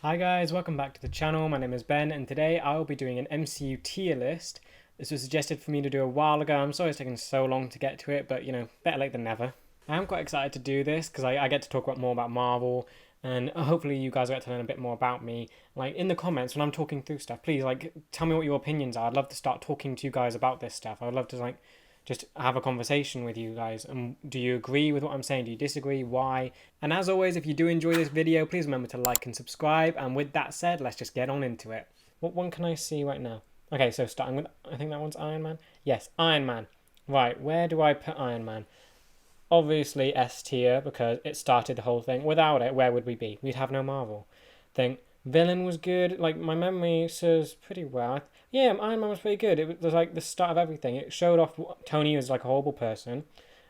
Hi guys, welcome back to the channel. My name is Ben and today I will be doing an MCU tier list. This was suggested for me to do a while ago. I'm sorry it's taken so long to get to it, but better late than never. I am quite excited to do this because I get to talk more about Marvel and hopefully you guys get to learn a bit more about me. Like in the comments when I'm talking through stuff, please tell me what your opinions are. I'd love to start talking to you guys about this stuff. I would love to just have a conversation with you guys. And do you agree with what I'm saying? Do you disagree? Why? And as always, if you do enjoy this video, please remember to like and subscribe. And with that said, let's just get on into it. What one can I see right now? Okay, so starting with, I think that one's Iron Man. Yes, Iron Man. Right, where do I put Iron Man? Obviously S tier because it started the whole thing. Without it, where would we be? We'd have no Marvel. Think villain was good. Like my memory serves pretty well. Yeah, Iron Man was pretty good. It was like the start of everything. It showed off Tony was like a horrible person.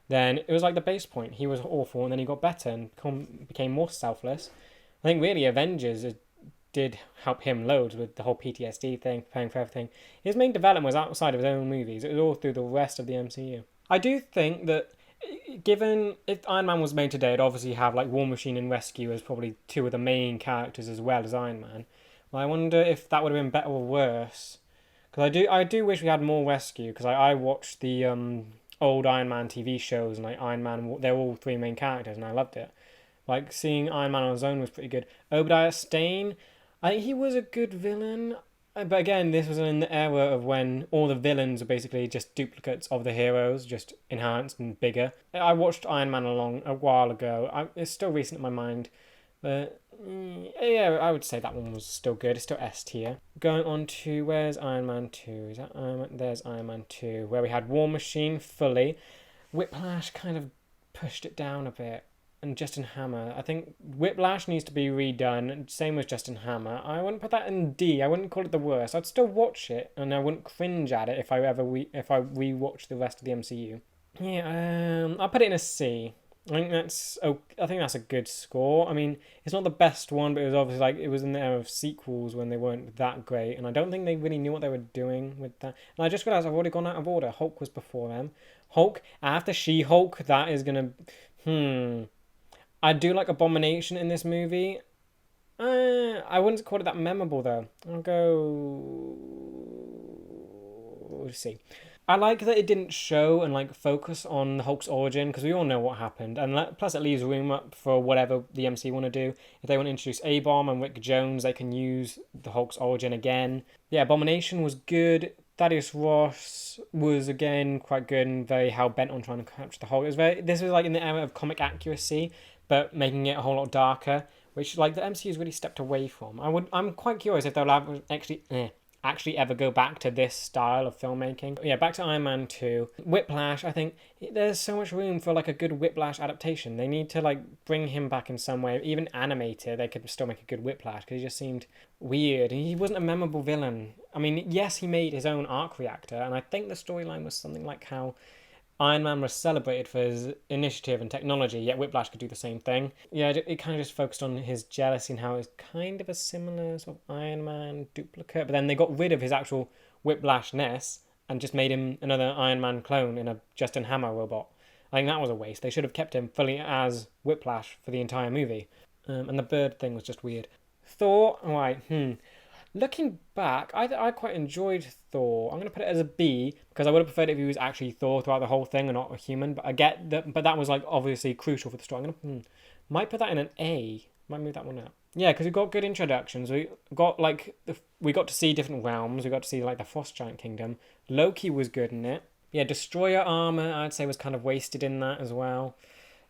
Then it was like the base point. He was awful, and then he got better and became more selfless. I think really Avengers did help him loads with the whole PTSD thing, preparing for everything. His main development was outside of his own movies. It was all through the rest of the MCU. I do think that given if Iron Man was made today, it'd obviously have like War Machine and Rescue as probably two of the main characters as well as Iron Man. Well, I wonder if that would have been better or worse. Because I do wish we had more Rescue. Because I watched the old Iron Man TV shows and like Iron Man, they're all three main characters and I loved it. Like seeing Iron Man on his own was pretty good. Obadiah Stane, I think he was a good villain. But again, this was in the era of when all the villains are basically just duplicates of the heroes, just enhanced and bigger. I watched Iron Man a while ago. It's still recent in my mind. But yeah, I would say that one was still good. It's still S tier. Going on to where's Iron Man 2? Is that Iron Man? There's Iron Man 2, where we had War Machine fully. Whiplash kind of pushed it down a bit. And Justin Hammer. I think Whiplash needs to be redone. Same with Justin Hammer. I wouldn't put that in D. I wouldn't call it the worst. I'd still watch it, and I wouldn't cringe at it if I rewatch the rest of the MCU. Yeah, I'll put it in a C. I think that's a good score. I mean, it's not the best one, but it was obviously like it was in the era of sequels when they weren't that great, and I don't think they really knew what they were doing with that. And I just realized I've already gone out of order. Hulk was before them. Hulk after She-Hulk. That is gonna. I do like Abomination in this movie. I wouldn't call it that memorable though. I'll go. We'll see. I like that it didn't show and like focus on the Hulk's origin because we all know what happened, and plus it leaves room up for whatever the MC want to do. If they want to introduce A-Bomb and Rick Jones, they can use the Hulk's origin again. Yeah, Abomination was good. Thaddeus Ross was again quite good and very hell bent on trying to capture the Hulk. This was like in the era of comic accuracy, but making it a whole lot darker, which like the MCU's really stepped away from. I'm quite curious if they'll actually ever go back to this style of filmmaking. Yeah, back to Iron Man 2. Whiplash, I think there's so much room for like a good Whiplash adaptation. They need to like bring him back in some way. Even animated, they could still make a good Whiplash because he just seemed weird. He wasn't a memorable villain. I mean, yes, he made his own arc reactor, and I think the storyline was something like how Iron Man was celebrated for his initiative and technology, yet Whiplash could do the same thing. Yeah, it kind of just focused on his jealousy and how it's kind of a similar sort of Iron Man duplicate, but then they got rid of his actual Whiplash-ness and just made him another Iron Man clone in a Justin Hammer robot. I think that was a waste. They should have kept him fully as Whiplash for the entire movie. And the bird thing was just weird. Thor, right, Looking back, I quite enjoyed Thor. I'm going to put it as a B because I would have preferred if he was actually Thor throughout the whole thing and not a human. But I get that, but that was like obviously crucial for the story. Might put that in an A. Might move that one up. Yeah, because we got good introductions. We got to see different realms. We got to see like the Frost Giant Kingdom. Loki was good in it. Yeah, Destroyer armor I'd say was kind of wasted in that as well.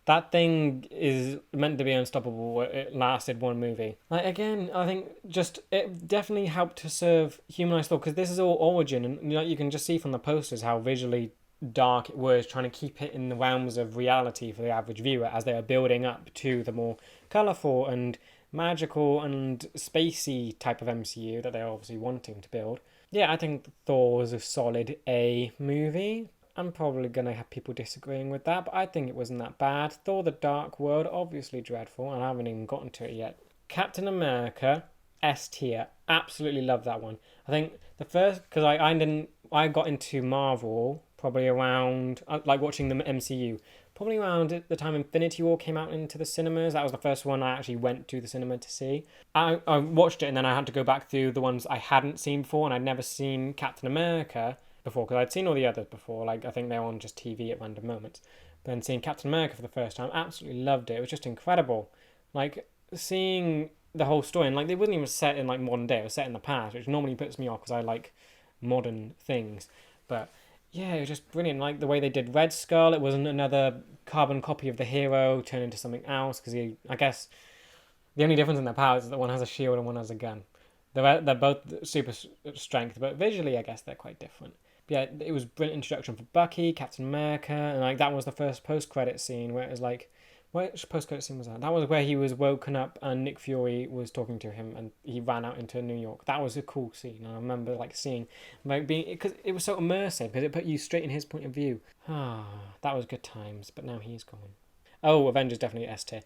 That thing is meant to be unstoppable. It lasted one movie. Like again, I think just it definitely helped to serve humanized Thor because this is all origin, and you can just see from the posters how visually dark it was, trying to keep it in the realms of reality for the average viewer as they are building up to the more colourful and magical and spacey type of MCU that they're obviously wanting to build. Yeah, I think Thor was a solid A movie. I'm probably going to have people disagreeing with that, but I think it wasn't that bad. Thor the Dark World, obviously dreadful, and I haven't even gotten to it yet. Captain America, S tier. Absolutely love that one. I think the first, because I got into Marvel probably around, like watching the MCU, probably around the time Infinity War came out into the cinemas. That was the first one I actually went to the cinema to see. I watched it and then I had to go back through the ones I hadn't seen before, and I'd never seen Captain America before because I'd seen all the others before. Like, I think they were on just TV at random moments. But then seeing Captain America for the first time, absolutely loved it. It was just incredible. Like, seeing the whole story, and like, they wasn't even set in like modern day, it was set in the past, which normally puts me off because I like modern things. But yeah, it was just brilliant. Like the way they did Red Skull, it wasn't another carbon copy of the hero turned into something else, because I guess the only difference in their powers is that one has a shield and one has a gun. They're both super strength, but visually I guess they're quite different. But yeah, it was a brilliant introduction for Bucky, Captain America, and like that was the first post-credit scene where it was like, which post-credit scene was that? That was where he was woken up and Nick Fury was talking to him and he ran out into New York. That was a cool scene. I remember like seeing, like being, because it was so immersive because it put you straight in his point of view. That was good times, but now he's gone. Oh, Avengers definitely S tier.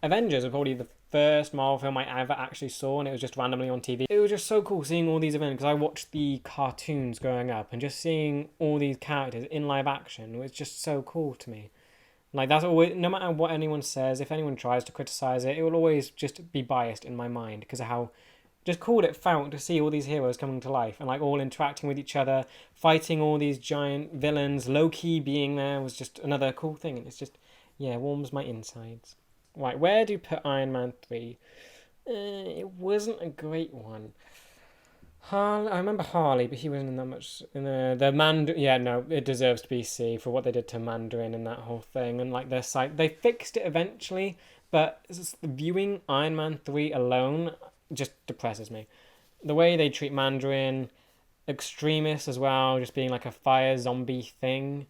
Avengers was probably the first Marvel film I ever actually saw, and it was just randomly on TV. It was just so cool seeing all these events because I watched the cartoons growing up, and just seeing all these characters in live action was just so cool to me. Like, that's always, no matter what anyone says, if anyone tries to criticize it, it will always just be biased in my mind because of how just cool it felt to see all these heroes coming to life and like all interacting with each other, fighting all these giant villains. Loki being there was just another cool thing, and it's just, yeah, warms my insides. Right, where do you put Iron Man 3? It wasn't a great one. I remember Harley, but he wasn't in that much. In the Mandarin, yeah, no, it deserves to be C for what they did to Mandarin and that whole thing. And like their site, they fixed it eventually, but viewing Iron Man 3 alone just depresses me. The way they treat Mandarin, Extremis as well, just being like a fire zombie thing.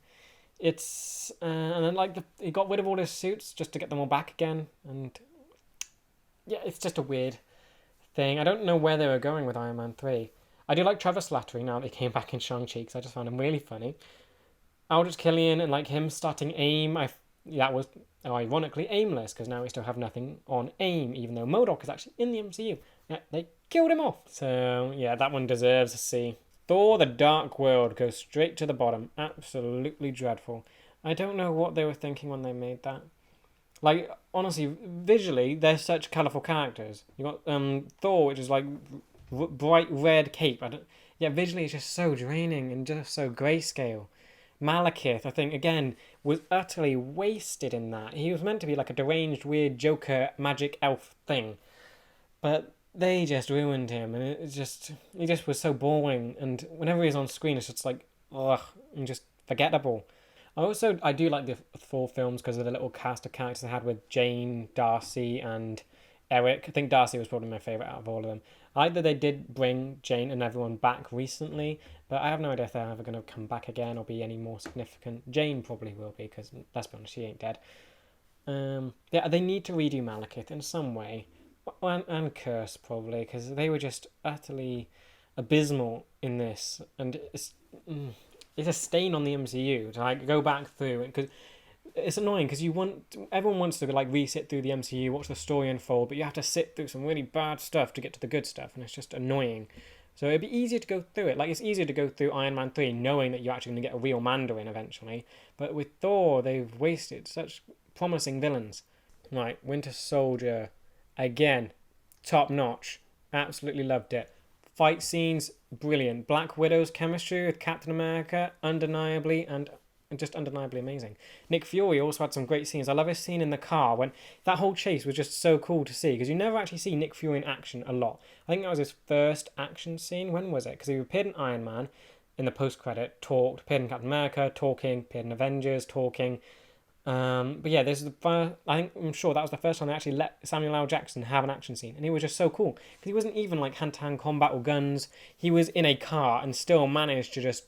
It's and then like he got rid of all his suits just to get them all back again, and yeah, it's just a weird thing. I don't know where they were going with Iron Man 3. I do like Trevor Slattery now that he came back in Shang-Chi because I just found him really funny. Aldrich Killian and like him starting AIM, that was ironically aimless because now we still have nothing on AIM, even though MODOK is actually in the MCU. Yeah, they killed him off. So yeah, that one deserves a C. Thor: The Dark World goes straight to the bottom. Absolutely dreadful. I don't know what they were thinking when they made that. Like, honestly, visually, they're such colourful characters. You got Thor, which is like bright red cape. Visually it's just so draining and just so grayscale. Malekith, I think, again, was utterly wasted in that. He was meant to be like a deranged, weird Joker magic elf thing. But they just ruined him, and he just was so boring, and whenever he's on screen it's just like, ugh, and just forgettable. I do like the Thor films because of the little cast of characters they had with Jane, Darcy, and Eric. I think Darcy was probably my favourite out of all of them. I like that they did bring Jane and everyone back recently, but I have no idea if they're ever going to come back again or be any more significant. Jane probably will be, because let's be honest, she ain't dead. Yeah, they need to redo Malekith in some way. And Curse, probably, because they were just utterly abysmal in this, and it's a stain on the MCU to like go back through it, because it's annoying because everyone wants to like re-sit through the MCU, watch the story unfold, but you have to sit through some really bad stuff to get to the good stuff, and it's just annoying. So it'd be easier to go through it. Like, it's easier to go through Iron Man 3 knowing that you're actually going to get a real Mandarin eventually, but with Thor they've wasted such promising villains. Right, Winter Soldier, again, top notch. Absolutely loved it. Fight scenes, brilliant. Black Widow's chemistry with Captain America, undeniably amazing. Nick Fury also had some great scenes. I love his scene in the car when that whole chase was just so cool to see, because you never actually see Nick Fury in action a lot. I think that was his first action scene. When was it? Because he appeared in Iron Man in the post-credit, appeared in Captain America, appeared in Avengers, but yeah, this is the first, I'm sure that was the first time they actually let Samuel L. Jackson have an action scene, and it was just so cool because he wasn't even like hand-to-hand combat or guns. He was in a car and still managed to just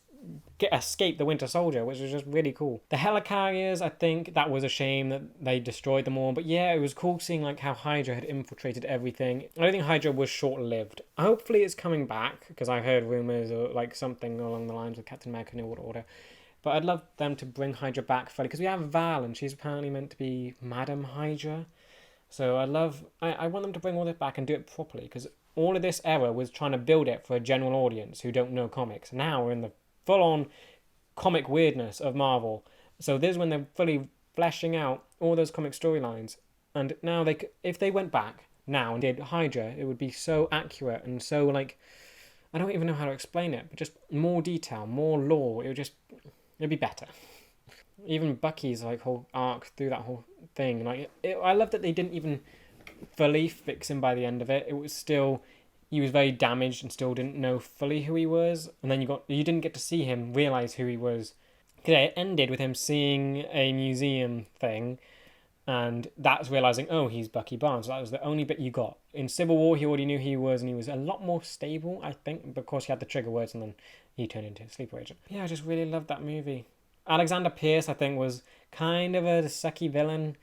escape the Winter Soldier, which was just really cool. The helicarriers, I think that was a shame that they destroyed them all, but yeah, it was cool seeing like how Hydra had infiltrated everything. I don't think Hydra was short-lived. Hopefully it's coming back, because I heard rumours or like something along the lines with Captain America New Order. But I'd love them to bring Hydra back fully, because we have Val, and she's apparently meant to be Madam Hydra. So I want them to bring all this back and do it properly, because all of this era was trying to build it for a general audience who don't know comics. Now we're in the full-on comic weirdness of Marvel. So this is when they're fully fleshing out all those comic storylines. And now if they went back now and did Hydra, it would be so accurate and so like, I don't even know how to explain it, but just more detail, more lore. It'd be better. Even Bucky's like whole arc through that whole thing, like I love that they didn't even fully fix him by the end of it. It was still, he was very damaged and still didn't know fully who he was, and then you didn't get to see him realize who he was. Yeah, it ended with him seeing a museum thing, and that's realizing, oh, he's Bucky Barnes. That was the only bit you got. In Civil War, he already knew who he was, and he was a lot more stable, I think, because he had the trigger words, and then he turned into a sleeper agent. Yeah, I just really loved that movie. Alexander Pierce, I think, was kind of a sucky villain.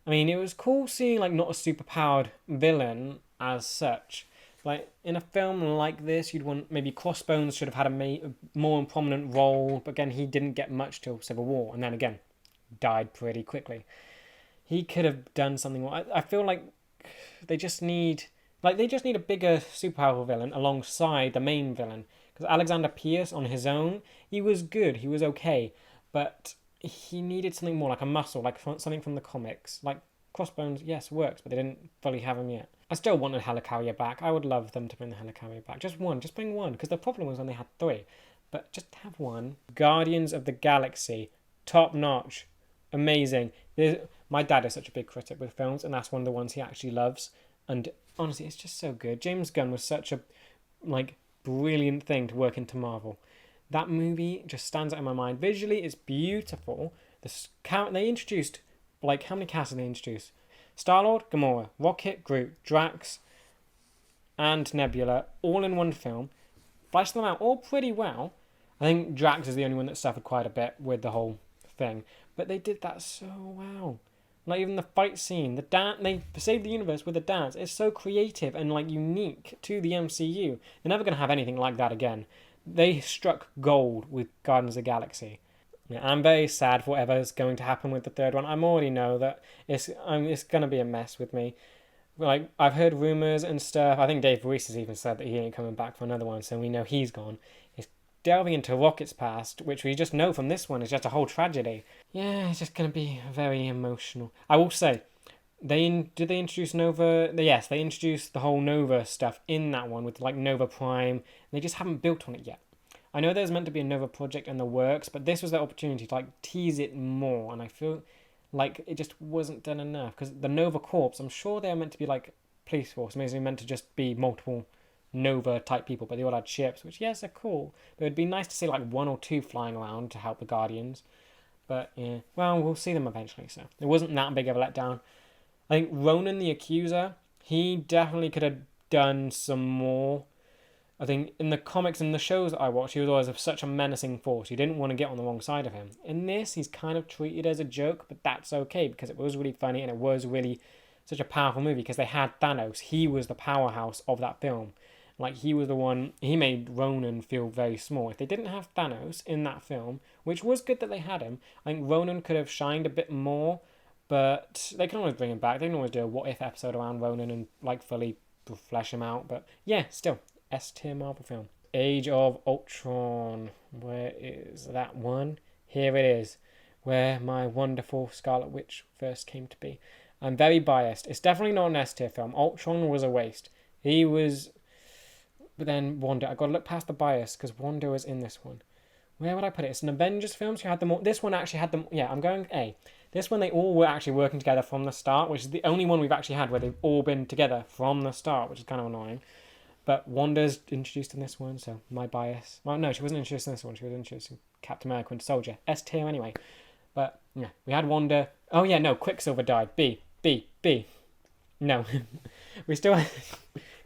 I mean, it was cool seeing, like, not a superpowered villain as such. Like, in a film like this, you'd want, maybe Crossbones should have had a more prominent role, but again, he didn't get much till Civil War, and then again, died pretty quickly. He could have done something more. I feel like they just need a bigger superpower villain alongside the main villain. Because Alexander Pierce, on his own, he was good, he was okay, but he needed something more, like a muscle, like something from the comics. Like Crossbones, yes, works, but they didn't fully have him yet. I still want a Helicarrier back. I would love them to bring the Helicarrier back. Just bring one, because the problem was when they had 3. But just have one. Guardians of the Galaxy, top notch, amazing. My dad is such a big critic with films, and that's one of the ones he actually loves. And honestly, it's just so good. James Gunn was such a brilliant thing to work into Marvel. That movie just stands out in my mind. Visually, it's beautiful. They introduced, how many casts did they introduce? Star-Lord, Gamora, Rocket, Groot, Drax, and Nebula, all in one film. Fleshed them out all pretty well. I think Drax is the only one that suffered quite a bit with the whole thing. But they did that so well. Like, even the fight scene, they saved the universe with a dance. It's so creative and, unique to the MCU. They're never going to have anything like that again. They struck gold with Guardians of the Galaxy. Yeah, I'm very sad for whatever's going to happen with the third one. I already know that it's going to be a mess with me. I've heard rumours and stuff. I think Dave Reese has even said that he ain't coming back for another one, so we know he's gone. It's delving into Rocket's past, which we just know from this one is just a whole tragedy. Yeah, it's just going to be very emotional. I will say, did they introduce Nova? Yes, they introduced the whole Nova stuff in that one with Nova Prime. They just haven't built on it yet. I know there's meant to be a Nova project in the works, but this was the opportunity to tease it more, and I feel like it just wasn't done enough. Because the Nova Corps, I'm sure they're meant to be police force, maybe they're meant to just be multiple Nova type people, but they all had ships, which yes, are cool. But it'd be nice to see 1 or 2 flying around to help the Guardians. But yeah, well, we'll see them eventually, so it wasn't that big of a letdown. I think Ronan the Accuser, he definitely could have done some more. I think in the comics and the shows that I watched, he was always such a menacing force. You didn't want to get on the wrong side of him. In this, he's kind of treated as a joke, but that's okay because it was really funny and it was really such a powerful movie because they had Thanos. He was the powerhouse of that film. He was the one, he made Ronan feel very small. If they didn't have Thanos in that film, which was good that they had him, I think Ronan could have shined a bit more, but they can always bring him back. They can always do a what-if episode around Ronan and fully flesh him out. But yeah, still, S-tier Marvel film. Age of Ultron. Where is that one? Here it is. Where my wonderful Scarlet Witch first came to be. I'm very biased. It's definitely not an S-tier film. Ultron was a waste. He was... But then Wanda. I got to look past the bias because Wanda was in this one. Where would I put it? It's an Avengers film, so you had them all. This one actually had them... Yeah, I'm going A. This one, they all were actually working together from the start, which is the only one we've actually had where they've all been together from the start, which is kind of annoying. But Wanda's introduced in this one, so my bias... Well, no, she wasn't introduced in this one. She was introduced in Captain America Winter Soldier. S-tier anyway. But, yeah, we had Wanda. Oh, yeah, no, Quicksilver died. B. No. We still...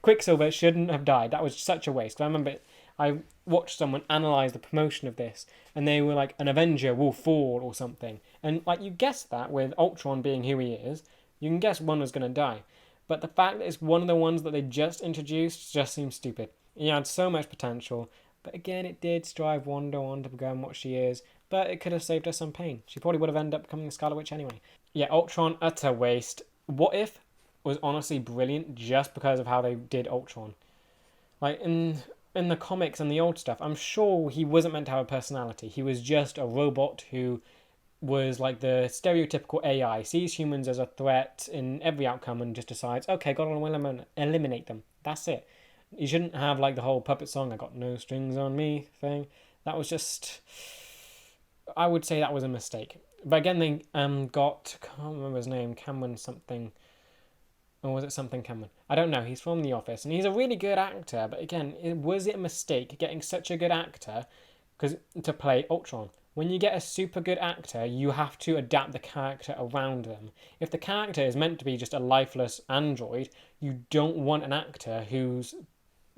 Quicksilver shouldn't have died. That was such a waste. I remember I watched someone analyse the promotion of this, and they were like, an Avenger will fall or something. And, you guess that with Ultron being who he is, you can guess one was going to die. But the fact that it's one of the ones that they just introduced just seems stupid. He had so much potential. But again, it did drive Wanda on to become what she is. But it could have saved her some pain. She probably would have ended up becoming a Scarlet Witch anyway. Yeah, Ultron, utter waste. What If was honestly brilliant just because of how they did Ultron. In the comics and the old stuff, I'm sure he wasn't meant to have a personality. He was just a robot who was like the stereotypical AI, sees humans as a threat in every outcome and just decides, okay, gotta eliminate them. That's it. You shouldn't have like the whole puppet song, I got no strings on me thing. That was just, I would say that was a mistake. But again, they got, can't remember his name, Cameron something. Or was it something Cameron? I don't know. He's from The Office, and he's a really good actor. But again, was it a mistake getting such a good actor to play Ultron? When you get a super good actor, you have to adapt the character around them. If the character is meant to be just a lifeless android, you don't want an actor who's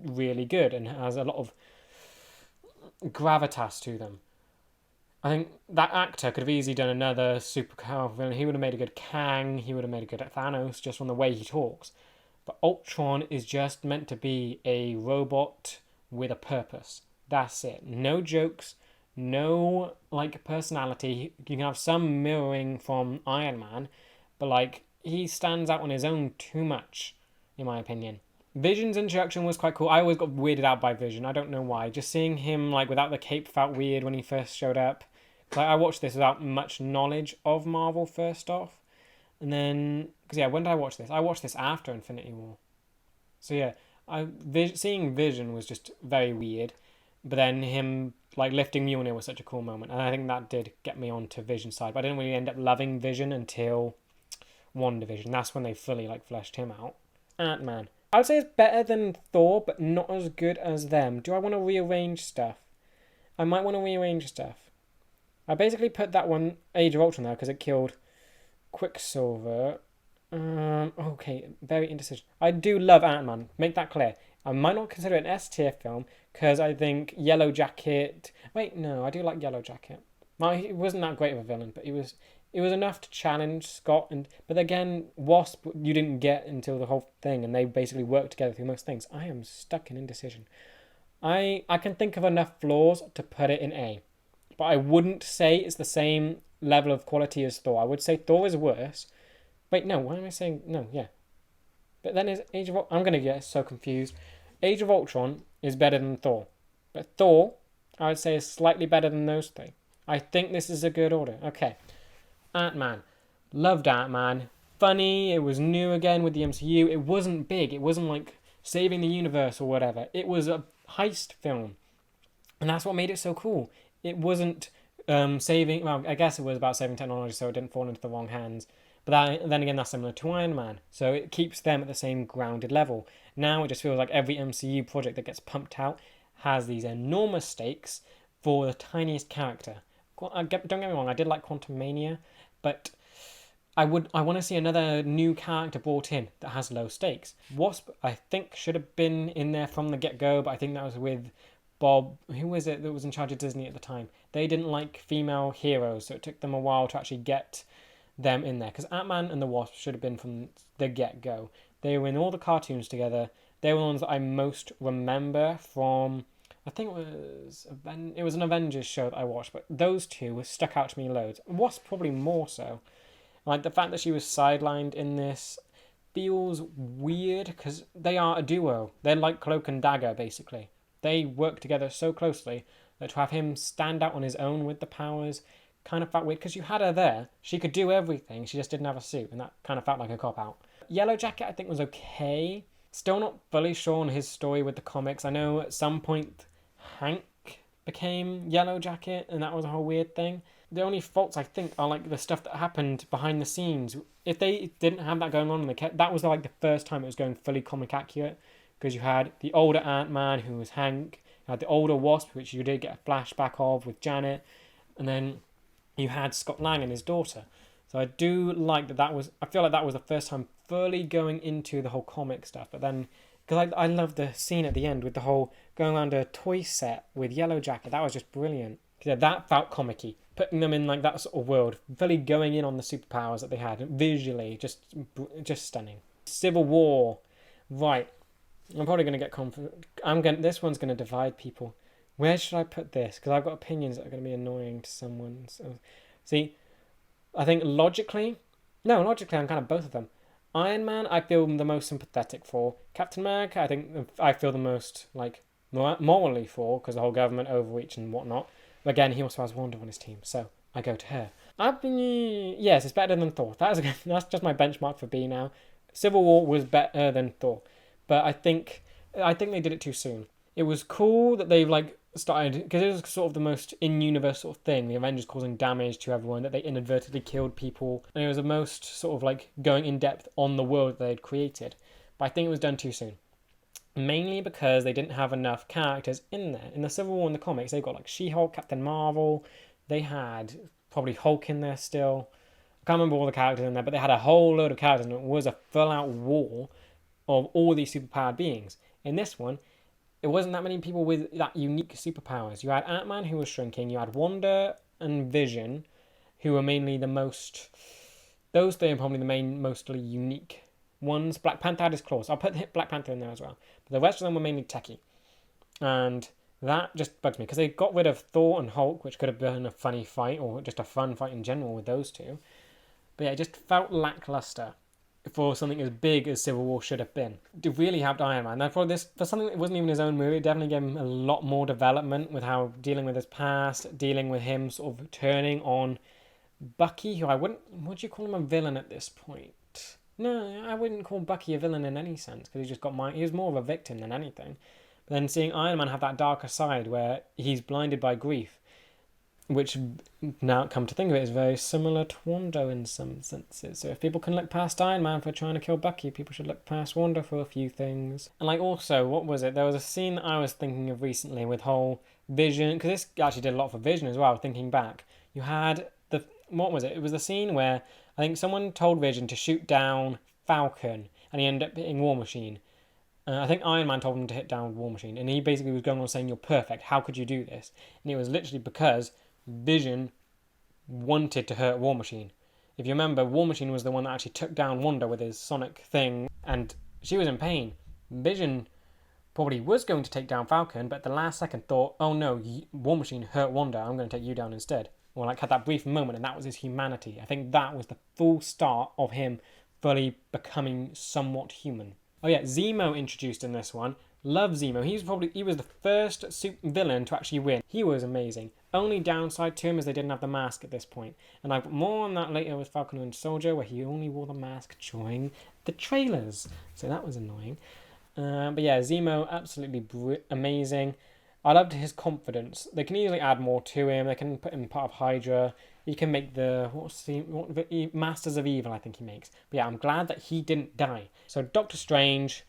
really good and has a lot of gravitas to them. I think that actor could have easily done another super powerful villain. He would have made a good Kang. He would have made a good Thanos just from the way he talks. But Ultron is just meant to be a robot with a purpose. That's it. No jokes. No, like, personality. You can have some mirroring from Iron Man. But, like, he stands out on his own too much, in my opinion. Vision's introduction was quite cool. I always got weirded out by Vision. I don't know why. Just seeing him, like, without the cape felt weird when he first showed up. Like, I watched this without much knowledge of Marvel first off. And then, because yeah, when did I watch this? I watched this after Infinity War. So yeah, seeing Vision was just very weird. But then him, like, lifting Mjolnir was such a cool moment. And I think that did get me onto Vision's side. But I didn't really end up loving Vision until WandaVision. That's when they fully, like, fleshed him out. Ant-Man. I would say it's better than Thor, but not as good as them. Do I want to rearrange stuff? I might want to rearrange stuff. I basically put that one, Age of Ultron, there because it killed Quicksilver. Okay, very indecision. I do love Ant-Man, make that clear. I might not consider it an S-tier film because I think Yellow Jacket... Wait, no, I do like Yellow Jacket. Well, he wasn't that great of a villain, but it was enough to challenge Scott. But again, Wasp, you didn't get until the whole thing, and they basically worked together through most things. I am stuck in indecision. I can think of enough flaws to put it in A. But I wouldn't say it's the same level of quality as Thor. I would say Thor is worse. Wait, no, why am I saying... No, yeah. But then is Age of Ultron... I'm going to get so confused. Age of Ultron is better than Thor. But Thor, I would say, is slightly better than those three. I think this is a good order. Okay. Ant-Man. Loved Ant-Man. Funny. It was new again with the MCU. It wasn't big. It wasn't like saving the universe or whatever. It was a heist film. And that's what made it so cool. It wasn't saving... Well, I guess it was about saving technology so it didn't fall into the wrong hands. But then again, that's similar to Iron Man. So it keeps them at the same grounded level. Now it just feels like every MCU project that gets pumped out has these enormous stakes for the tiniest character. Don't get me wrong, I did like Quantumania, but I want to see another new character brought in that has low stakes. Wasp, I think, should have been in there from the get-go, but I think that was with Bob, who was it that was in charge of Disney at the time? They didn't like female heroes, so it took them a while to actually get them in there. Because Ant-Man and the Wasp should have been from the get-go. They were in all the cartoons together. They were the ones that I most remember from... I think it was an Avengers show that I watched, but those two were stuck out to me loads. Wasp probably more so. Like, the fact that she was sidelined in this feels weird, because they are a duo. They're like Cloak and Dagger, basically. They work together so closely that to have him stand out on his own with the powers kind of felt weird, because you had her there. She could do everything, she just didn't have a suit, and that kind of felt like a cop-out. Yellow Jacket, I think, was okay. Still not fully sure on his story with the comics. I know at some point Hank became Yellow Jacket, and that was a whole weird thing. The only faults, I think, are like the stuff that happened behind the scenes. If they didn't have that going on, that was like the first time it was going fully comic accurate, because you had the older Ant-Man, who was Hank, you had the older Wasp, which you did get a flashback of with Janet, and then you had Scott Lang and his daughter. So I do like that was... I feel like that was the first time fully going into the whole comic stuff. But then... Because I love the scene at the end with the whole going around a toy set with Yellow Jacket. That was just brilliant. Yeah, that felt comic-y. Putting them in like that sort of world. Fully going in on the superpowers that they had. Visually, just stunning. Civil War. Right. I'm probably going to get... This one's going to divide people. Where should I put this? Because I've got opinions that are going to be annoying to someone. So, see... I think logically I'm kind of both of them. Iron Man, I feel the most sympathetic for. Captain America, I think I feel the most, like, morally for, because the whole government overreach and whatnot. But again, he also has Wanda on his team, so I go to her. Yes, it's better than Thor. That's just my benchmark for B now. Civil War was better than Thor, but I think they did it too soon. It was cool that they've like started because it was sort of the most in-universe sort of thing. The Avengers causing damage to everyone, that they inadvertently killed people, and it was the most sort of like going in depth on the world they'd created. But I think it was done too soon. Mainly because they didn't have enough characters in there. In the Civil War in the comics, they've got like She-Hulk, Captain Marvel. They had probably Hulk in there still. I can't remember all the characters in there, but they had a whole load of characters, and it was a full-out war of all these superpowered beings. In this one, it wasn't that many people with that unique superpowers. You had Ant-Man, who was shrinking. You had Wanda and Vision, who were mainly the most... Those three are probably the main, mostly unique ones. Black Panther had his claws. I'll put Black Panther in there as well. But the rest of them were mainly techie. And that just bugs me, because they got rid of Thor and Hulk, which could have been a funny fight, or just a fun fight in general with those two. But yeah, it just felt lackluster for something as big as Civil War should have been. It really helped Iron Man. Therefore, this for something that wasn't even his own movie, it definitely gave him a lot more development with how dealing with his past, dealing with him sort of turning on Bucky, who I wouldn't... Would you call him a villain at this point? No, I wouldn't call Bucky a villain in any sense, because he was more of a victim than anything. But then seeing Iron Man have that darker side where he's blinded by grief, which, now come to think of it, is very similar to Wanda in some senses. So if people can look past Iron Man for trying to kill Bucky, people should look past Wanda for a few things. And like also, what was it? There was a scene that I was thinking of recently with whole Vision, because this actually did a lot for Vision as well, thinking back. You had what was it? It was the scene where I think someone told Vision to shoot down Falcon, and he ended up hitting War Machine. I think Iron Man told him to hit down War Machine, and he basically was going on saying, "You're perfect. How could you do this?" And it was literally because Vision wanted to hurt War Machine. If you remember, War Machine was the one that actually took down Wanda with his sonic thing, and she was in pain. Vision probably was going to take down Falcon, but at the last second thought, "Oh no, War Machine hurt Wanda. I'm going to take you down instead." Or like had that brief moment, and that was his humanity. I think that was the full start of him fully becoming somewhat human. Oh yeah, Zemo introduced in this one. Love Zemo. He was the first super villain to actually win. He was amazing. Only downside to him is they didn't have the mask at this point. And I've got more on that later with Falcon and Soldier, where he only wore the mask during the trailers. So that was annoying. But yeah, Zemo, absolutely amazing. I loved his confidence. They can easily add more to him. They can put him part of Hydra. He can make Masters of Evil, I think he makes. But yeah, I'm glad that he didn't die. So Doctor Strange,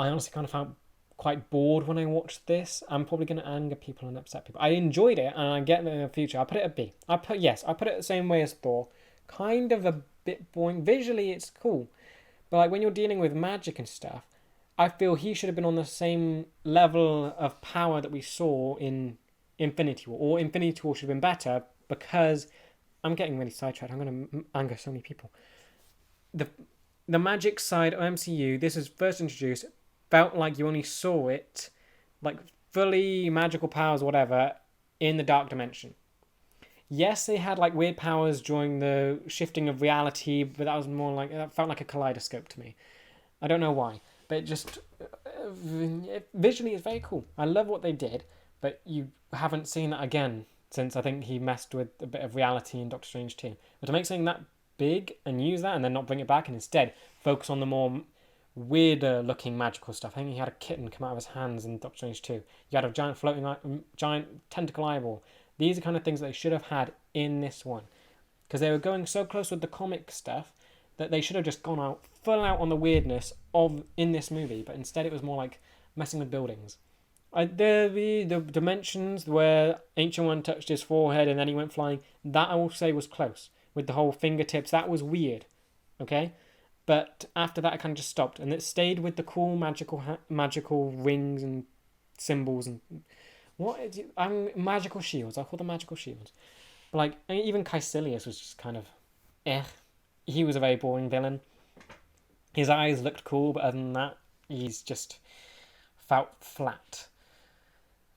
I honestly kind of felt quite bored when I watched this. I'm probably going to anger people and upset people. I enjoyed it, and I get that in the future. I'll put it a B. I put it the same way as Thor. Kind of a bit boring. Visually, it's cool. But like when you're dealing with magic and stuff, I feel he should have been on the same level of power that we saw in Infinity War. Or Infinity War should have been better, because I'm getting really sidetracked. I'm going to anger so many people. The magic side of MCU, this was first introduced, felt like you only saw it, like fully magical powers or whatever, in the Dark Dimension. Yes, they had like weird powers during the shifting of reality, but that was more like, that felt like a kaleidoscope to me. I don't know why. But it just, visually it's very cool. I love what they did, but you haven't seen that again since I think he messed with a bit of reality in Doctor Strange 2. But to make something that big and use that and then not bring it back and instead focus on the more weirder looking magical stuff. I think he had a kitten come out of his hands in Doctor Strange 2. You had a giant tentacle eyeball. These are kind of things that they should have had in this one. Because they were going so close with the comic stuff that they should have just gone out full out on the weirdness of in this movie, but instead it was more like messing with buildings. The dimensions where Ancient One touched his forehead and then he went flying, that I will say was close. With the whole fingertips, that was weird. Okay? But after that, I kind of just stopped, and it stayed with the cool magical rings and symbols and magical shields. I call them magical shields. But like even Caecilius was just kind of He was a very boring villain. His eyes looked cool, but other than that, he's just felt flat.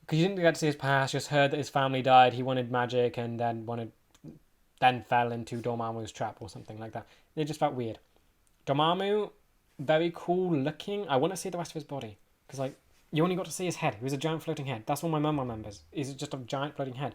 Because you didn't get to see his past, just heard that his family died, he wanted magic, and then fell into Dormammu's trap or something like that. It just felt weird. Dormammu, very cool looking. I want to see the rest of his body. Because like, you only got to see his head. He was a giant floating head. That's what my mum remembers. Is just a giant floating head.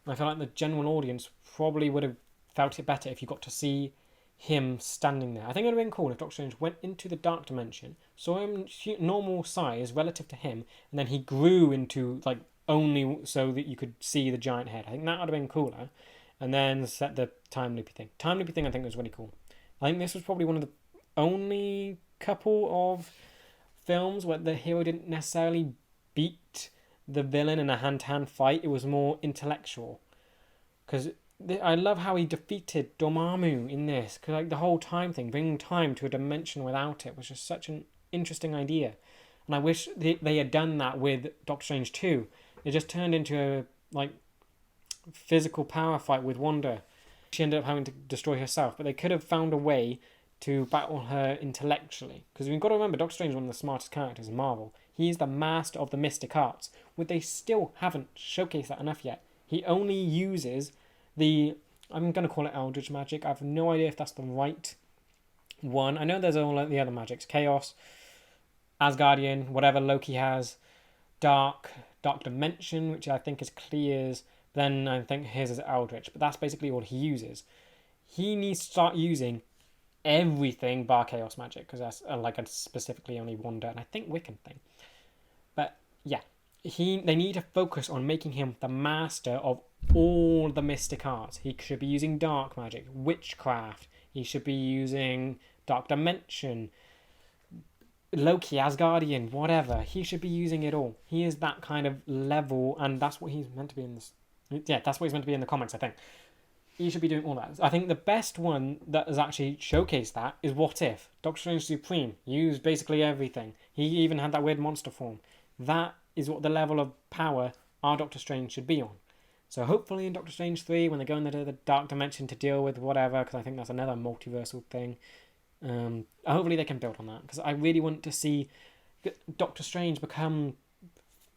And I feel like the general audience probably would have felt it better if you got to see him standing there. I think it would have been cool if Doctor Strange went into the dark dimension, saw him normal size relative to him, and then he grew into like only so that you could see the giant head. I think that would have been cooler. And then set the time loopy thing. Time loopy thing I think was really cool. I think this was probably one of the only couple of films where the hero didn't necessarily beat the villain in a hand-to-hand fight. It was more intellectual. Because I love how he defeated Dormammu in this. Because like the whole time thing, bringing time to a dimension without it was just such an interesting idea. And I wish they had done that with Doctor Strange 2. It just turned into a like physical power fight with Wanda. She ended up having to destroy herself, but they could have found a way to battle her intellectually. Because we've got to remember, Doctor Strange is one of the smartest characters in Marvel. He's the master of the mystic arts, but they still haven't showcased that enough yet. He only uses the, I'm going to call it Eldritch magic. I have no idea if that's the right one. I know there's all the other magics. Chaos, Asgardian, whatever Loki has, Dark Dimension, which I think is Clear's. Then I think his is Eldritch, but that's basically all he uses. He needs to start using everything bar Chaos magic, because that's like a specifically only Wanda and I think Wiccan thing. But yeah, they need to focus on making him the master of all the mystic arts. He should be using dark magic, witchcraft. He should be using Dark Dimension, Loki, Asgardian, whatever. He should be using it all. He is that kind of level, and that's what he's meant to be in this. Yeah, that's what he's meant to be in the comics, I think. He should be doing all that. I think the best one that has actually showcased that is What If. Doctor Strange Supreme used basically everything. He even had that weird monster form. That is what the level of power our Doctor Strange should be on. So hopefully in Doctor Strange 3, when they go into the dark dimension to deal with whatever, because I think that's another multiversal thing, hopefully they can build on that. Because I really want to see Doctor Strange become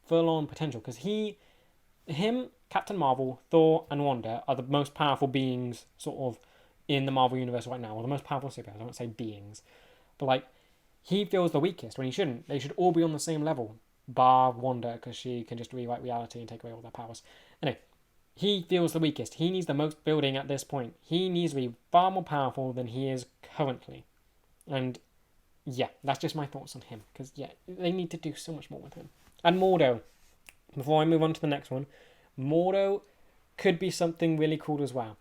full-on potential. Because him, Captain Marvel, Thor, and Wanda are the most powerful beings sort of in the Marvel universe right now, or the most powerful superheroes. I don't say beings, but like he feels the weakest when he shouldn't. They should all be on the same level, bar Wanda, because she can just rewrite reality and take away all their powers. Anyway, he feels the weakest. He needs the most building at this point. He needs to be far more powerful than he is currently, and yeah, that's just my thoughts on him. Because yeah, they need to do so much more with him. And Mordo. Before I move on to the next one, Mordo could be something really cool as well.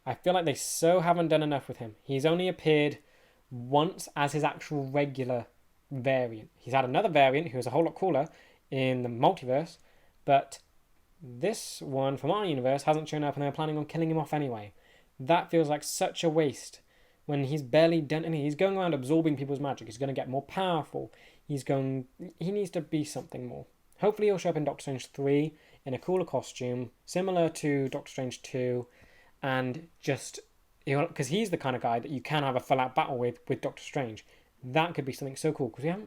I feel like they so haven't done enough with him. He's only appeared once as his actual regular variant. He's had another variant who is a whole lot cooler in the multiverse, but this one from our universe hasn't shown up and they're planning on killing him off anyway. That feels like such a waste when he's barely done anything. He's going around absorbing people's magic. He's going to get more powerful. He needs to be something more. Hopefully he'll show up in Doctor Strange 3 in a cooler costume, similar to Doctor Strange 2, and just, because he's the kind of guy that you can have a full-out battle with Doctor Strange. That could be something so cool, because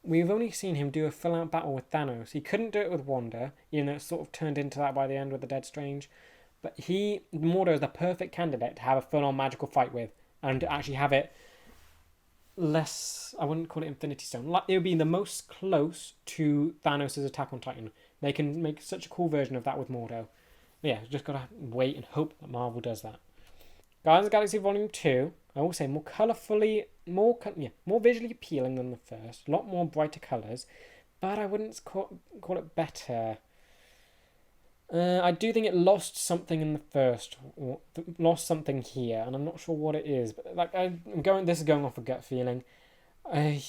we've only seen him do a full-out battle with Thanos. He couldn't do it with Wanda, even though it sort of turned into that by the end with the Dead Strange. But Mordo is the perfect candidate to have a full-on magical fight with, and to actually have it less, I wouldn't call it Infinity Stone. It would be the most close to Thanos' Attack on Titan. They can make such a cool version of that with Mordo. But yeah, just gotta wait and hope that Marvel does that. Guardians of the Galaxy Volume 2, I will say more colourfully, more visually appealing than the first. A lot more brighter colours, but I wouldn't call it better. I do think it lost something in the first, lost something here, and I'm not sure what it is. But like this is going off a gut feeling. I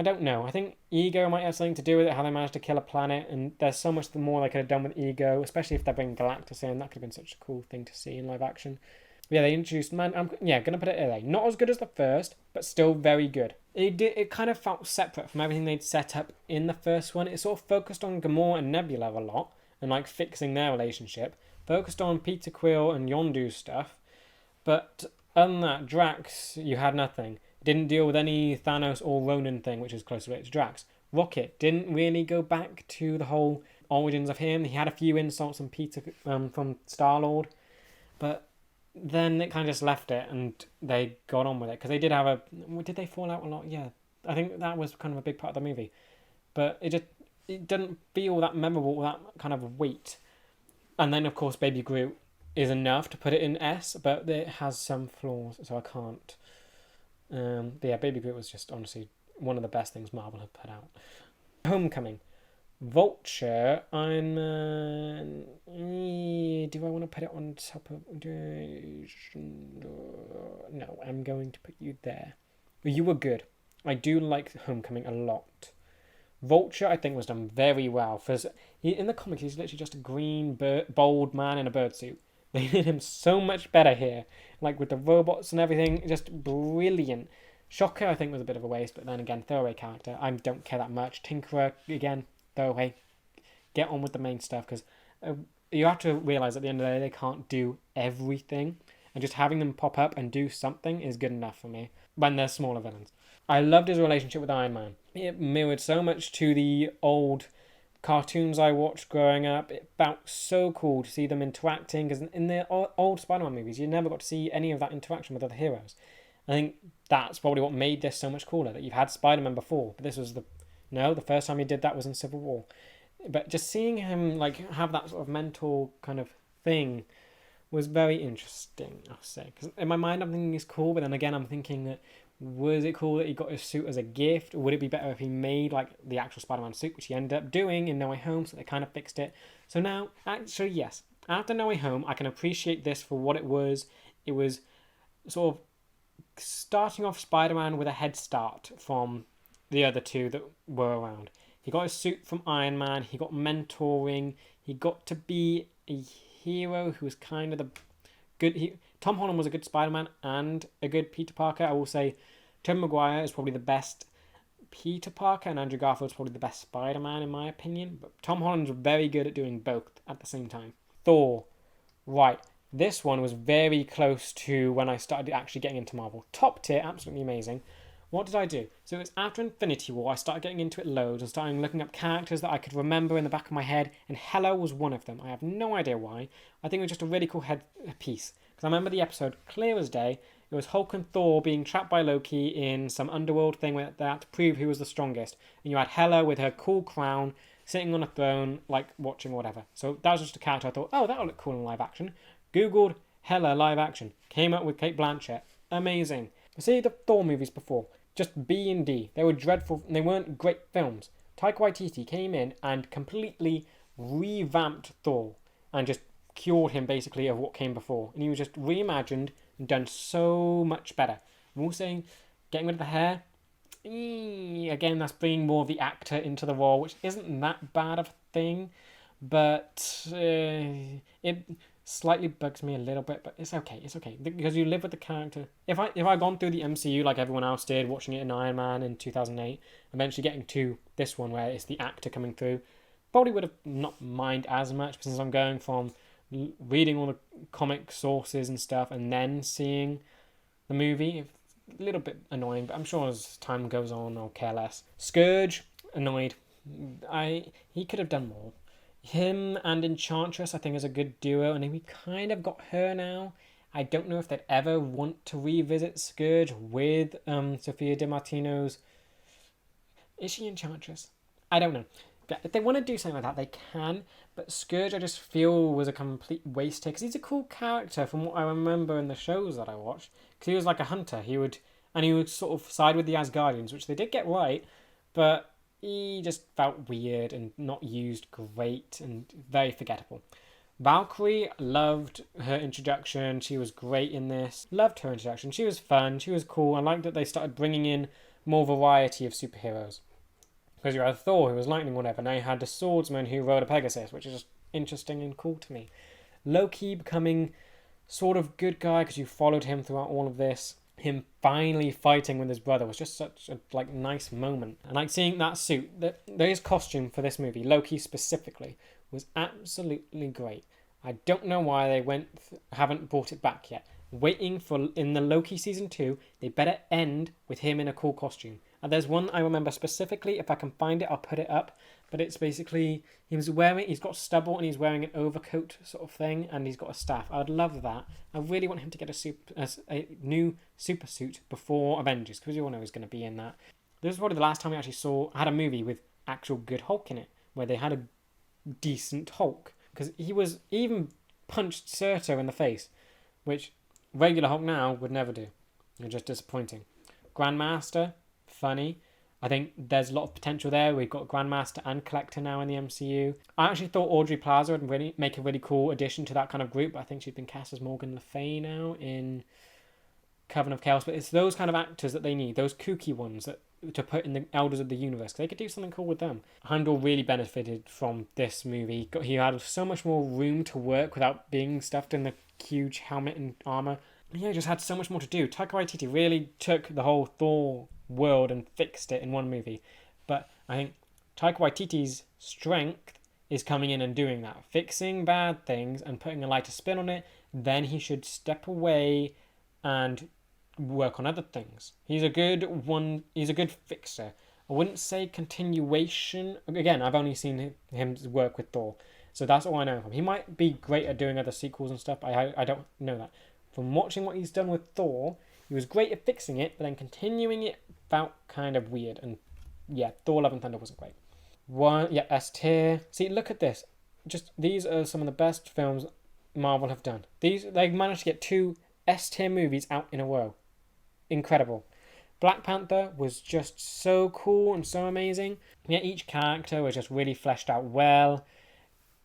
don't know. I think Ego might have something to do with it. How they managed to kill a planet, and there's so much more they could have done with Ego, especially if they bring Galactus in. That could have been such a cool thing to see in live action. But yeah, they introduced gonna put it LA. Not as good as the first, but still very good. It kind of felt separate from everything they'd set up in the first one. It sort of focused on Gamora and Nebula a lot, and like fixing their relationship, focused on Peter Quill and Yondu's stuff, but other than that, Drax, you had nothing. Didn't deal with any Thanos or Ronan thing, which is close related to Drax. Rocket didn't really go back to the whole origins of him. He had a few insults on Peter from Star-Lord, but then it kind of just left it and they got on with it, because they did have did they fall out a lot? Yeah, I think that was kind of a big part of the movie, but it didn't feel that memorable, that kind of weight. And then of course Baby Groot, is enough to put it in S, but it has some flaws, so I can't. But yeah, Baby Groot was just honestly one of the best things Marvel have put out. Homecoming. Vulture, I'm... do I want to put it on top of... No, I'm going to put you there. You were good. I do like Homecoming a lot. Vulture, I think, was done very well. In the comics, he's literally just a green, bold man in a bird suit. They did him so much better here. Like, with the robots and everything, just brilliant. Shocker, I think, was a bit of a waste, but then again, throwaway character. I don't care that much. Tinkerer, again, throwaway. Get on with the main stuff, because you have to realise at the end of the day, they can't do everything. And just having them pop up and do something is good enough for me when they're smaller villains. I loved his relationship with Iron Man. It mirrored so much to the old cartoons I watched growing up. It felt so cool to see them interacting, because in the old Spider-Man movies, you never got to see any of that interaction with other heroes. I think that's probably what made this so much cooler, that you've had Spider-Man before, but this was the first time he did that was in Civil War. But just seeing him like have that sort of mental kind of thing was very interesting, I'll say. Because in my mind, I'm thinking it's cool, but then again, I'm thinking that was it cool that he got his suit as a gift? Or would it be better if he made like the actual Spider-Man suit, which he ended up doing in No Way Home, so they kind of fixed it. So now, actually, yes, after No Way Home, I can appreciate this for what it was. It was sort of starting off Spider-Man with a head start from the other two that were around. He got his suit from Iron Man, he got mentoring, he got to be a hero who was kind of the good... Tom Holland was a good Spider-Man and a good Peter Parker. I will say Tobey Maguire is probably the best Peter Parker, and Andrew Garfield is probably the best Spider-Man in my opinion. But Tom Holland's very good at doing both at the same time. Thor. Right. This one was very close to when I started actually getting into Marvel. Top tier, absolutely amazing. What did I do? So it was after Infinity War, I started getting into it loads and started looking up characters that I could remember in the back of my head, and Hela was one of them. I have no idea why. I think it was just a really cool head piece. Because I remember the episode clear as day. It was Hulk and Thor being trapped by Loki in some underworld thing where they had to prove who was the strongest. And you had Hela with her cool crown, sitting on a throne, like watching or whatever. So that was just a character I thought, oh, that'll look cool in live action. Googled Hela live action. Came up with Kate Blanchett. Amazing. I see the Thor movies before. Just B and D. They were dreadful. They weren't great films. Taika Waititi came in and completely revamped Thor and just cured him basically of what came before. And he was just reimagined and done so much better. I'm also saying getting rid of the hair. Again, that's bringing more of the actor into the role, which isn't that bad of a thing. But it slightly bugs me a little bit, but it's okay. It's okay because you live with the character. If I'd gone through the MCU like everyone else did, watching it in Iron Man in 2008, eventually getting to this one where it's the actor coming through, probably would have not mind as much, since I'm going from reading all the comic sources and stuff and then seeing the movie. A little bit annoying, but I'm sure as time goes on I'll care less. Scourge, annoyed. He could have done more. Him and Enchantress, I think, is a good duo, and we kind of got her now. I don't know if they'd ever want to revisit Scourge with Sophia DiMartino's... Is she Enchantress? I don't know. If they want to do something like that, they can, but Scourge I just feel was a complete waste here, because he's a cool character from what I remember in the shows that I watched, because he was like a hunter. He would sort of side with the Asgardians, which they did get right, but he just felt weird and not used great and very forgettable. Valkyrie, loved her introduction. She was great in this. Loved her introduction. She was fun. She was cool. I liked that they started bringing in more variety of superheroes. Because you had Thor, who was lightning, whatever. Now you had the swordsman who rode a Pegasus, which is just interesting and cool to me. Loki becoming sort of good guy because you followed him throughout all of this. Him finally fighting with his brother was just such a nice moment. And like seeing that suit, his costume for this movie, Loki specifically, was absolutely great. I don't know why they haven't brought it back yet. Waiting for in the Loki season 2, they better end with him in a cool costume. And there's one I remember specifically. If I can find it, I'll put it up. But it's basically he's got stubble and he's wearing an overcoat sort of thing, and he's got a staff. I would love that. I really want him to get a new super suit before Avengers, because you all know he's going to be in that. This is probably the last time we actually had a movie with actual good Hulk in it, where they had a decent Hulk, because he was even punched Surtur in the face, which regular Hulk now would never do. It's just disappointing. Grandmaster, funny. I think there's a lot of potential there. We've got Grandmaster and Collector now in the MCU. I actually thought Audrey Plaza would really make a really cool addition to that kind of group, but I think she's been cast as Morgan Le Fay now in Coven of Chaos. But it's those kind of actors that they need, those kooky ones that to put in the Elders of the Universe. They could do something cool with them. Heimdall really benefited from this movie. He had so much more room to work without being stuffed in the huge helmet and armor. Yeah, he just had so much more to do. Taika Waititi really took the whole Thor world and fixed it in one movie. But I think Taika Waititi's strength is coming in and doing that. Fixing bad things and putting a lighter spin on it. Then he should step away and work on other things. He's a good fixer. I wouldn't say continuation. Again, I've only seen him work with Thor, so that's all I know of him. He might be great at doing other sequels and stuff. I don't know that. From watching what he's done with Thor, he was great at fixing it, but then continuing it felt kind of weird. And yeah, Thor: Love and Thunder wasn't great. S tier. See, look at this. These are some of the best films Marvel have done. They managed to get 2 S tier movies out in a row. Incredible. Black Panther was just so cool and so amazing. Yeah, each character was just really fleshed out well.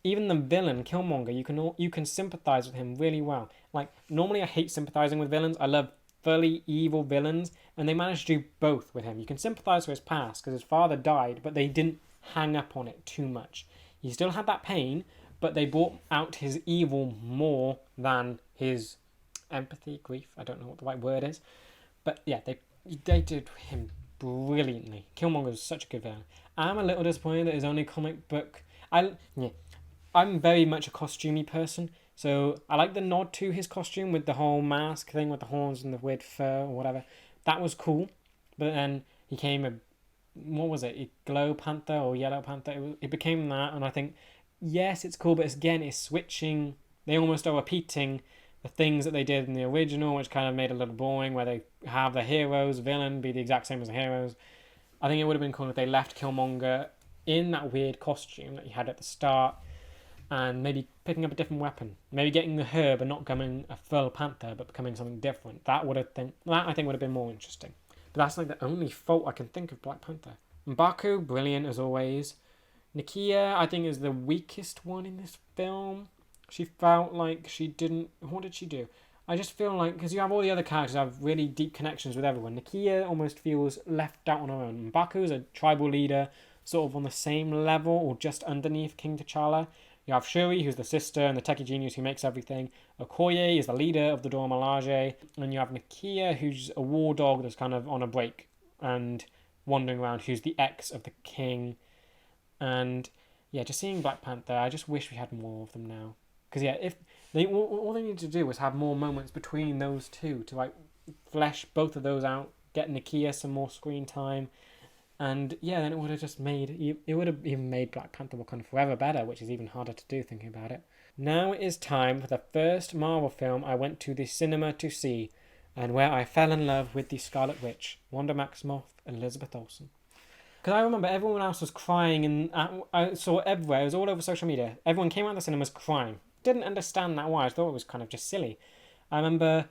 Even the villain, Killmonger, you can sympathize with him really well. Like, normally I hate sympathizing with villains. I love fully evil villains, and they managed to do both with him. You can sympathize with his past because his father died, but they didn't hang up on it too much. He still had that pain, but they brought out his evil more than his empathy, grief. I don't know what the right word is. But yeah, they did him brilliantly. Killmonger was such a good villain. I'm a little disappointed that his only comic book... I'm very much a costumey person, so I like the nod to his costume with the whole mask thing with the horns and the weird fur or whatever. That was cool, but then he came what was it? A Glow Panther or Yellow Panther? It became that, and I think, yes, it's cool, but it's switching. They almost are repeating the things that they did in the original, which kind of made it a little boring, where they have the heroes, villain be the exact same as the heroes. I think it would have been cool if they left Killmonger in that weird costume that he had at the start, and maybe picking up a different weapon. Maybe getting the herb and not becoming a full Panther, but becoming something different. That I think would have been more interesting. But that's like the only fault I can think of Black Panther. M'Baku, brilliant as always. Nakia, I think, is the weakest one in this film. She felt like she didn't... What did she do? I just feel like... Because you have all the other characters that have really deep connections with everyone. Nakia almost feels left out on her own. M'Baku is a tribal leader, sort of on the same level or just underneath King T'Challa. You have Shuri, who's the sister and the techie genius who makes everything. Okoye is the leader of the Dora Milaje. And you have Nakia, who's a war dog that's kind of on a break and wandering around, who's the ex of the king. And yeah, just seeing Black Panther, I just wish we had more of them now. Because yeah, if they all they need to do was have more moments between those two to like flesh both of those out, get Nakia some more screen time. And yeah, then it would have just even made Black Panther Wakanda Forever better, which is even harder to do thinking about it. Now it is time for the first Marvel film I went to the cinema to see, and where I fell in love with the Scarlet Witch, Wanda Maximoff, Elizabeth Olsen. Because I remember everyone else was crying, and I saw everywhere, it was all over social media. Everyone came out of the cinemas crying. Didn't understand that why. I thought it was kind of just silly. I remember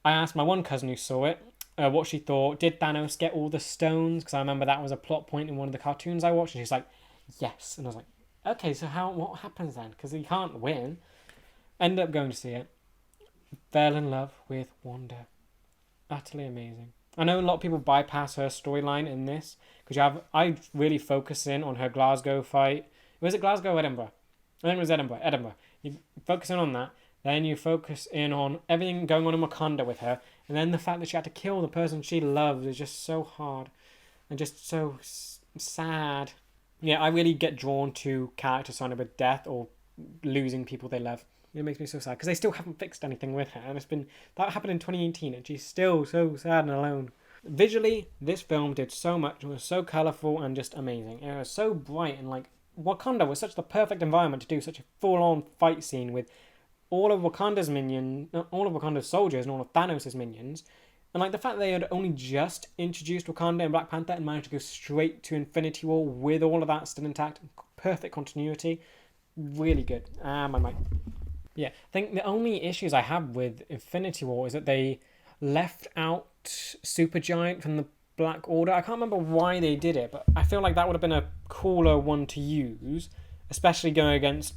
I asked my one cousin who saw it, what she thought. Did Thanos get all the stones? Because I remember that was a plot point in one of the cartoons I watched. And she's like, yes. And I was like, okay, so what happens then? Because he can't win. Ended up going to see it. Fell in love with Wanda. Utterly amazing. I know a lot of people bypass her storyline in this. Because I really focus in on her Glasgow fight. Was it Glasgow or Edinburgh? I think it was Edinburgh. You focus in on that. Then you focus in on everything going on in Wakanda with her. And then the fact that she had to kill the person she loves is just so hard. And just so sad. Yeah, I really get drawn to characters surrounded with death or losing people they love. It makes me so sad. Because they still haven't fixed anything with her. And that happened in 2018. And she's still so sad and alone. Visually, this film did so much. It was so colourful and just amazing. It was so bright. And like, Wakanda was such the perfect environment to do such a full-on fight scene with all of Wakanda's soldiers and all of Thanos' minions. And like the fact that they had only just introduced Wakanda and Black Panther and managed to go straight to Infinity War with all of that still intact, perfect continuity, really good. My mic. Yeah, I think the only issues I have with Infinity War is that they left out Supergiant from the Black Order. I can't remember why they did it, but I feel like that would have been a cooler one to use, especially going against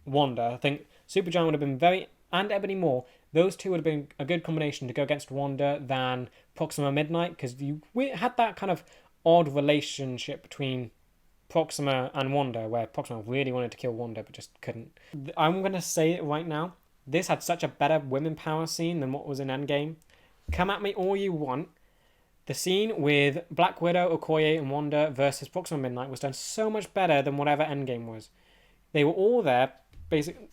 Wanda. I think Supergiant would have been very, and Ebony Maw, those two would have been a good combination to go against Wanda than Proxima Midnight, because we had that kind of odd relationship between Proxima and Wanda, where Proxima really wanted to kill Wanda but just couldn't. I'm going to say it right now. This had such a better women power scene than what was in Endgame. Come at me all you want. The scene with Black Widow, Okoye, and Wanda versus Proxima Midnight was done so much better than whatever Endgame was. They were all there, basically,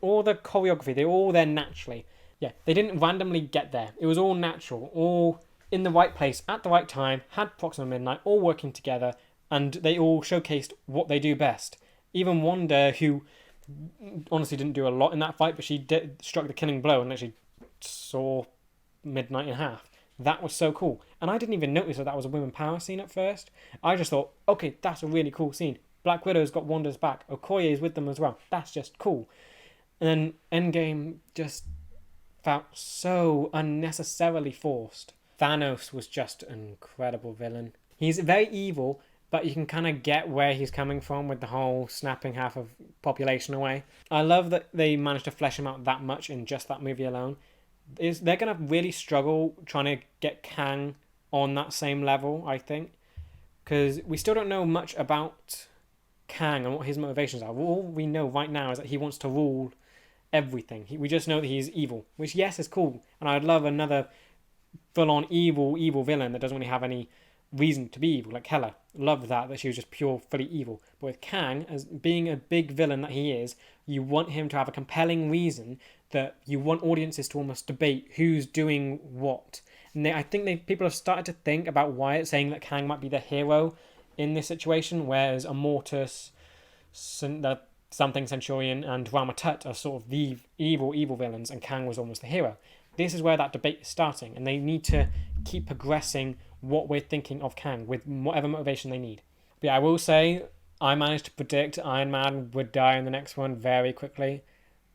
all the choreography, they were all there naturally. Yeah, they didn't randomly get there. It was all natural, all in the right place at the right time, had Proxima Midnight, all working together, and they all showcased what they do best. Even Wanda, who honestly didn't do a lot in that fight, but she struck the killing blow and actually saw Midnight in half. That was so cool. And I didn't even notice that was a women power scene at first. I just thought, okay, that's a really cool scene. Black Widow's got Wanda's back. Okoye's with them as well. That's just cool. And then Endgame just felt so unnecessarily forced. Thanos was just an incredible villain. He's very evil, but you can kind of get where he's coming from with the whole snapping half of population away. I love that they managed to flesh him out that much in just that movie alone. They're going to really struggle trying to get Kang on that same level, I think, because we still don't know much about Kang and what his motivations are. All we know right now is that he wants to rule everything. We just know that he's evil, which, yes, is cool, and I'd love another full-on evil villain that doesn't really have any reason to be evil, like Hela. Love that she was just pure, fully evil. But with Kang, as being a big villain that he is, you want him to have a compelling reason that you want audiences to almost debate who's doing what. And I think people have started to think about Wyatt saying that Kang might be the hero in this situation, whereas Immortus, the Something Centurion, and Ramatut are sort of the evil villains, and Kang was almost the hero. This is where that debate is starting, and they need to keep progressing what we're thinking of Kang with whatever motivation they need. But yeah, I will say, I managed to predict Iron Man would die in the next one very quickly.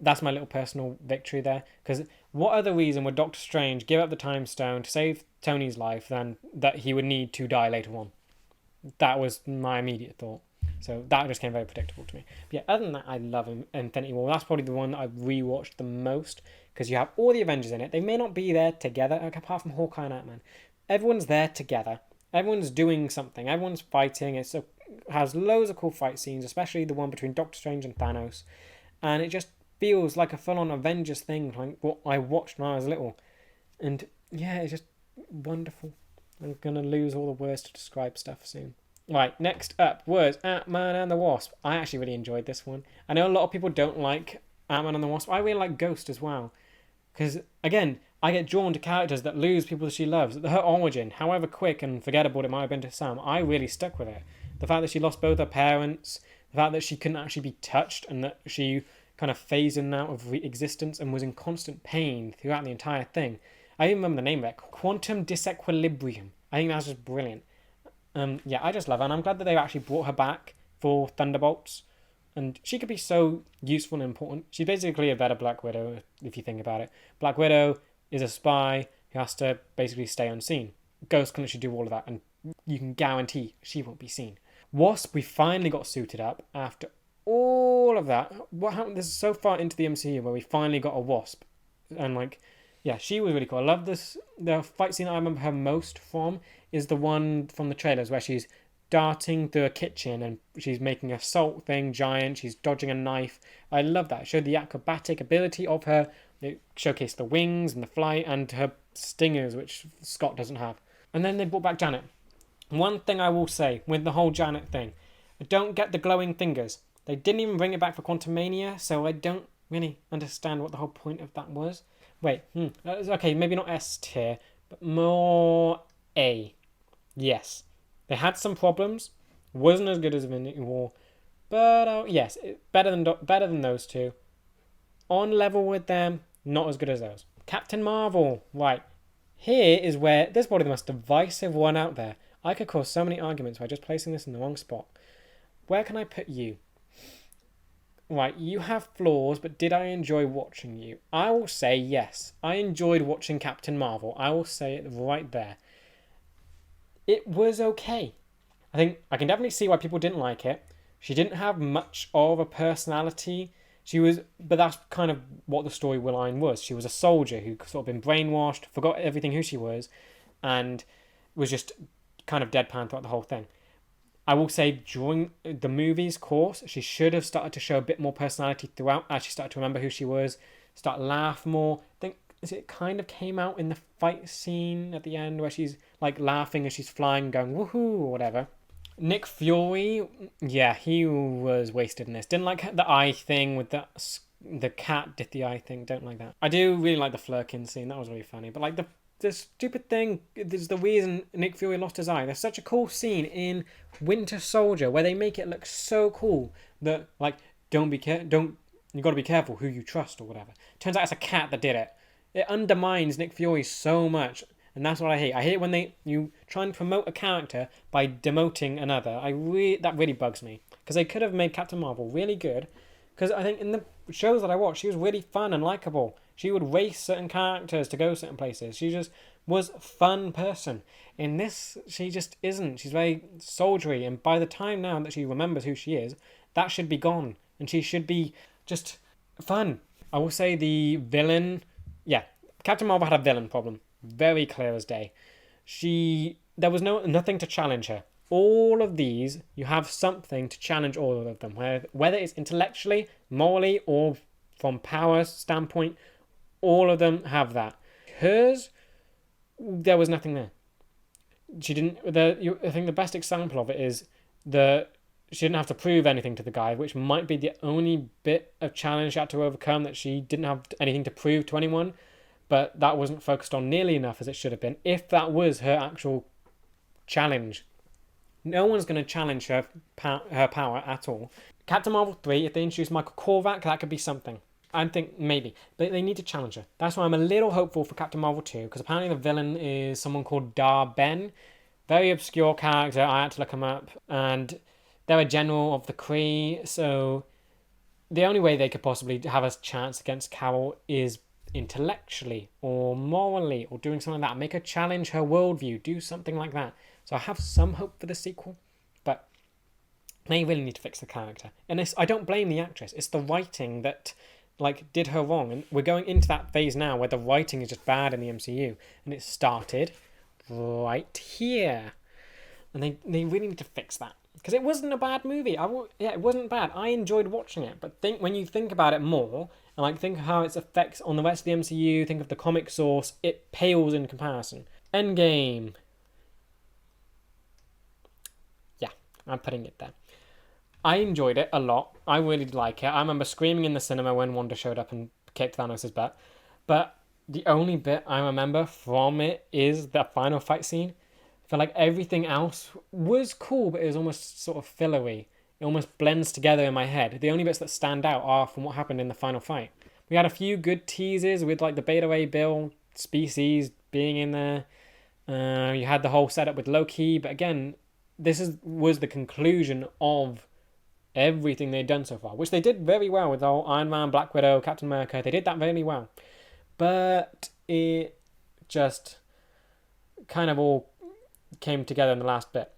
That's my little personal victory there. Because what other reason would Doctor Strange give up the Time Stone to save Tony's life than that he would need to die later on? That was my immediate thought. So that just came very predictable to me. But yeah, other than that, I love Infinity War. That's probably the one that I've rewatched the most, because you have all the Avengers in it. They may not be there together, apart from Hawkeye and Ant-Man. Everyone's there together. Everyone's doing something. Everyone's fighting. It has loads of cool fight scenes, especially the one between Doctor Strange and Thanos. And it just feels like a full-on Avengers thing, like what I watched when I was little. And yeah, it's just wonderful. I'm going to lose all the words to describe stuff soon. Right, next up was Ant-Man and the Wasp. I actually really enjoyed this one. I know a lot of people don't like Ant-Man and the Wasp. I really like Ghost as well. Because, again, I get drawn to characters that lose people that she loves. Her origin, however quick and forgettable it might have been to some, I really stuck with it. The fact that she lost both her parents, the fact that she couldn't actually be touched, and that she kind of phased in and out of existence and was in constant pain throughout the entire thing. I even remember the name of it, Quantum Disequilibrium. I think that's just brilliant. Yeah, I just love her, and I'm glad that they actually brought her back for Thunderbolts. And she could be so useful and important. She's basically a better Black Widow, if you think about it. Black Widow is a spy who has to basically stay unseen. Ghost can literally do all of that, and you can guarantee she won't be seen. Wasp, we finally got suited up after all of that. What happened? This is so far into the MCU where we finally got a Wasp. And yeah, she was really cool. I love this. The fight scene I remember her most from is the one from the trailers where she's darting through a kitchen and she's making a salt thing giant. She's dodging a knife. I love that. It showed the acrobatic ability of her. It showcased the wings and the flight and her stingers, which Scott doesn't have. And then they brought back Janet. One thing I will say with the whole Janet thing, I don't get the glowing fingers. They didn't even bring it back for Quantumania, so I don't really understand what the whole point of that was. Wait, okay, maybe not S tier, but more A. Yes. They had some problems. Wasn't as good as Infinity War, but yes, better than those two. On level with them, not as good as those. Captain Marvel, right? Here is where this is probably the most divisive one out there. I could cause so many arguments by just placing this in the wrong spot. Where can I put you? right, you have flaws, but did I enjoy watching you? I will say yes. I enjoyed watching Captain Marvel. I will say it right there. It was okay. I think I can definitely see why people didn't like it. She didn't have much of a personality. But that's kind of what the storyline was. She was a soldier who sort of been brainwashed, forgot everything who she was, and was just kind of deadpan throughout the whole thing. I will say during the movie's course, she should have started to show a bit more personality throughout as she started to remember who she was, start laugh more. I think it kind of came out in the fight scene at the end where she's like laughing as she's flying, going woohoo or whatever. Nick Fury, yeah, he was wasted in this. Didn't like the eye thing with the cat did the eye thing. Don't like that. I do really like the Flurkin scene. That was really funny. But like the stupid thing is the reason Nick Fury lost his eye. There's such a cool scene in Winter Soldier where they make it look so cool that like you got to be careful who you trust or whatever. Turns out it's a cat that did it. It undermines Nick Fury so much. And that's what I hate. I hate when you try and promote a character by demoting another. That really bugs me. Because they could have made Captain Marvel really good. Because I think in the shows that I watched, she was really fun and likable. She would race certain characters to go certain places. She just was a fun person. In this, she just isn't. She's very soldiery. And by the time now that she remembers who she is, that should be gone. And she should be just fun. I will say the villain... Yeah, Captain Marvel had a villain problem. Very clear as day. There was nothing to challenge her. All of these, you have something to challenge all of them, whether it's intellectually, morally, or from power standpoint. All of them have that. Hers, there was nothing there. She didn't. I think the best example of it is she didn't have to prove anything to the guy, which might be the only bit of challenge she had to overcome, that she didn't have anything to prove to anyone. But that wasn't focused on nearly enough as it should have been. If that was her actual challenge, no one's going to challenge her power at all. Captain Marvel 3, if they introduce Michael Korvac, that could be something. I think maybe. But they need to challenge her. That's why I'm a little hopeful for Captain Marvel 2, because apparently the villain is someone called Dar-Ben. Very obscure character. I had to look him up. And they're a general of the Kree, so the only way they could possibly have a chance against Carol is intellectually or morally or doing something like that. Make her challenge her worldview. Do something like that. So I have some hope for the sequel, but they really need to fix the character. And I don't blame the actress. It's the writing that did her wrong. And we're going into that phase now where the writing is just bad in the MCU. And it started right here. And they really need to fix that. Because it wasn't a bad movie. It wasn't bad. I enjoyed watching it. But when you think about it more, and think of how its effects on the rest of the MCU, think of the comic source, it pales in comparison. Endgame. Yeah, I'm putting it there. I enjoyed it a lot. I really did like it. I remember screaming in the cinema when Wanda showed up and kicked Thanos' butt. But the only bit I remember from it is the final fight scene. I feel like everything else was cool, but it was almost sort of fillery. It almost blends together in my head. The only bits that stand out are from what happened in the final fight. We had a few good teasers with the Beta Ray Bill species being in there. You had the whole setup with Loki, but again, was the conclusion of everything they'd done so far, which they did very well with the whole Iron Man, Black Widow, Captain America. They did that really well. But it just kind of all came together in the last bit.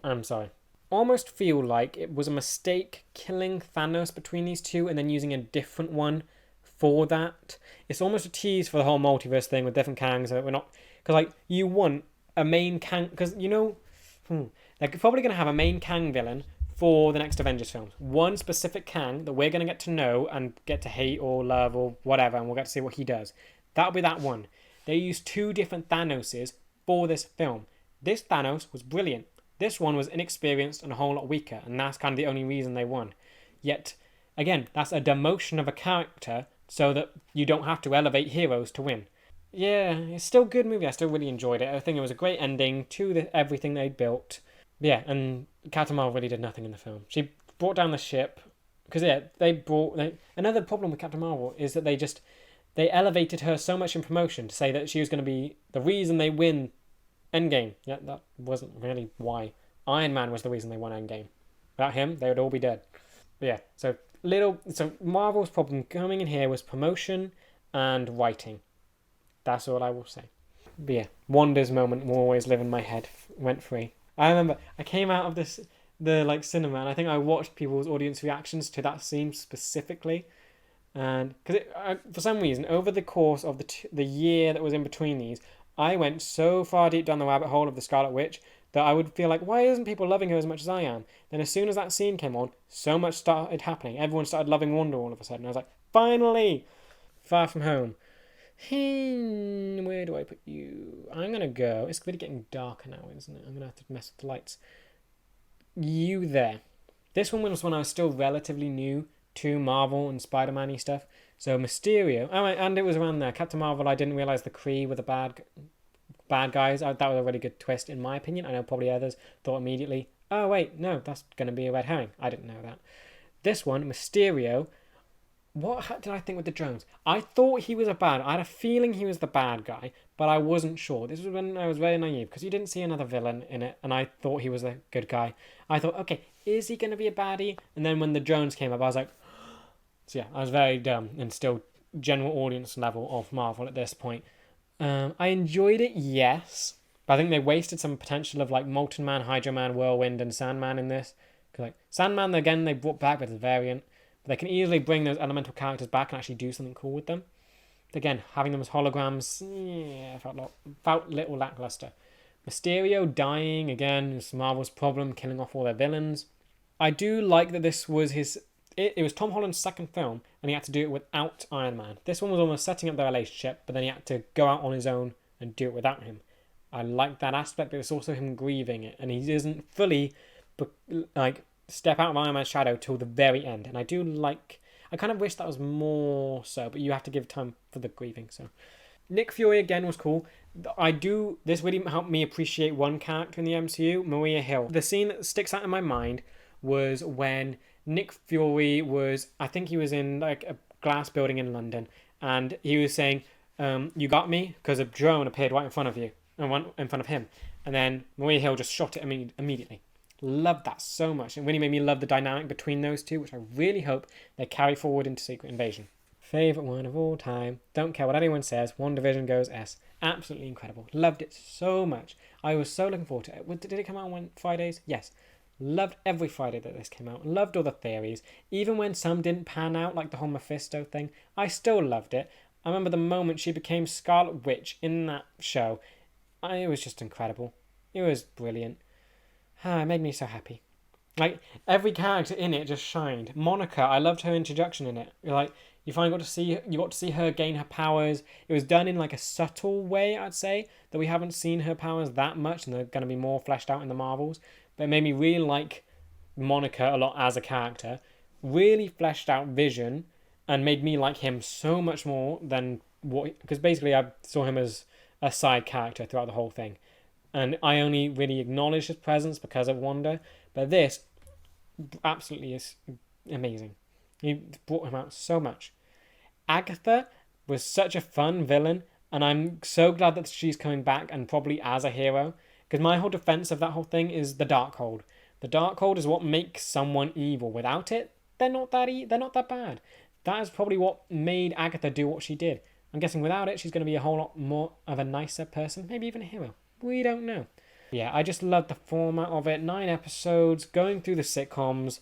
I'm sorry. Almost feel like it was a mistake killing Thanos between these two and then using a different one for that. It's almost a tease for the whole multiverse thing with different Kangs. So we're not... Because, you want a main Kang... Because, they're probably going to have a main Kang villain for the next Avengers films. One specific Kang that we're going to get to know and get to hate or love or whatever, and we'll get to see what he does. That'll be that one. They used two different Thanoses for this film. This Thanos was brilliant. This one was inexperienced and a whole lot weaker, and that's kind of the only reason they won. Yet, again, that's a demotion of a character so that you don't have to elevate heroes to win. Yeah, it's still a good movie. I still really enjoyed it. I think it was a great ending to everything they'd built. Yeah, and Captain Marvel really did nothing in the film. She brought down the ship, because another problem with Captain Marvel is that they elevated her so much in promotion to say that she was going to be the reason they win Endgame. Yeah, that wasn't really why. Iron Man was the reason they won Endgame. Without him, they would all be dead. But yeah, so So Marvel's problem coming in here was promotion and writing. That's all I will say. But yeah, Wanda's moment will always live in my head. Went free. I remember I came out of the cinema, and I think I watched people's audience reactions to that scene specifically, and because for some reason over the course of the year that was in between these, I went so far deep down the rabbit hole of the Scarlet Witch that I would feel like, why isn't people loving her as much as I am? Then as soon as that scene came on, so much started happening. Everyone started loving Wanda all of a sudden. I was like, finally, Far From Home. Where do I put you? I'm gonna go. It's really getting darker now, isn't it? I'm gonna have to mess with the lights. You there. This one was when I was still relatively new to Marvel and Spider-Man-y stuff. So Mysterio. Oh, and it was around there. Captain Marvel, I didn't realise the Kree were the bad guys. That was a really good twist in my opinion. I know probably others thought immediately, oh wait, no, that's going to be a red herring. I didn't know that. This one, Mysterio, what did I think with the drones? I thought he was I had a feeling he was the bad guy, but I wasn't sure. This was when I was very naive, because you didn't see another villain in it, and I thought he was a good guy. I thought, okay, is he going to be a baddie? And then when the drones came up, I was like, so yeah, I was very dumb and still general audience level of Marvel at this point. I enjoyed it, yes, but I think they wasted some potential of like Molten Man, Hydro Man, Whirlwind, and Sandman in this. Because like Sandman, again, they brought back with a variant. But they can easily bring those elemental characters back and actually do something cool with them. But again, having them as holograms, yeah, felt a little lackluster. Mysterio dying, again, is Marvel's problem, killing off all their villains. I do like that this was it was Tom Holland's second film, and he had to do it without Iron Man. This one was almost setting up their relationship, but then he had to go out on his own and do it without him. I like that aspect, but it's also him grieving it, and he doesn't fully, step out of Iron Man's shadow till the very end. And I kind of wish that was more so, but you have to give time for the grieving. So Nick Fury again was cool. This really helped me appreciate one character in the MCU, Maria Hill. The scene that sticks out in my mind was when Nick Fury I think he was in like a glass building in London, and he was saying, you got me, because a drone appeared right in front of you, and in front of him. And then Maria Hill just shot it immediately. Loved that so much. It really made me love the dynamic between those two, which I really hope they carry forward into Secret Invasion. Favourite one of all time. Don't care what anyone says. WandaVision goes S. Absolutely incredible. Loved it so much. I was so looking forward to it. Did it come out on Fridays? Yes. Loved every Friday that this came out. Loved all the theories. Even when some didn't pan out, like the whole Mephisto thing, I still loved it. I remember the moment she became Scarlet Witch in that show. It was just incredible. It was brilliant. It made me so happy. Like, every character in it just shined. Monica, I loved her introduction in it. Like, you got to see her gain her powers. It was done in like a subtle way, I'd say, that we haven't seen her powers that much, and they're going to be more fleshed out in the Marvels. But it made me really like Monica a lot as a character. Really fleshed out Vision, and made me like him so much more than because basically I saw him as a side character throughout the whole thing. And I only really acknowledged his presence because of Wanda. But this absolutely is amazing. He brought him out so much. Agatha was such a fun villain, and I'm so glad that she's coming back, and probably as a hero. Because my whole defense of that whole thing is the Darkhold. The Darkhold is what makes someone evil. Without it, they're not that bad. That is probably what made Agatha do what she did. I'm guessing without it, she's going to be a whole lot more of a nicer person, maybe even a hero. We don't know. Yeah, I just loved the format of it. 9 episodes, going through the sitcoms.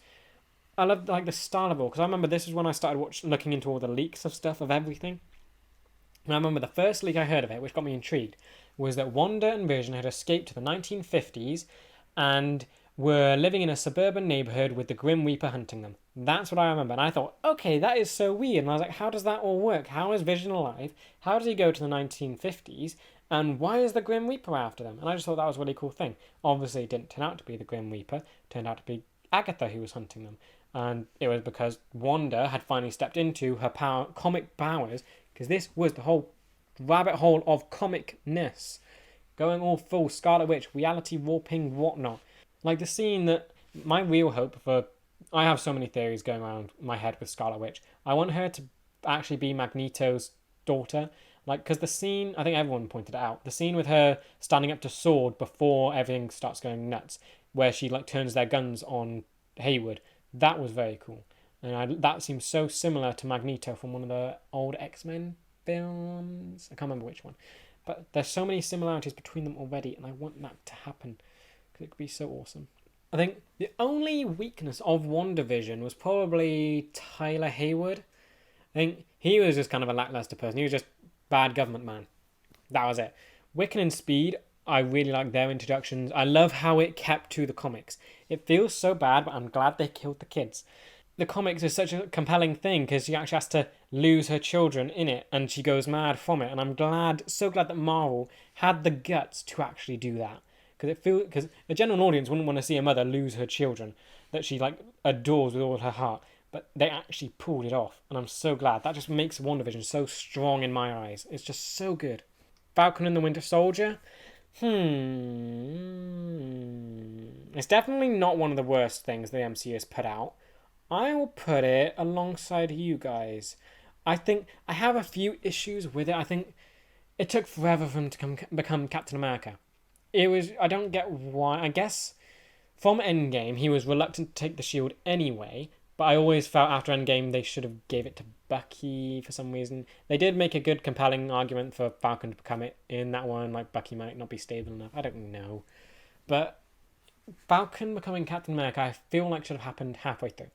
I loved the style of it all, because I remember this is when I started looking into all the leaks of stuff, of everything. And I remember the first leak I heard of it, which got me intrigued, was that Wanda and Vision had escaped to the 1950s and were living in a suburban neighborhood with the Grim Reaper hunting them. That's what I remember. And I thought, okay, that is so weird. And I was like, how does that all work? How is Vision alive? How does he go to the 1950s? And why is the Grim Reaper after them? And I just thought that was a really cool thing. Obviously, it didn't turn out to be the Grim Reaper. It turned out to be Agatha who was hunting them. And it was because Wanda had finally stepped into her comic powers, because this was the whole rabbit hole of comicness. Going all full Scarlet Witch, reality warping, whatnot. Like the scene that my real hope for... I have so many theories going around my head with Scarlet Witch. I want her to actually be Magneto's daughter. Because the scene, I think everyone pointed it out, the scene with her standing up to Sword before everything starts going nuts, where she turns their guns on Hayward, that was very cool. And that seems so similar to Magneto from one of the old X-Men films. I can't remember which one. But there's so many similarities between them already, and I want that to happen because it could be so awesome. I think the only weakness of WandaVision was probably Tyler Hayward. I think he was just kind of a lackluster person. He was just bad government man. That was it. Wiccan and Speed, I really like their introductions. I love how it kept to the comics. It feels so bad, but I'm glad they killed the kids. The comics is such a compelling thing because she actually has to lose her children in it and she goes mad from it. And I'm so glad that Marvel had the guts to actually do that. Because a general audience wouldn't want to see a mother lose her children that she like adores with all her heart. But they actually pulled it off. And I'm so glad. That just makes WandaVision so strong in my eyes. It's just so good. Falcon and the Winter Soldier. It's definitely not one of the worst things the MCU has put out. I will put it alongside you guys. I think I have a few issues with it. I think it took forever for him to become Captain America. I don't get why. I guess from Endgame he was reluctant to take the shield anyway. But I always felt after Endgame they should have gave it to Bucky for some reason. They did make a good, compelling argument for Falcon to become it in that one. Like Bucky might not be stable enough. I don't know. But Falcon becoming Captain America, I feel like should have happened halfway through.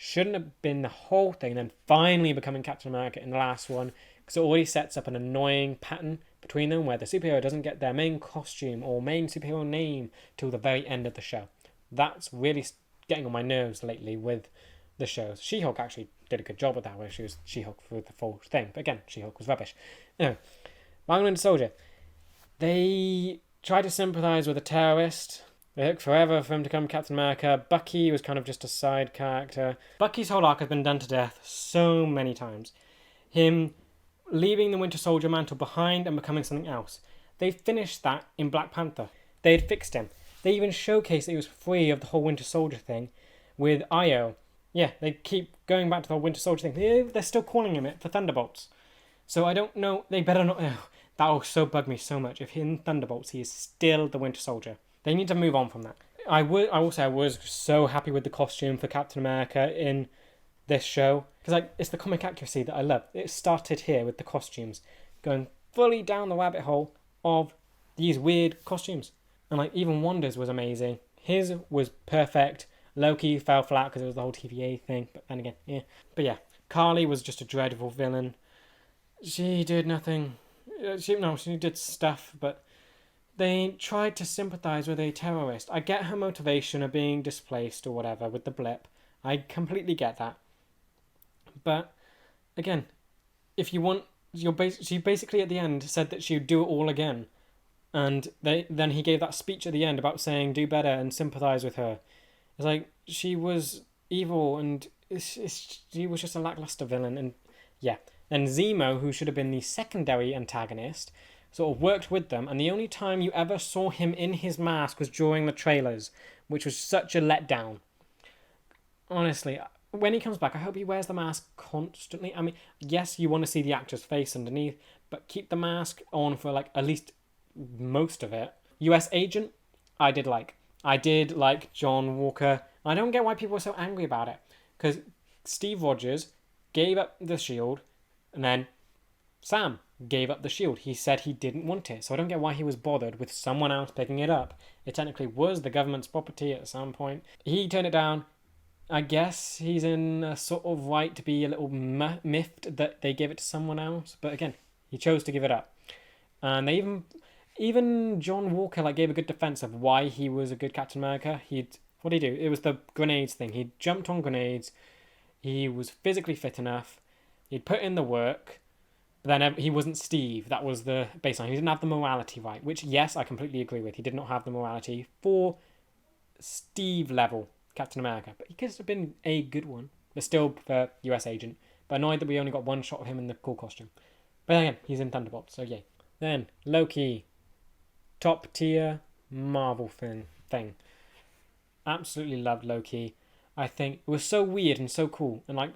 Shouldn't have been the whole thing, then finally becoming Captain America in the last one, because it already sets up an annoying pattern between them where the superhero doesn't get their main costume or main superhero name till the very end of the show. That's really getting on my nerves lately with the shows. She-Hulk actually did a good job with that, where she was She-Hulk for the full thing. But again, She-Hulk was rubbish. Anyway, Falcon Soldier. They tried to sympathise with a terrorist. It took forever for him to become Captain America. Bucky was kind of just a side character. Bucky's whole arc has been done to death so many times. Him leaving the Winter Soldier mantle behind and becoming something else. They finished that in Black Panther. They had fixed him. They even showcased that he was free of the whole Winter Soldier thing with Io. Yeah, they keep going back to the Winter Soldier thing. They're still calling him it for Thunderbolts. So I don't know. They better not. That will so bug me so much. If in Thunderbolts he is still the Winter Soldier. They need to move on from that. I will say I was so happy with the costume for Captain America in this show. Because it's the comic accuracy that I love. It started here with the costumes. Going fully down the rabbit hole of these weird costumes. And even Wanda's was amazing. His was perfect. Loki fell flat because it was the whole TVA thing. But then again, yeah. But yeah, Carly was just a dreadful villain. She did nothing. She did stuff, but they tried to sympathise with a terrorist. I get her motivation of being displaced or whatever with the blip. I completely get that. But, again, if you want... She basically at the end said that she would do it all again. And then he gave that speech at the end about saying, do better and sympathise with her. It's like, she was evil and she was just a lackluster villain. And, yeah. Then Zemo, who should have been the secondary antagonist, sort of worked with them, and the only time you ever saw him in his mask was during the trailers, which was such a letdown. Honestly, when he comes back, I hope he wears the mask constantly. I mean, yes, you want to see the actor's face underneath, but keep the mask on for at least most of it. US Agent, I did like. I did like John Walker. I don't get why people are so angry about it, because Steve Rogers gave up the shield, and then Sam gave up the shield. He said he didn't want it, so I don't get why he was bothered with someone else picking it up. It technically was the government's property at some point. He turned it down. I guess he's in a sort of right to be a little miffed that they gave it to someone else, but again, he chose to give it up. And they even John Walker gave a good defense of why he was a good Captain America. What did he do? It was the grenades thing. He jumped on grenades. He was physically fit enough. He'd put in the work. But then he wasn't Steve. That was the baseline. He didn't have the morality right, which, yes, I completely agree with. He did not have the morality for Steve level Captain America. But he could have been a good one. But still, for US Agent. But annoyed that we only got one shot of him in the cool costume. But again, he's in Thunderbolts, so yay. Then, Loki. Top tier Marvel thing. Absolutely loved Loki. I think it was so weird and so cool. And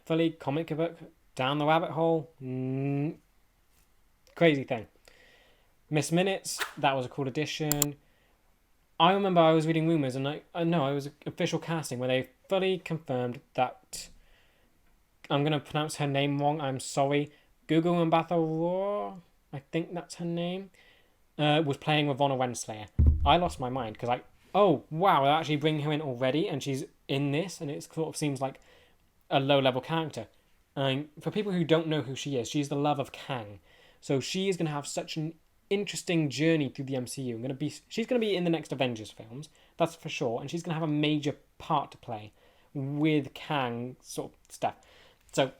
fully comic book, down the rabbit hole. Crazy thing. Miss Minutes, that was a cool addition. I remember I was reading rumors, and I know it was official casting where they fully confirmed that I'm gonna pronounce her name wrong. I'm sorry. Gugu Mbatha-Raw, I think that's her name, was playing Ravonna Renslayer. I lost my mind because oh wow, they're actually bringing her in already, and she's in this, and it sort of seems like a low-level character. And for people who don't know who she is, she's the love of Kang, so she is gonna have such an interesting journey through the MCU. She's gonna be in the next Avengers films, that's for sure, and she's gonna have a major part to play with Kang sort of stuff. So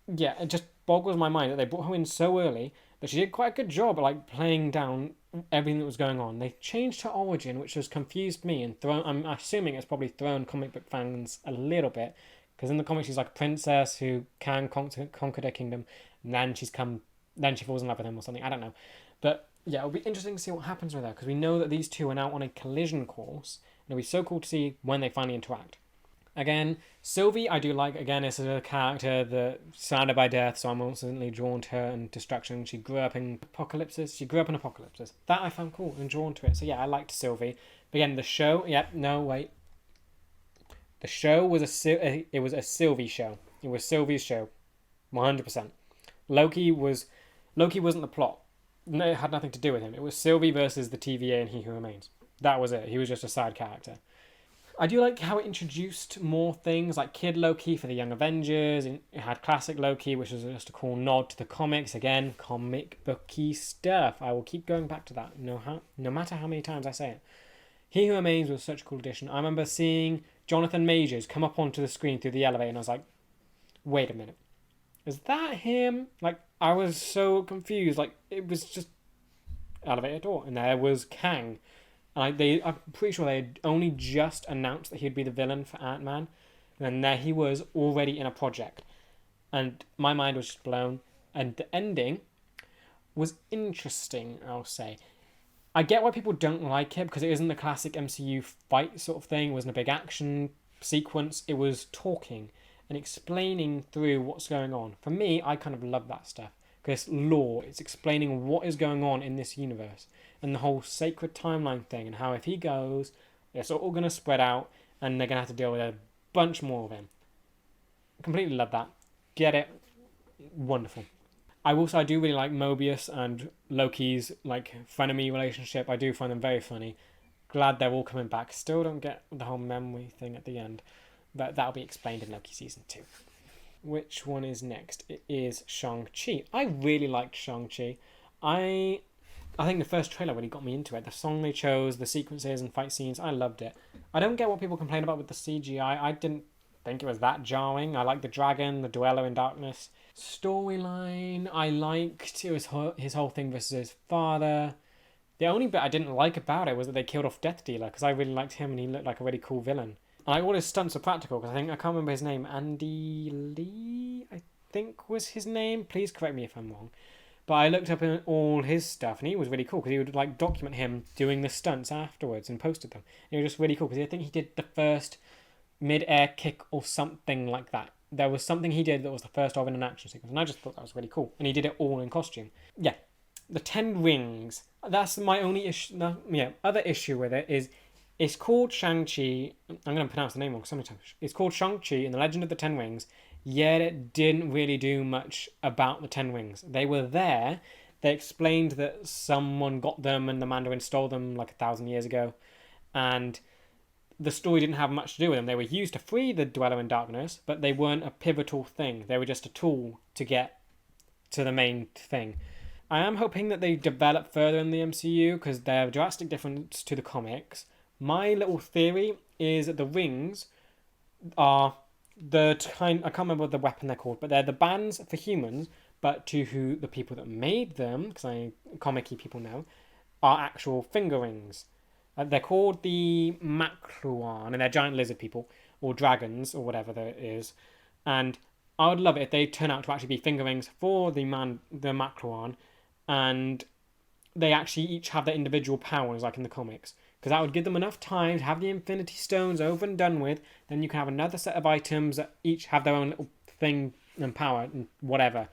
yeah, it just boggles my mind that they brought her in so early, but she did quite a good job at like playing down everything that was going on. They changed her origin, which has confused me and thrown. I'm assuming it's probably thrown comic book fans a little bit, because in the comics she's like a princess who can conquer their kingdom, and then she falls in love with him or something. I don't know, but yeah, it'll be interesting to see what happens with her, because we know that these two are now on a collision course, and it'll be so cool to see when they finally interact. Again, Sylvie, I do like. Again, this is a character that surrounded by death, so I'm instantly drawn to her and destruction. She grew up in apocalypses. That I found cool and drawn to it. So yeah, I liked Sylvie. But again, the show. Yep. No, wait. The show was it was a Sylvie show. It was Sylvie's show, 100%. Loki wasn't the plot. No, it had nothing to do with him. It was Sylvie versus the TVA and He Who Remains. That was it. He was just a side character. I do like how it introduced more things like Kid Loki for the Young Avengers. It had Classic Loki, which is just a cool nod to the comics. Again, comic booky stuff. I will keep going back to that, no matter how many times I say it. He Who Remains was such a cool addition. I remember seeing Jonathan Majors come up onto the screen through the elevator, and I was like, wait a minute. Is that him? Like, I was so confused. Like, it was just elevator door, and there was Kang. I'm pretty sure they had only just announced that he'd be the villain for Ant-Man, and there he was already in a project, and my mind was just blown. And the ending was interesting, I'll say. I get why people don't like it, because it isn't the classic MCU fight sort of thing. It wasn't a big action sequence. It was talking and explaining through what's going on. For me, I kind of love that stuff, because it's lore. It's explaining what is going on in this universe, and the whole sacred timeline thing, and how if he goes, it's all going to spread out, and they're going to have to deal with a bunch more of him. Completely love that. Get it? Wonderful. I do really like Morbius and Loki's like frenemy relationship. I do find them very funny. Glad they're all coming back. Still don't get the whole memory thing at the end, but that'll be explained in Loki season 2. Which one is next? It is Shang-Chi. I really liked Shang-Chi. I think the first trailer really got me into it. The song they chose, the sequences and fight scenes, I loved it. I don't get what people complain about with the CGI. I didn't think it was that jarring. I liked the dragon, the Dweller in Darkness. Storyline, I liked. It was his whole thing versus his father. The only bit I didn't like about it was that they killed off Death Dealer, because I really liked him and he looked like a really cool villain. And like all his stunts are practical, because I can't remember his name. Andy Lee, I think was his name. Please correct me if I'm wrong. But I looked up in all his stuff, and he was really cool, because he would like document him doing the stunts afterwards and posted them. And it was just really cool, because I think he did the first mid-air kick or something like that. There was something he did that was the first of in an action sequence, and I just thought that was really cool. And he did it all in costume. Yeah, the 10 Rings. That's my only issue. No, yeah, other issue with it is it's called Shang-Chi. I'm going to pronounce the name wrong so many times. It's called Shang-Chi and the Legend of the Ten Rings, yet it didn't really do much about the 10 Rings. They were there. They explained that someone got them and the Mandarin stole them like 1,000 years ago. And the story didn't have much to do with them. They were used to free the Dweller in Darkness, but they weren't a pivotal thing. They were just a tool to get to the main thing. I am hoping that they develop further in the MCU, because they're a drastic difference to the comics. My little theory is that the rings are the kind... I can't remember what the weapon they're called, but they're the bands for humans, but to the people that made them, because comic-y people know, are actual finger rings. They're called the Makluan, and they're giant lizard people, or dragons, or whatever that is. And I would love it if they turn out to actually be finger rings for the Makluan, and they actually each have their individual powers, like in the comics. Because that would give them enough time to have the Infinity Stones over and done with. Then you can have another set of items that each have their own little thing and power and whatever.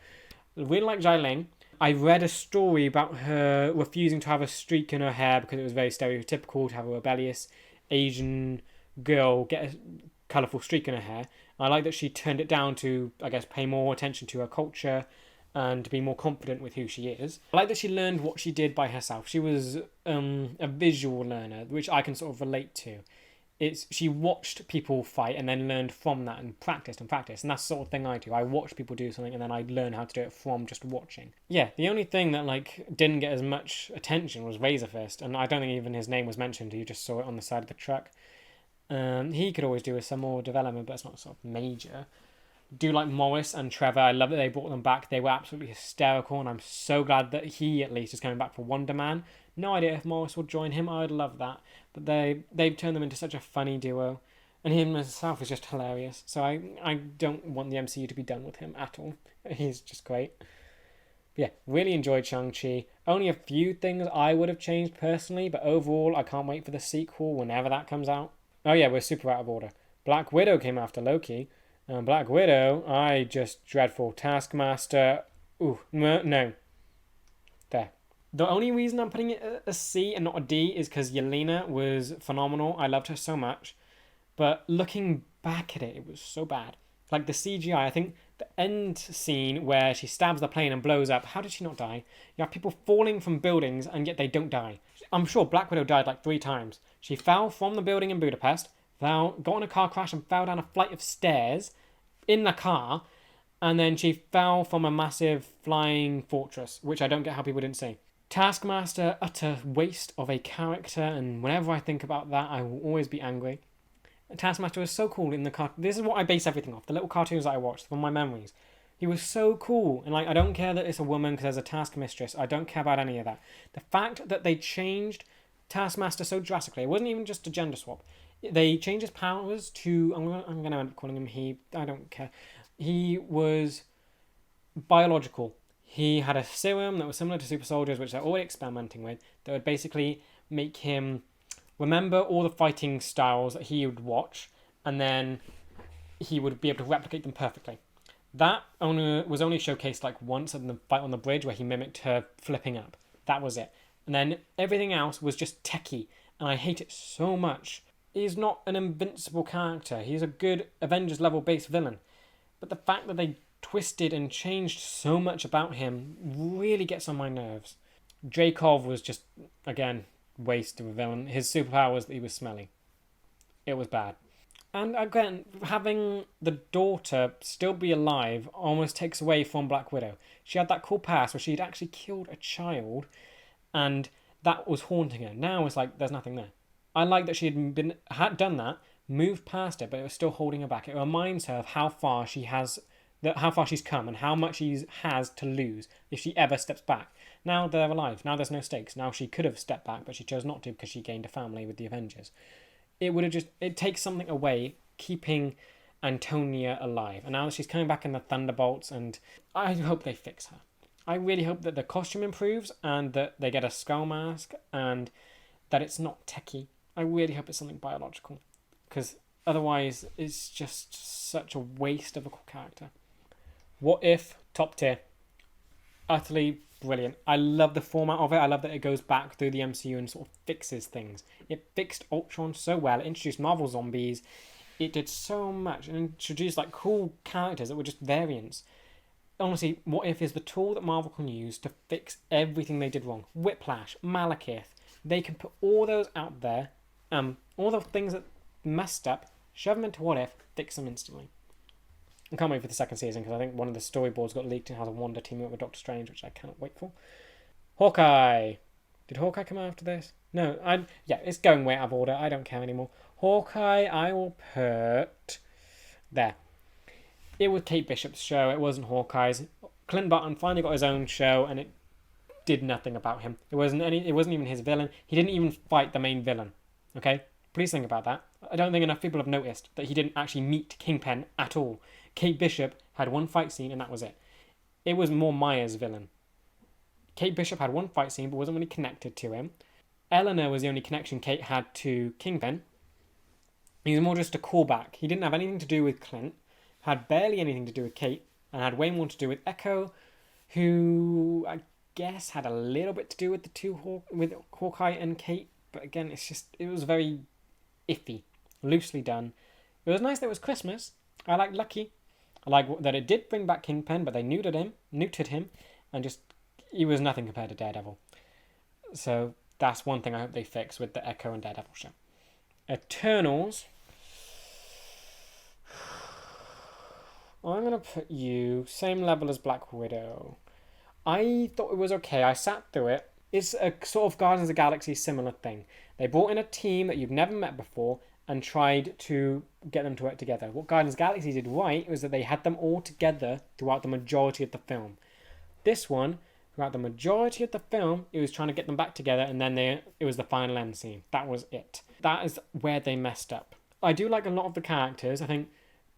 I really like Jai Ling. I read a story about her refusing to have a streak in her hair because it was very stereotypical to have a rebellious Asian girl get a colourful streak in her hair. I like that she turned it down to, I guess, pay more attention to her culture and to be more confident with who she is. I like that she learned what she did by herself. She was a visual learner, which I can sort of relate to. She watched people fight and then learned from that and practiced, and that's the sort of thing I do. I watch people do something and then I learn how to do it from just watching. Yeah, the only thing that didn't get as much attention was Razorfist, and I don't think even his name was mentioned. You just saw it on the side of the truck. He could always do with some more development, but it's not sort of major. Do like Morris and Trevor. I love that they brought them back. They were absolutely hysterical, and I'm so glad that he at least is coming back for Wonder Man. No idea if Morris will join him. I would love that, but they've turned them into such a funny duo, and him himself is just hilarious. So I don't want the MCU to be done with him at all. He's just great. But yeah, really enjoyed Shang-Chi. Only a few things I would have changed personally, but overall I can't wait for the sequel whenever that comes out. Oh yeah, we're super out of order. Black Widow came after Loki. Black Widow, dreadful. Taskmaster, no. There. The only reason I'm putting it a C and not a D is because Yelena was phenomenal. I loved her so much. But looking back at it, it was so bad. Like the CGI, I think the end scene where she stabs the plane and blows up, how did she not die? You have people falling from buildings and yet they don't die. I'm sure Black Widow died like 3 times. She fell from the building in Budapest, got in a car crash and fell down a flight of stairs in the car, and then she fell from a massive flying fortress, which I don't get how people didn't see. Taskmaster, utter waste of a character, and whenever I think about that, I will always be angry. Taskmaster was so cool in the car. This is what I base everything off. The little cartoons that I watched from my memories. He was so cool, and I don't care that it's a woman because there's a task mistress. I don't care about any of that. The fact that they changed Taskmaster so drastically, it wasn't even just a gender swap. They changed his powers to, I'm gonna end up calling him he. I don't care. He was biological. He had a serum that was similar to super soldiers, which they're already experimenting with, that would basically make him remember all the fighting styles that he would watch, and then he would be able to replicate them perfectly. That was only showcased once in the fight on the bridge where he mimicked her flipping up. That was it. And then everything else was just techie, and I hate it so much. He's not an invincible character. He's a good Avengers level base villain. But the fact that they twisted and changed so much about him really gets on my nerves. Dreykov was just, again, waste of a villain. His superpower was that he was smelly. It was bad. And again, having the daughter still be alive almost takes away from Black Widow. She had that cool past where she'd actually killed a child, and that was haunting her. Now it's there's nothing there. I like that she had done that, moved past it, but it was still holding her back. It reminds her of how far she's come and how much she has to lose if she ever steps back. Now they're alive. Now there's no stakes. Now she could have stepped back, but she chose not to because she gained a family with the Avengers. It takes something away, keeping Antonia alive. And now that she's coming back in the Thunderbolts, and I hope they fix her. I really hope that the costume improves and that they get a skull mask and that it's not techie. I really hope it's something biological, because otherwise it's just such a waste of a cool character. What If, top tier. Utterly brilliant. I love the format of it. I love that it goes back through the MCU and sort of fixes things. It fixed Ultron so well. It introduced Marvel zombies. It did so much and introduced cool characters that were just variants. Honestly, What If is the tool that Marvel can use to fix everything they did wrong. Whiplash, Malekith. They can put all those out there, all the things that messed up, shove them into What If, fix them instantly. I can't wait for the second season because I think one of the storyboards got leaked and has a Wanda teaming up with Doctor Strange, which I cannot wait for. Hawkeye. Did Hawkeye come after this? No, it's going way out of order. I don't care anymore. Hawkeye, I will put there. It was Kate Bishop's show. It wasn't Hawkeye's. Clint Barton finally got his own show, and it did nothing about him. It wasn't even his villain. He didn't even fight the main villain. Okay, please think about that. I don't think enough people have noticed that he didn't actually meet Kingpin at all. Kate Bishop had one fight scene, and that was it. It was more Maya's villain. Kate Bishop had one fight scene, but wasn't really connected to him. Eleanor was the only connection Kate had to Kingpin. He was more just a callback. He didn't have anything to do with Clint, had barely anything to do with Kate, and had way more to do with Echo, who I guess had a little bit to do with with Hawkeye and Kate, but again, it was very iffy, loosely done. It was nice that it was Christmas. I like Lucky. I like that it did bring back Kingpin, but they neutered him, and just he was nothing compared to Daredevil. So that's one thing I hope they fix with the Echo and Daredevil show. Eternals. I'm gonna put you same level as Black Widow. I thought it was okay. I sat through it. It's a sort of Guardians of the Galaxy similar thing. They brought in a team that you've never met before and tried to get them to work together. What Guardians of the Galaxy did right was that they had them all together throughout the majority of the film. This one, throughout the majority of the film, it was trying to get them back together, and then it was the final end scene. That was it. That is where they messed up. I do like a lot of the characters. I think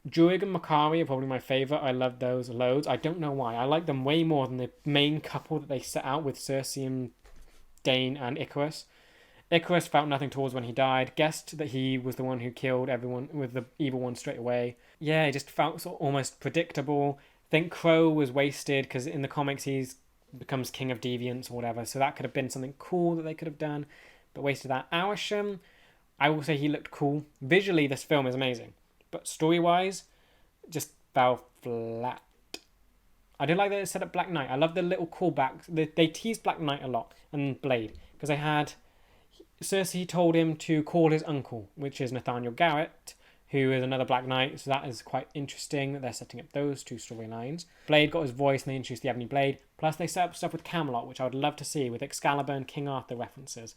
Druig and Makari are probably my favourite. I love those loads. I don't know why. I like them way more than the main couple that they set out with, Cersei and Dane and Icarus. Icarus felt nothing towards when he died. Guessed that he was the one who killed everyone with the evil one straight away. Yeah, it just felt sort of almost predictable. I think Crow was wasted because in the comics he becomes King of Deviants or whatever. So that could have been something cool that they could have done, but wasted that. Arishem, I will say he looked cool. Visually, this film is amazing, but story-wise, just fell flat. I do like that it set up Black Knight. I love the little callbacks. They teased Black Knight a lot, and Blade, because they had Cersei told him to call his uncle, which is Nathaniel Garrett, who is another Black Knight, so that is quite interesting that they're setting up those two storylines. Blade got his voice and they introduced the Ebony Blade, plus they set up stuff with Camelot, which I would love to see, with Excalibur and King Arthur references.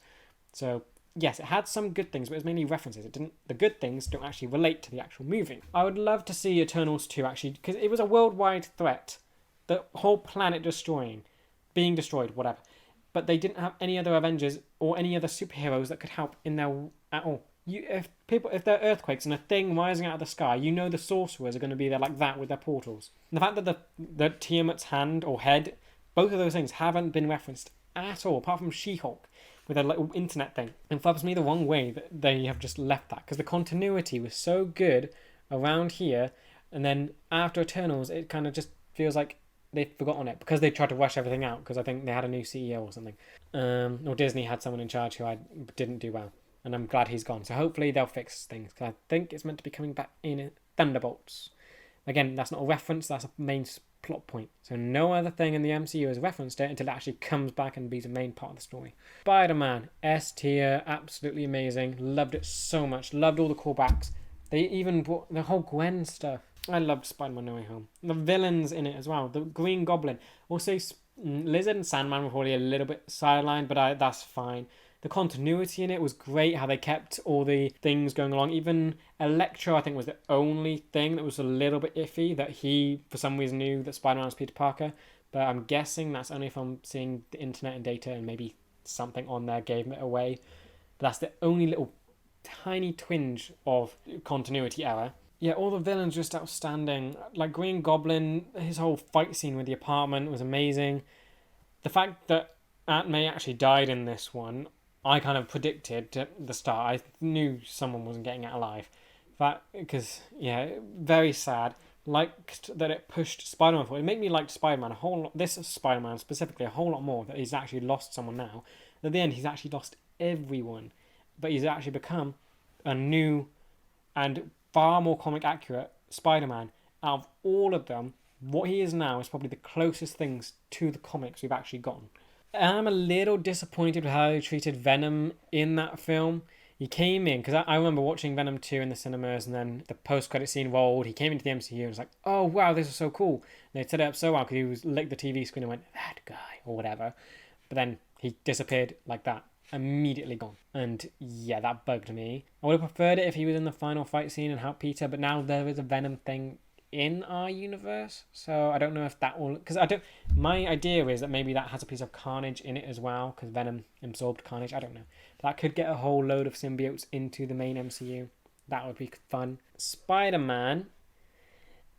So yes, it had some good things, but it was mainly references. The good things don't actually relate to the actual movie. I would love to see Eternals 2 actually, because it was a worldwide threat. The whole planet being destroyed, whatever. But they didn't have any other Avengers or any other superheroes that could help in there at all. If there are earthquakes and a thing rising out of the sky, the sorcerers are going to be there like that with their portals. And the fact that the Tiamat's hand or head, both of those things haven't been referenced at all, apart from She-Hulk with a little internet thing. It rubs me the wrong way that they have just left that, because the continuity was so good around here, and then after Eternals, it kind of just feels like they've forgotten it because they tried to rush everything out, because I think they had a new CEO or something. Or Disney had someone in charge who didn't do well. And I'm glad he's gone. So hopefully they'll fix things, because I think it's meant to be coming back in Thunderbolts. Again, that's not a reference, that's a main plot point. So no other thing in the MCU has referenced it until it actually comes back and be the main part of the story. Spider-Man, S tier, absolutely amazing. Loved it so much. Loved all the callbacks. They even brought the whole Gwen stuff. I loved Spider-Man No Way Home. The villains in it as well. The Green Goblin. Also, Lizard and Sandman were probably a little bit sidelined, but that's fine. The continuity in it was great, how they kept all the things going along. Even Electro, I think, was the only thing that was a little bit iffy, that he, for some reason, knew that Spider-Man was Peter Parker. But I'm guessing that's only if I'm seeing the internet and data, and maybe something on there gave it away. But that's the only little tiny twinge of continuity error. Yeah, all the villains just outstanding. Like Green Goblin, his whole fight scene with the apartment was amazing. The fact that Aunt May actually died in this one, I kind of predicted at the start. I knew someone wasn't getting out alive. Because, yeah, very sad. Liked that it pushed Spider-Man forward. It made me like Spider-Man a whole lot. This Spider-Man specifically a whole lot more. That he's actually lost someone now. At the end, he's actually lost everyone. But he's actually become a new and far more comic accurate Spider-Man. Out of all of them, what he is now is probably the closest things to the comics we've actually gotten. I'm a little disappointed with how they treated Venom in that film. He came in, because I remember watching Venom 2 in the cinemas, and then the post-credit scene rolled. He came into the MCU and was like, oh wow, this is so cool. And they set it up so well, because he was licked the TV screen and went, that guy, or whatever. But then he disappeared like that. Immediately gone. And yeah, that bugged me. I would have preferred it if he was in the final fight scene and helped Peter, but now there is a Venom thing in our universe, so I don't know if that will, because my idea is that maybe that has a piece of Carnage in it as well, because Venom absorbed Carnage. I don't know, but that could get a whole load of symbiotes into the main MCU. That would be fun. Spider-Man,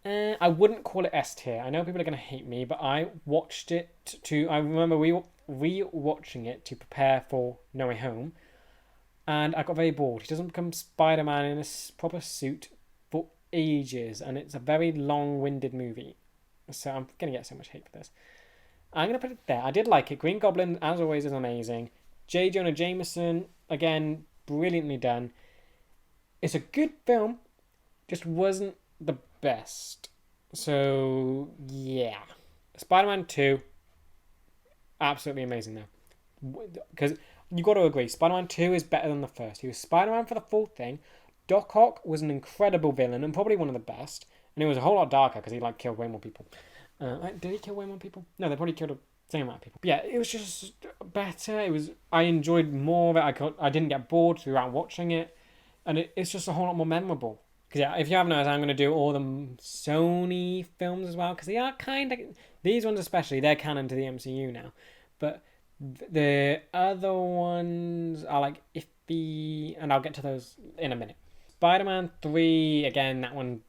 I wouldn't call it S tier. I know people are going to hate me, but I watched it I remember re-watching it to prepare for No Way Home, and I got very bored. He doesn't become Spider-Man in a proper suit for ages, and it's a very long-winded movie, so I'm gonna get so much hate for this. I'm going to put it there. I did like it. Green Goblin, as always, is amazing. J. Jonah Jameson, again, brilliantly done. It's a good film, just wasn't the best. So, yeah. Spider-Man 2, absolutely amazing though. Because you got to agree, Spider-Man 2 is better than the first. He was Spider-Man for the full thing. Doc Ock was an incredible villain and probably one of the best. And it was a whole lot darker because he like killed way more people. Did he kill way more people? No, they probably killed the same amount of people. But yeah, it was just better. I enjoyed more of it. I didn't get bored throughout watching it. And it's just a whole lot more memorable. Because yeah, if you haven't noticed, I'm going to do all the Sony films as well. Because they are kind of... These ones especially, they're canon to the MCU now. But the other ones are like iffy. And I'll get to those in a minute. Spider-Man 3, again, that one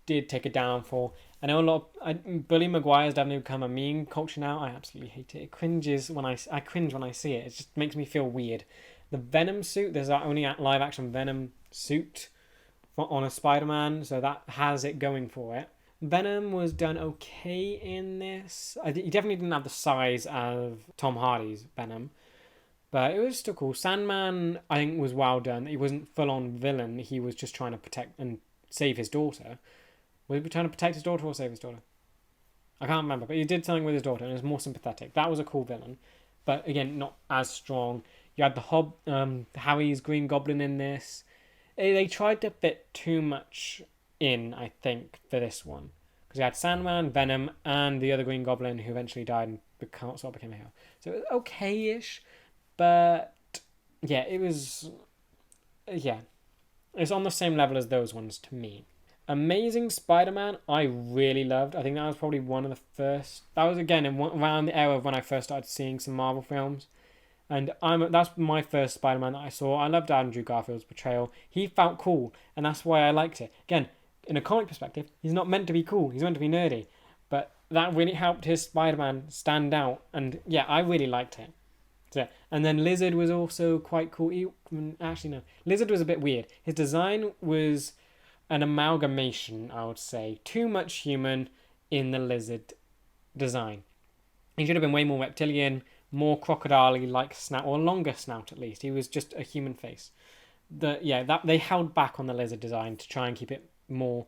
did take a downfall. I know a lot of... Bully Maguire's definitely become a meme culture now. I absolutely hate it. It cringes when I cringe when I see it. It just makes me feel weird. The Venom suit, there's our only live action Venom suit on a Spider-Man, so that has it going for it. Venom was done okay in this. He definitely didn't have the size of Tom Hardy's Venom, but it was still cool. Sandman, I think, was well done. He wasn't full-on villain. He was just trying to protect and save his daughter. Was he trying to protect his daughter or save his daughter? I can't remember, but he did something with his daughter, and it was more sympathetic. That was a cool villain, but again, not as strong. You had the Howie's Green Goblin in this. They tried to fit too much in, I think, for this one. Because you had Sandman, Venom, and the other Green Goblin who eventually died and sort of became a hero. So it was okay-ish, but yeah, it was... Yeah. It's on the same level as those ones to me. Amazing Spider-Man, I really loved. I think that was probably one of the first... That was, again, around the era of when I first started seeing some Marvel films. And that's my first Spider-Man that I saw. I loved Andrew Garfield's portrayal. He felt cool, and that's why I liked it. Again, in a comic perspective, he's not meant to be cool. He's meant to be nerdy. But that really helped his Spider-Man stand out. And yeah, I really liked it. So, and then Lizard was also quite cool. Actually, no. Lizard was a bit weird. His design was an amalgamation, I would say. Too much human in the Lizard design. He should have been way more reptilian, more crocodile-y like snout, or longer snout at least. He was just a human face. That they held back on the Lizard design to try and keep it more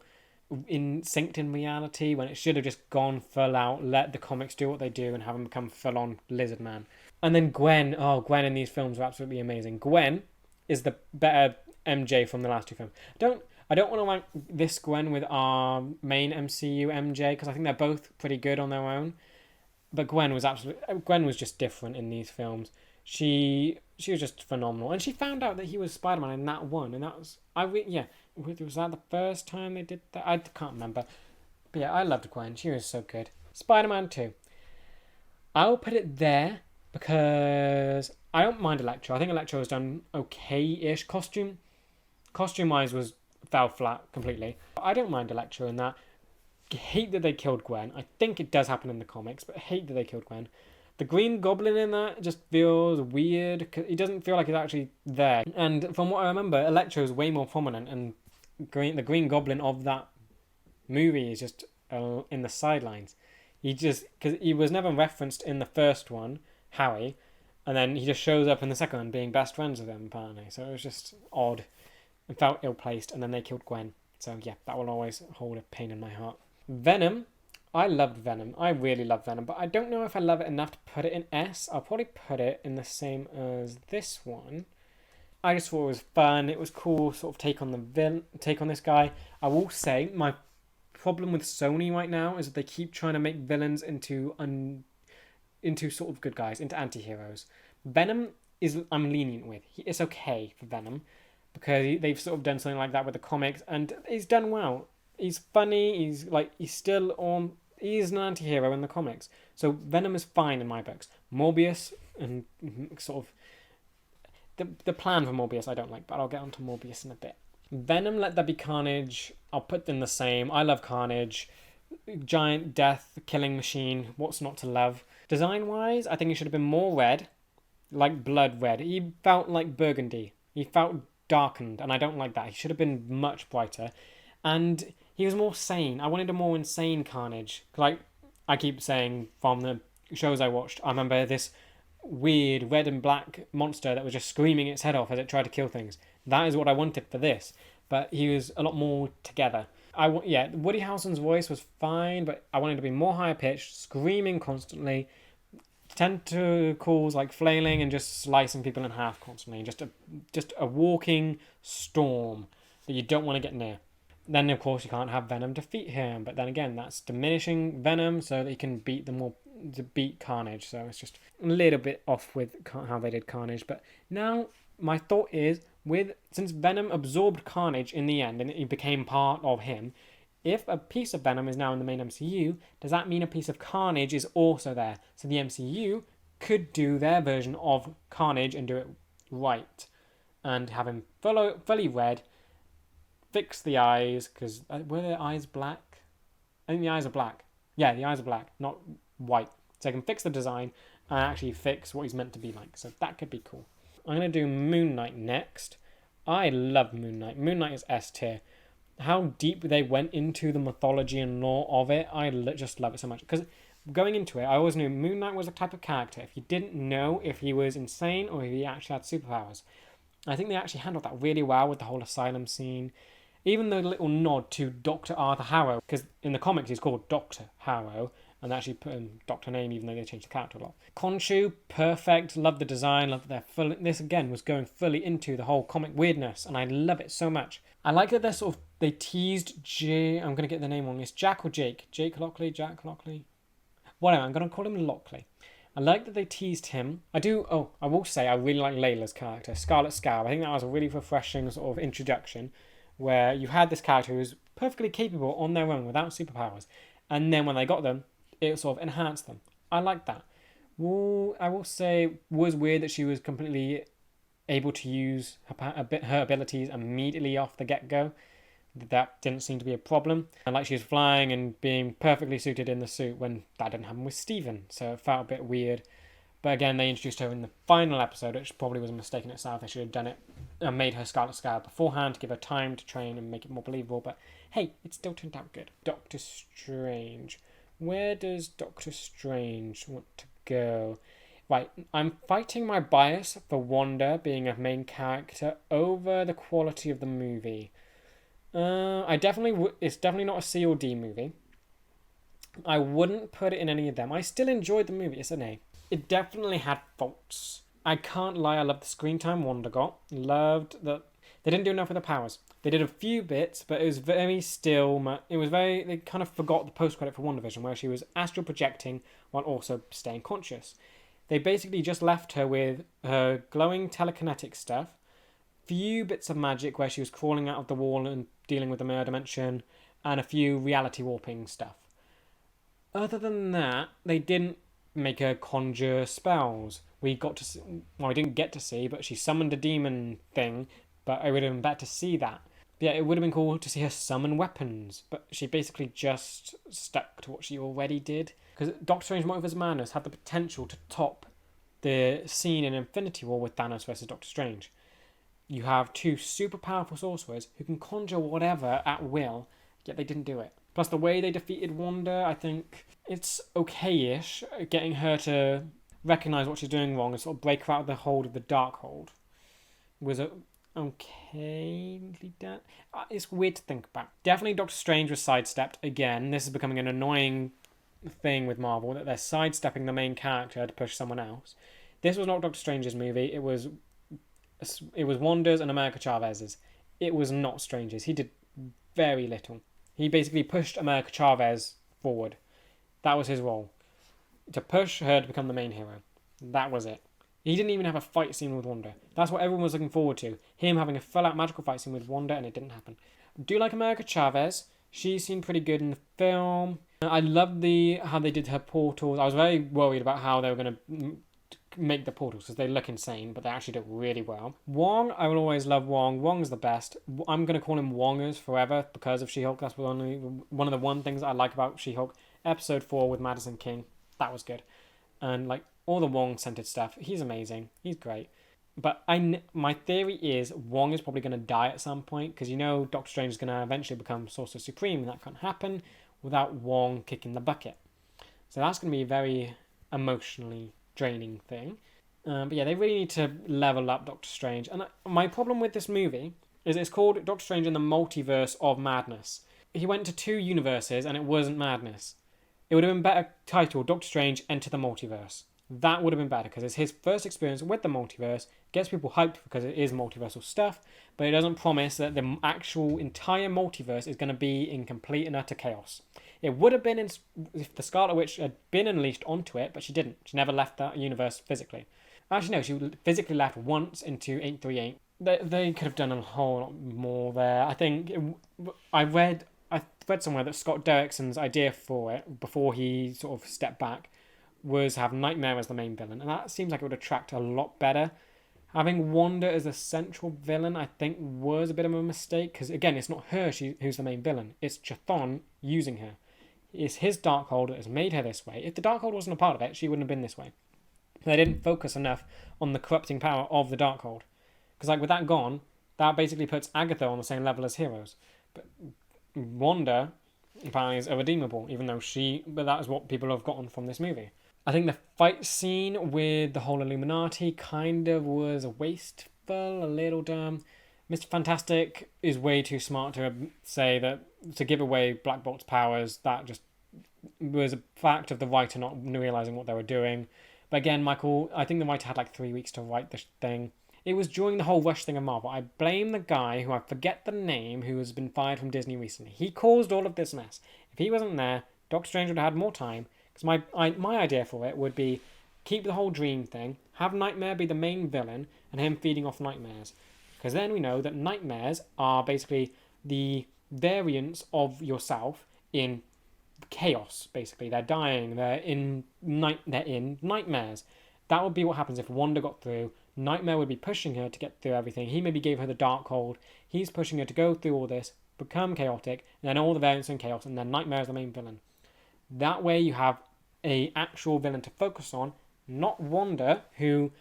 synced in reality, when it should have just gone full out, let the comics do what they do and have him become full-on Lizard Man. And then Gwen in these films were absolutely amazing. Gwen is the better MJ from the last two films. I don't want to rank this Gwen with our main MCU MJ, because I think they're both pretty good on their own. But Gwen was just different in these films. She was just phenomenal, and she found out that he was Spider-Man in that one, and that was was that the first time they did that? I can't remember, but yeah, I loved Gwen. She was so good. Spider-Man 2. I'll put it there because I don't mind Electro. I think Electro was done okay-ish. Costume-wise fell flat completely. I don't mind Electro in that. Hate that they killed Gwen. I think it does happen in the comics, but hate that they killed Gwen. The Green Goblin in that just feels weird, because he doesn't feel like he's actually there. And from what I remember, Electro is way more prominent, and the Green Goblin of that movie is just in the sidelines. Because he was never referenced in the first one, Howie, and then he just shows up in the second one being best friends with him, apparently. So it was just odd and felt ill-placed, and then they killed Gwen. So yeah, that will always hold a pain in my heart. Venom. I loved Venom. I really love Venom, but I don't know if I love it enough to put it in S. I'll probably put it in the same as this one. I just thought it was fun. It was cool, sort of take on this guy. I will say my problem with Sony right now is that they keep trying to make villains into sort of good guys, into anti-heroes. Venom I'm lenient with. It's okay for Venom, because they've sort of done something like that with the comics, and he's done well. He's funny. He's an anti-hero in the comics. So Venom is fine in my books. Morbius, and sort of the plan for Morbius I don't like, but I'll get onto Morbius in a bit. Venom, Let There Be Carnage, I'll put them the same. I love Carnage. Giant death, killing machine, what's not to love? Design-wise, I think he should have been more red, like blood red. He felt like burgundy. He felt darkened, and I don't like that. He should have been much brighter. And he was more sane. I wanted a more insane Carnage. Like I keep saying, from the shows I watched, I remember this weird red and black monster that was just screaming its head off as it tried to kill things. That is what I wanted for this, but he was a lot more together. Woody Harrelson's voice was fine, but I wanted to be more higher pitched, screaming constantly, tentacles like flailing and just slicing people in half constantly. Just a walking storm that you don't want to get near. Then of course you can't have Venom defeat him, but then again that's diminishing Venom so that he can beat Carnage. So it's just a little bit off with how they did Carnage. But now my thought is, since Venom absorbed Carnage in the end and it became part of him, if a piece of Venom is now in the main MCU, does that mean a piece of Carnage is also there? So the MCU could do their version of Carnage and do it right. And have him fully red, fix the eyes, because were their eyes black? I think the eyes are black. Yeah, the eyes are black, not white. So I can fix the design and actually fix what he's meant to be like. So that could be cool. I'm going to do Moon Knight next. I love Moon Knight. Moon Knight is S tier. How deep they went into the mythology and lore of it, I just love it so much. Because going into it, I always knew Moon Knight was a type of character. If you didn't know if he was insane or if he actually had superpowers. I think they actually handled that really well with the whole asylum scene. Even the little nod to Dr. Arthur Harrow, because in the comics he's called Dr. Harrow, and they actually put in Dr. Name even though they changed the character a lot. Khonshu, perfect, love the design, love that this again was going fully into the whole comic weirdness, and I love it so much. I like that they teased I'm going to get the name wrong, it's Jack or Jake? Jack Lockley? Whatever, I'm going to call him Lockley. I like that they teased him. I will say I really like Layla's character, Scarlet Scarab. I think that was a really refreshing sort of introduction, where you had this character who was perfectly capable on their own without superpowers, and then when they got them, it sort of enhanced them. I like that. Well, I will say it was weird that she was completely able to use her abilities immediately off the get-go. That didn't seem to be a problem. And like she was flying and being perfectly suited in the suit when that didn't happen with Steven, so it felt a bit weird. But again, they introduced her in the final episode, which probably was a mistake in itself. They should have done it and made her Scarlet Scarab beforehand to give her time to train and make it more believable. But hey, it still turned out good. Doctor Strange. Where does Doctor Strange want to go? Right, I'm fighting my bias for Wanda being a main character over the quality of the movie. It's definitely not a C or D movie. I wouldn't put it in any of them. I still enjoyed the movie. It's an A. It definitely had faults. I can't lie, I loved the screen time Wanda got. Loved that they didn't do enough with the powers. They did a few bits, but it was very still. They kind of forgot the post-credit for WandaVision, where she was astral projecting while also staying conscious. They basically just left her with her glowing telekinetic stuff, few bits of magic where she was crawling out of the wall and dealing with the mirror dimension, and a few reality warping stuff. Other than that, they didn't make her conjure spells. We didn't get to see, but she summoned a demon thing, but it would have been better to see that. Yeah, it would have been cool to see her summon weapons, but she basically just stuck to what she already did. Because Doctor Strange Multiverse of Madness had the potential to top the scene in Infinity War with Thanos versus Doctor Strange. You have two super powerful sorcerers who can conjure whatever at will, yet they didn't do it. Plus the way they defeated Wanda, I think it's okay-ish, getting her to recognise what she's doing wrong and sort of break her out of the hold of the Darkhold. Was it okay done? It's weird to think about. Definitely Doctor Strange was sidestepped again. This is becoming an annoying thing with Marvel, that they're sidestepping the main character to push someone else. This was not Doctor Strange's movie. It was Wanda's and America Chavez's. It was not Strange's. He did very little. He basically pushed America Chavez forward. That was his role. To push her to become the main hero. That was it. He didn't even have a fight scene with Wanda. That's what everyone was looking forward to. Him having a full-out magical fight scene with Wanda, and it didn't happen. I do like America Chavez. She seemed pretty good in the film. I loved how they did her portals. I was very worried about how they were going to make the portals, because they look insane, but they actually do really well. Wong, I will always love Wong. Wong's the best. I'm going to call him Wongers forever because of She-Hulk. That's one of the one things I like about She-Hulk. Episode 4 with Madison King. That was good. And like all the Wong-centered stuff. He's amazing. He's great. But my theory is Wong is probably going to die at some point, because Doctor Strange is going to eventually become Sorcerer Supreme, and that can't happen without Wong kicking the bucket. So that's going to be very emotionally draining thing. But yeah, they really need to level up Doctor Strange. And my problem with this movie is it's called Doctor Strange in the Multiverse of Madness. He went to 2 universes and it wasn't madness. It would have been better titled Doctor Strange Enter the Multiverse. That would have been better because it's his first experience with the multiverse, gets people hyped because it is multiversal stuff, but it doesn't promise that the actual entire multiverse is going to be in complete and utter chaos. It would have been if the Scarlet Witch had been unleashed onto it, but she didn't. She never left that universe physically. Actually, no, she physically left once into 838. They could have done a whole lot more there. I think I read somewhere that Scott Derrickson's idea for it, before he sort of stepped back, was have Nightmare as the main villain, and that seems like it would attract a lot better. Having Wanda as a central villain, I think, was a bit of a mistake, because again, it's not her who's the main villain. It's Chthon using her. It's his Darkhold that has made her this way. If the Darkhold wasn't a part of it, she wouldn't have been this way. They didn't focus enough on the corrupting power of the Darkhold. Because like with that gone, that basically puts Agatha on the same level as heroes. But Wanda apparently is irredeemable, even though but that is what people have gotten from this movie. I think the fight scene with the whole Illuminati kind of was wasteful, a little dumb. Mr. Fantastic is way too smart to say that, to give away Black Bolt's powers. That just was a fact of the writer not realising what they were doing. But again, Michael, I think the writer had like 3 weeks to write this thing. It was during the whole rush thing of Marvel. I blame the guy, who I forget the name, who has been fired from Disney recently. He caused all of this mess. If he wasn't there, Doctor Strange would have had more time. Because my idea for it would be keep the whole dream thing, have Nightmare be the main villain, and him feeding off nightmares. Because then we know that nightmares are basically the variants of yourself in chaos, basically. They're dying, they're in nightmares. That would be what happens if Wanda got through. Nightmare would be pushing her to get through everything. He maybe gave her the Darkhold. He's pushing her to go through all this, become chaotic, and then all the variants are in chaos, and then Nightmare is the main villain. That way you have a actual villain to focus on, not Wanda, who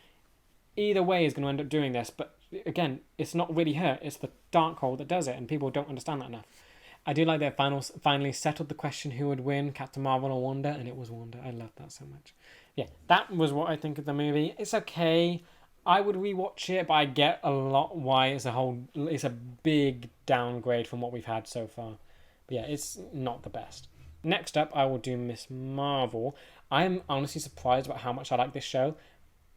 either way is going to end up doing this. But again, it's not really her, it's the Darkhold that does it, and people don't understand that enough. I do like they finally settled the question who would win, Captain Marvel or Wanda, and it was Wanda. I love that so much. Yeah, that was what I think of the movie. It's okay. I would rewatch it, but I get a lot why it's a big downgrade from what we've had so far. But yeah, it's not the best. Next up, I will do Miss Marvel. I'm honestly surprised about how much I like this show.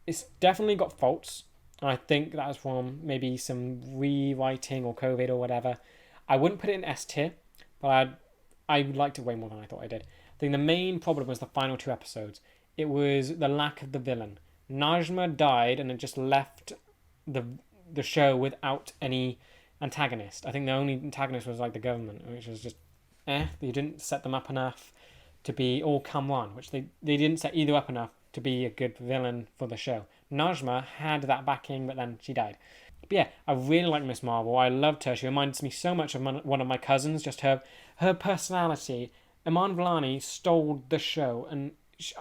It's definitely got faults. I think that's from maybe some rewriting or COVID or whatever. I wouldn't put it in S tier, but I liked it way more than I thought I did. I think the main problem was the final 2 episodes. It was the lack of the villain. Najma died and it just left the show without any antagonist. I think the only antagonist was like the government, which was just they didn't set them up enough to be all Kamran, which they didn't set either up enough to be a good villain for the show. Najma had that backing, but then she died. But yeah, I really like Miss Marvel. I loved her. She reminds me so much of one of my cousins. Just her personality. Iman Vellani stole the show, and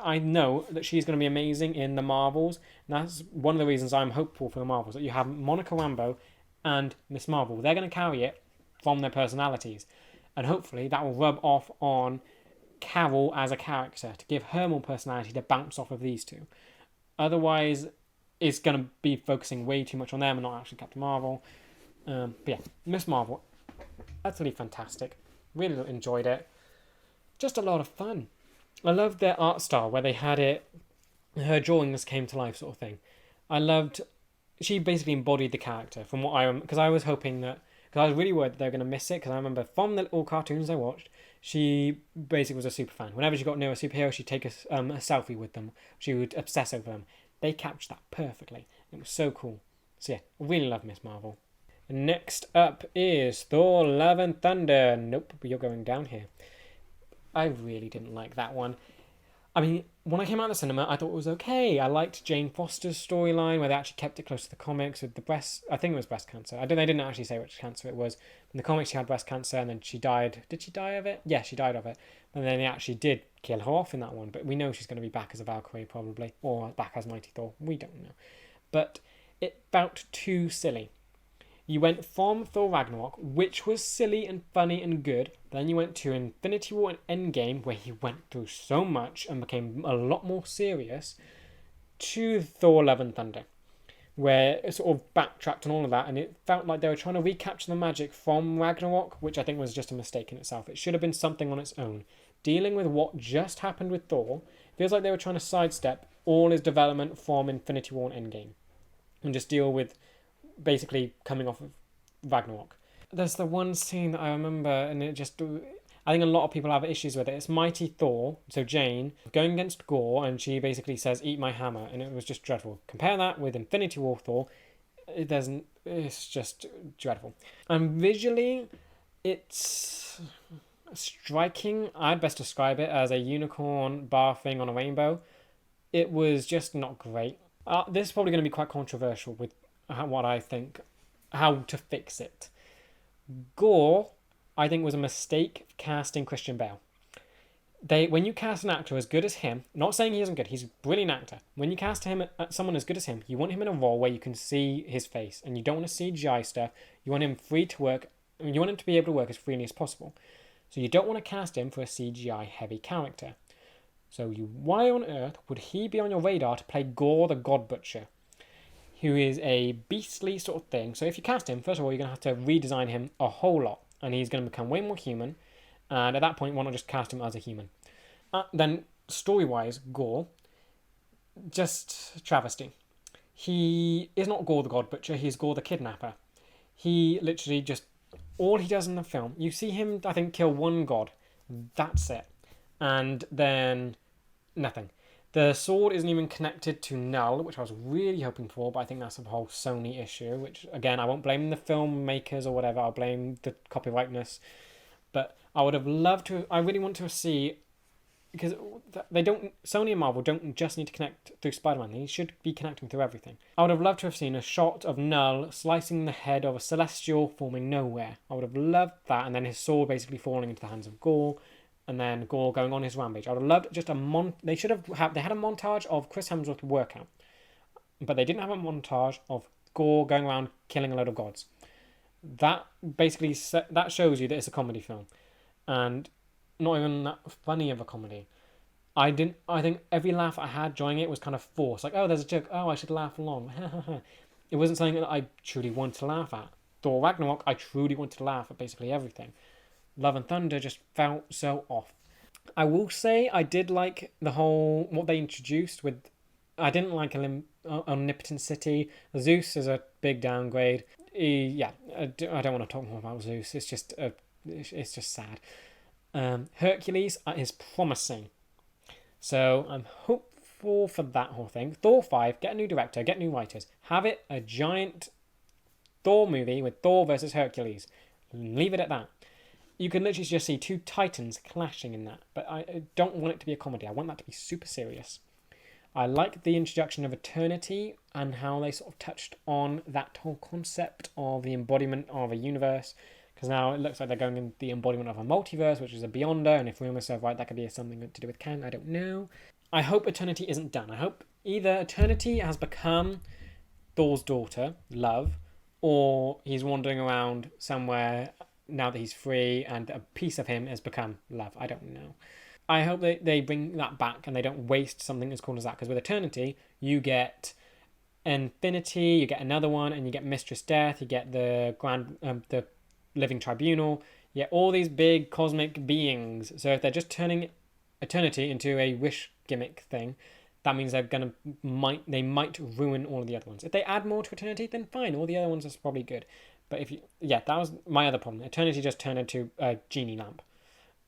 I know that she's going to be amazing in the Marvels. And that's one of the reasons I'm hopeful for the Marvels. That you have Monica Rambeau and Miss Marvel. They're going to carry it from their personalities. And hopefully that will rub off on Carol as a character, to give her more personality to bounce off of these two. Otherwise, it's going to be focusing way too much on them and not actually Captain Marvel. But yeah, Miss Marvel, utterly fantastic. Really enjoyed it. Just a lot of fun. I loved their art style, where they had it, her drawings came to life sort of thing. She basically embodied the character from what because I was hoping that, because I was really worried that they were going to miss it, because I remember from the little cartoons I watched, she basically was a super fan. Whenever she got near a superhero, she'd take a selfie with them. She would obsess over them. They captured that perfectly. It was so cool. So yeah, I really love Miss Marvel. Next up is Thor Love and Thunder. Nope, you're going down here. I really didn't like that one. I mean, when I came out of the cinema, I thought it was okay. I liked Jane Foster's storyline, where they actually kept it close to the comics with the breast. I think it was breast cancer. They didn't actually say which cancer it was. In the comics, she had breast cancer, and then she died. Did she die of it? Yeah, she died of it. And then they actually did kill her off in that one. But we know she's going to be back as a Valkyrie, probably. Or back as Mighty Thor. We don't know. But it felt too silly. You went from Thor Ragnarok, which was silly and funny and good. Then you went to Infinity War and Endgame, where he went through so much and became a lot more serious, to Thor Love and Thunder, where it sort of backtracked and all of that, and it felt like they were trying to recapture the magic from Ragnarok, which I think was just a mistake in itself. It should have been something on its own. Dealing with what just happened with Thor, feels like they were trying to sidestep all his development from Infinity War and Endgame, and just deal with basically coming off of Ragnarok. There's the one scene that I remember, and it just, I think a lot of people have issues with it. It's Mighty Thor, so Jane, going against Gore, and she basically says, "Eat my hammer," and it was just dreadful. Compare that with Infinity War Thor, it's just dreadful. And visually, it's striking. I'd best describe it as a unicorn barfing on a rainbow. It was just not great. This is probably going to be quite controversial with what I think, how to fix it. Gore, I think, was a mistake casting Christian Bale. When you cast an actor as good as him, not saying he isn't good, he's a brilliant actor. When you cast someone as good as him, you want him in a role where you can see his face, and you don't want to CGI stuff. You want him free to work, and you want him to be able to work as freely as possible. So you don't want to cast him for a CGI heavy character. So why on earth would he be on your radar to play Gore the God Butcher, who is a beastly sort of thing? So if you cast him, first of all, you're going to have to redesign him a whole lot, and he's going to become way more human. And at that point, why not just cast him as a human? Then, story-wise, Gore, just travesty. He is not Gore the God Butcher, he's Gore the Kidnapper. He literally just, all he does in the film, you see him, I think, kill one god. That's it. And then, nothing. The sword isn't even connected to Null, which I was really hoping for, but I think that's a whole Sony issue, which, again, I won't blame the filmmakers or whatever, I'll blame the copyrightness. But I would have loved to, I really want to see, because Sony and Marvel don't just need to connect through Spider-Man, they should be connecting through everything. I would have loved to have seen a shot of Null slicing the head of a Celestial forming nowhere. I would have loved that, and then his sword basically falling into the hands of Gore, and then Gore going on his rampage. I would have loved just they had a montage of Chris Hemsworth workout, but they didn't have a montage of Gore going around killing a load of gods. That basically, that shows you that it's a comedy film, and not even that funny of a comedy. I think every laugh I had during it was kind of forced. Like, oh, there's a joke. Oh, I should laugh along. It wasn't something that I truly wanted to laugh at. Thor Ragnarok, I truly wanted to laugh at basically everything. Love and Thunder just felt so off. I will say I did like what they introduced with. I didn't like Omnipotent City. Zeus is a big downgrade. I don't want to talk more about Zeus. It's just sad. Hercules is promising, so I'm hopeful for that whole thing. Thor 5, get a new director, get new writers, have it a giant Thor movie with Thor versus Hercules. Leave it at that. You can literally just see two titans clashing in that, but I don't want it to be a comedy. I want that to be super serious. I like the introduction of Eternity and how they sort of touched on that whole concept of the embodiment of a universe, because now it looks like they're going in the embodiment of a multiverse, which is a Beyonder, and if rumors are right, that could be something to do with Kang, I don't know. I hope Eternity isn't done. I hope either Eternity has become Thor's daughter, Love, or he's wandering around somewhere now that he's free and a piece of him has become Love. I don't know. I hope they bring that back and they don't waste something as cool as that, because with Eternity, you get Infinity, you get another one, and you get Mistress Death, you get the Living Tribunal, you get all these big cosmic beings. So if they're just turning Eternity into a Wish gimmick thing, that means they might ruin all of the other ones. If they add more to Eternity, then fine, all the other ones are probably good. But that was my other problem. Eternity just turned into a genie lamp.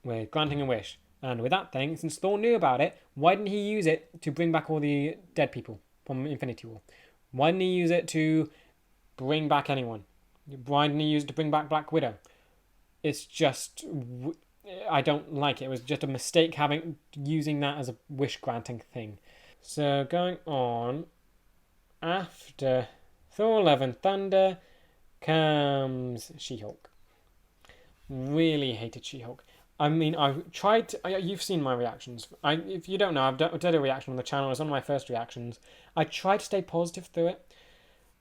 We're granting a wish. And with that thing, since Thor knew about it, why didn't he use it to bring back all the dead people from Infinity War? Why didn't he use it to bring back anyone? Why didn't he use it to bring back Black Widow? It's just, I don't like it. It was just a mistake using that as a wish granting thing. So going on, after Thor Love and Thunder comes She-Hulk. Really hated She-Hulk. I mean, I've tried to, you've seen my reactions. If you don't know, I've done a reaction on the channel. It was one of my first reactions. I tried to stay positive through it.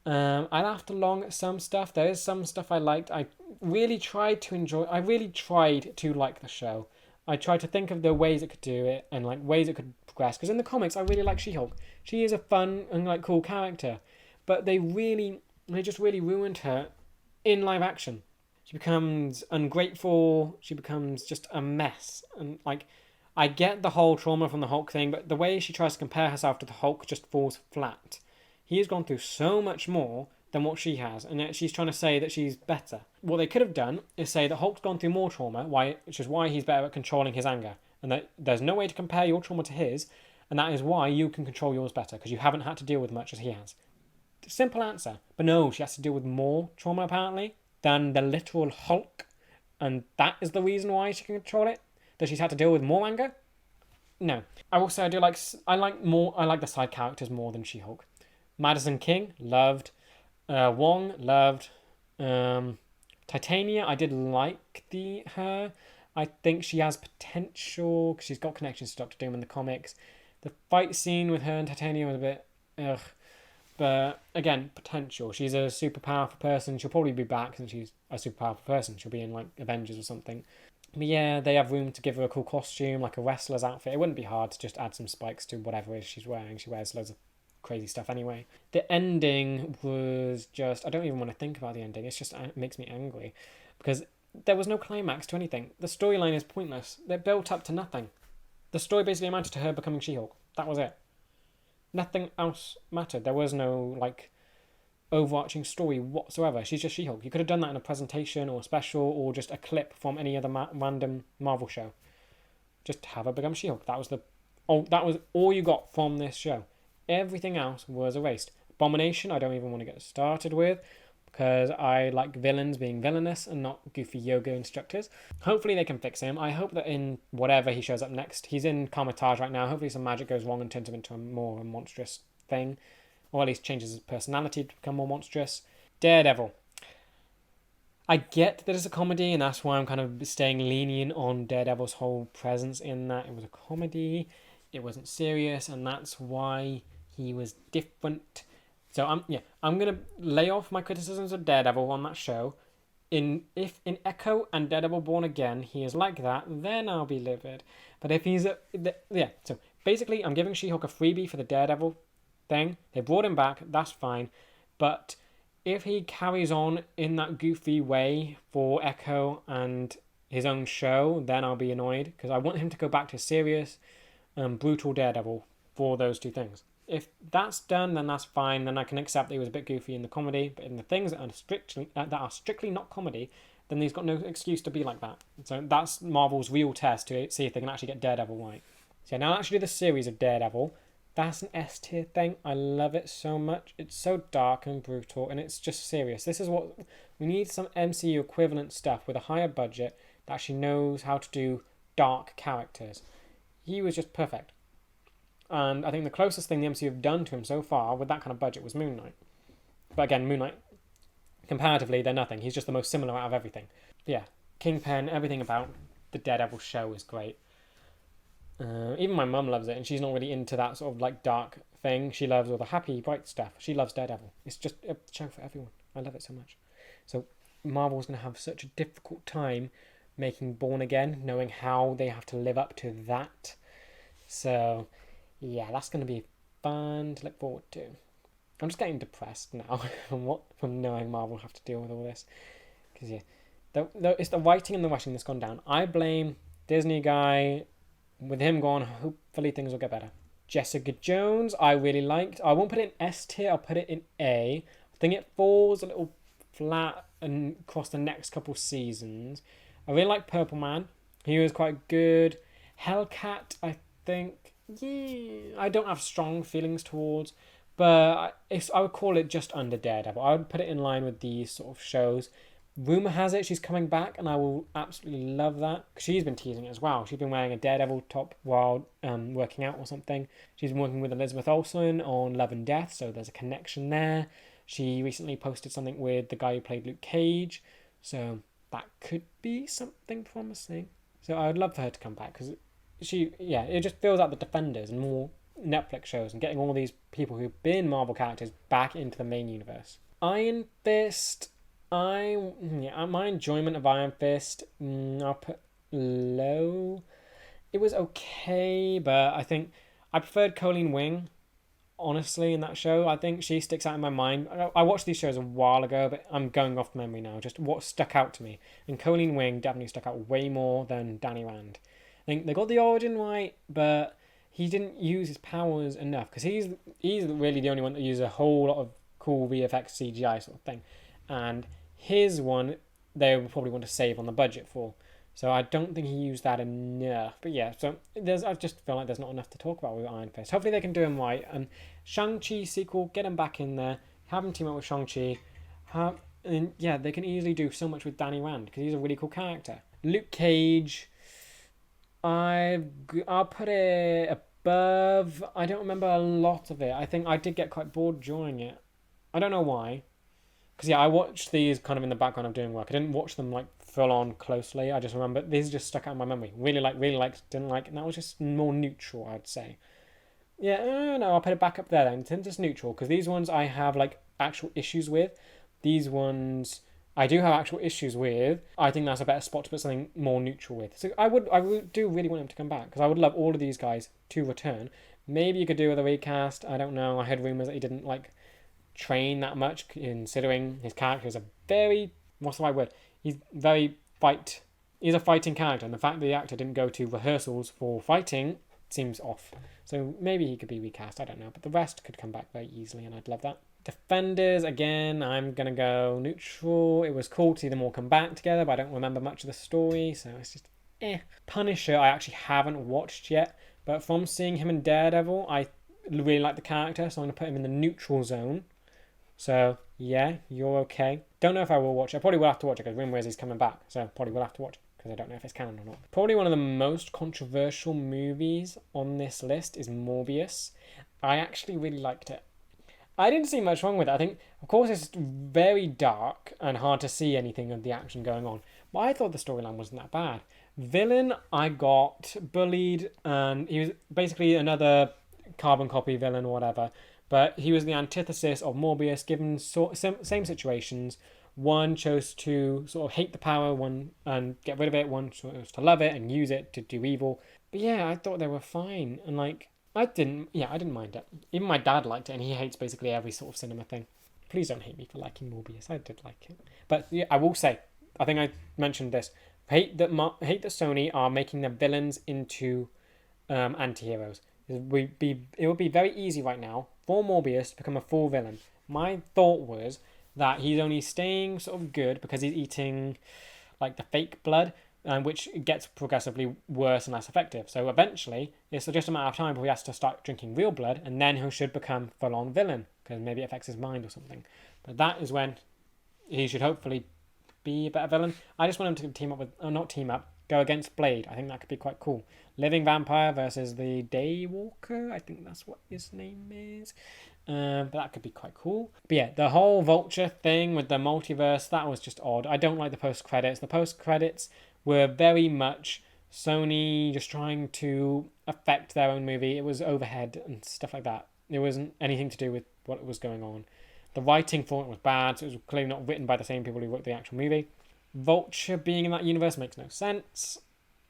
I laughed along at some stuff. There is some stuff I liked. I really tried to enjoy. I really tried to like the show. I tried to think of the ways it could do it and like ways it could progress. Because in the comics, I really like She-Hulk. She is a fun and like cool character, but they just really ruined her in live action. She becomes ungrateful. She becomes just a mess. And like, I get the whole trauma from the Hulk thing, but the way she tries to compare herself to the Hulk just falls flat. He has gone through so much more than what she has, and yet she's trying to say that she's better. What they could have done is say that Hulk's gone through more trauma, which is why he's better at controlling his anger, and that there's no way to compare your trauma to his, and that is why you can control yours better, because you haven't had to deal with much as he has. Simple answer. But no, she has to deal with more trauma, apparently, than the literal Hulk, and that is the reason why she can control it? That she's had to deal with more anger? No. I will say I like the side characters more than She-Hulk. Madison King, loved. Wong, loved. Titania, I did like her. I think she has potential because she's got connections to Doctor Doom in the comics. The fight scene with her and Titania was a bit ugh. But again, potential. She's a super powerful person. She'll probably be back since she's a super powerful person. She'll be in like Avengers or something. But yeah, they have room to give her a cool costume, like a wrestler's outfit. It wouldn't be hard to just add some spikes to whatever it is she's wearing. She wears loads of crazy stuff anyway. The ending was just... I don't even want to think about the ending. It makes me angry. Because there was no climax to anything. The storyline is pointless. They're built up to nothing. The story basically amounted to her becoming She-Hulk. That was it. Nothing else mattered. There was no, like, overarching story whatsoever. She's just She-Hulk. You could have done that in a presentation or a special or just a clip from any other random Marvel show. Just have her become She-Hulk. That was all you got from this show. Everything else was erased. Abomination, I don't even want to get started with because I like villains being villainous and not goofy yoga instructors. Hopefully they can fix him. I hope that in whatever he shows up next, he's in Carnage right now. Hopefully some magic goes wrong and turns him into a more monstrous thing, or at least changes his personality to become more monstrous. Daredevil. I get that it's a comedy, and that's why I'm kind of staying lenient on Daredevil's whole presence in that. It was a comedy, it wasn't serious, and that's why he was different. So I'm gonna lay off my criticisms of Daredevil on that show. If in Echo and Daredevil Born Again he is like that, then I'll be livid. But if he's so basically I'm giving She-Hulk a freebie for the Daredevil thing. They brought him back, that's fine. But if he carries on in that goofy way for Echo and his own show, then I'll be annoyed because I want him to go back to serious, brutal Daredevil for those two things. If that's done, then that's fine. Then I can accept that he was a bit goofy in the comedy, but in the things that are strictly not comedy, then he's got no excuse to be like that. So that's Marvel's real test to see if they can actually get Daredevil right. So now I'll actually do the series of Daredevil. That's an S tier thing. I love it so much. It's so dark and brutal, and it's just serious. This is what we need: some MCU equivalent stuff with a higher budget that actually knows how to do dark characters. He was just perfect. And I think the closest thing the MCU have done to him so far with that kind of budget was Moon Knight. But again, Moon Knight, comparatively, they're nothing. He's just the most similar out of everything. But yeah, Kingpin, everything about the Daredevil show is great. Even my mum loves it, and she's not really into that sort of like dark thing. She loves all the happy, bright stuff. She loves Daredevil. It's just a show for everyone. I love it so much. So Marvel's going to have such a difficult time making Born Again, knowing how they have to live up to that. So... yeah, that's going to be fun to look forward to. I'm just getting depressed now from knowing Marvel have to deal with all this. Because, yeah, it's the writing and the rushing that's gone down. I blame Disney guy. With him gone, hopefully things will get better. Jessica Jones, I really liked. I won't put it in S tier, I'll put it in A. I think it falls a little flat across the next couple seasons. I really like Purple Man. He was quite good. Hellcat, I think... yeah, I don't have strong feelings towards, but I would call it just under Daredevil. I would put it in line with these sort of shows. Rumour has it she's coming back, and I will absolutely love that. She's been teasing it as well. She's been wearing a Daredevil top while working out or something. She's been working with Elizabeth Olsen on Love and Death, so there's a connection there. She recently posted something with the guy who played Luke Cage, so that could be something promising. So I would love for her to come back, because it just fills out the Defenders and more Netflix shows and getting all these people who've been Marvel characters back into the main universe. Iron Fist, my enjoyment of Iron Fist, I'll put low. It was okay, but I think I preferred Colleen Wing, honestly, in that show. I think she sticks out in my mind. I watched these shows a while ago, but I'm going off memory now. Just what stuck out to me. And Colleen Wing definitely stuck out way more than Danny Rand. I think they got the origin right, but he didn't use his powers enough, because he's really the only one that uses a whole lot of cool VFX CGI sort of thing. And his one, they would probably want to save on the budget for. So I don't think he used that enough. But yeah, so I just feel like there's not enough to talk about with Iron Fist. Hopefully they can do him right. And Shang-Chi sequel, get him back in there. Have him team up with Shang-Chi. And yeah, they can easily do so much with Danny Rand, because he's a really cool character. Luke Cage, I'll put it above. I don't remember a lot of it. I think I did get quite bored during it. I don't know why. Because yeah, I watched these kind of in the background of doing work. I didn't watch them like full on closely. I just remember these just stuck out in my memory. Really liked, didn't like, and that was just more neutral, I'd say. Yeah, no, I'll put it back up there then. It's just neutral, because these ones I have like actual issues with. These ones I do have actual issues with. I think that's a better spot to put something more neutral with. So I do really want him to come back, because I would love all of these guys to return. Maybe you could do with a recast. I don't know. I heard rumors that he didn't like train that much, considering his character is a very, what's the right word? He's a fighting character, and the fact that the actor didn't go to rehearsals for fighting seems off. So maybe he could be recast, I don't know, but the rest could come back very easily, and I'd love that. Defenders, again, I'm gonna go neutral. It was cool to see them all come back together, but I don't remember much of the story, so it's just Punisher, I actually haven't watched yet, but from seeing him in Daredevil, I really like the character, so I'm gonna put him in the neutral zone. So, yeah, you're okay. Don't know if I will watch it. I probably will have to watch it, because rumor is he's coming back. So, probably will have to watch it, because I don't know if it's canon or not. Probably one of the most controversial movies on this list is Morbius. I actually really liked it. I didn't see much wrong with it. I think, of course, it's very dark and hard to see anything of the action going on. But I thought the storyline wasn't that bad. Villain, I got bullied, and he was basically another carbon copy villain or whatever. But he was the antithesis of Morbius, given same situations. One chose to sort of hate the power, one and get rid of it. One chose to love it and use it to do evil. But yeah, I thought they were fine. And like, I didn't mind it. Even my dad liked it, and he hates basically every sort of cinema thing. Please don't hate me for liking Morbius. I did like it. But yeah, I will say, I think I mentioned this. Hate that Sony are making their villains into anti-heroes. It would be very easy right now for Morbius to become a full villain. My thought was that he's only staying sort of good because he's eating like the fake blood, which gets progressively worse and less effective. So eventually, it's just a matter of time before he has to start drinking real blood, and then he should become full-on villain, because maybe it affects his mind or something. But that is when he should hopefully be a better villain. I just want him to go against Blade. I think that could be quite cool. Living vampire versus the Daywalker. I think that's what his name is. But that could be quite cool. But yeah, the whole Vulture thing with the multiverse, that was just odd. I don't like the post-credits. The post-credits were very much Sony just trying to affect their own movie. It was overhead and stuff like that. It wasn't anything to do with what was going on. The writing for it was bad, so it was clearly not written by the same people who wrote the actual movie. Vulture being in that universe makes no sense.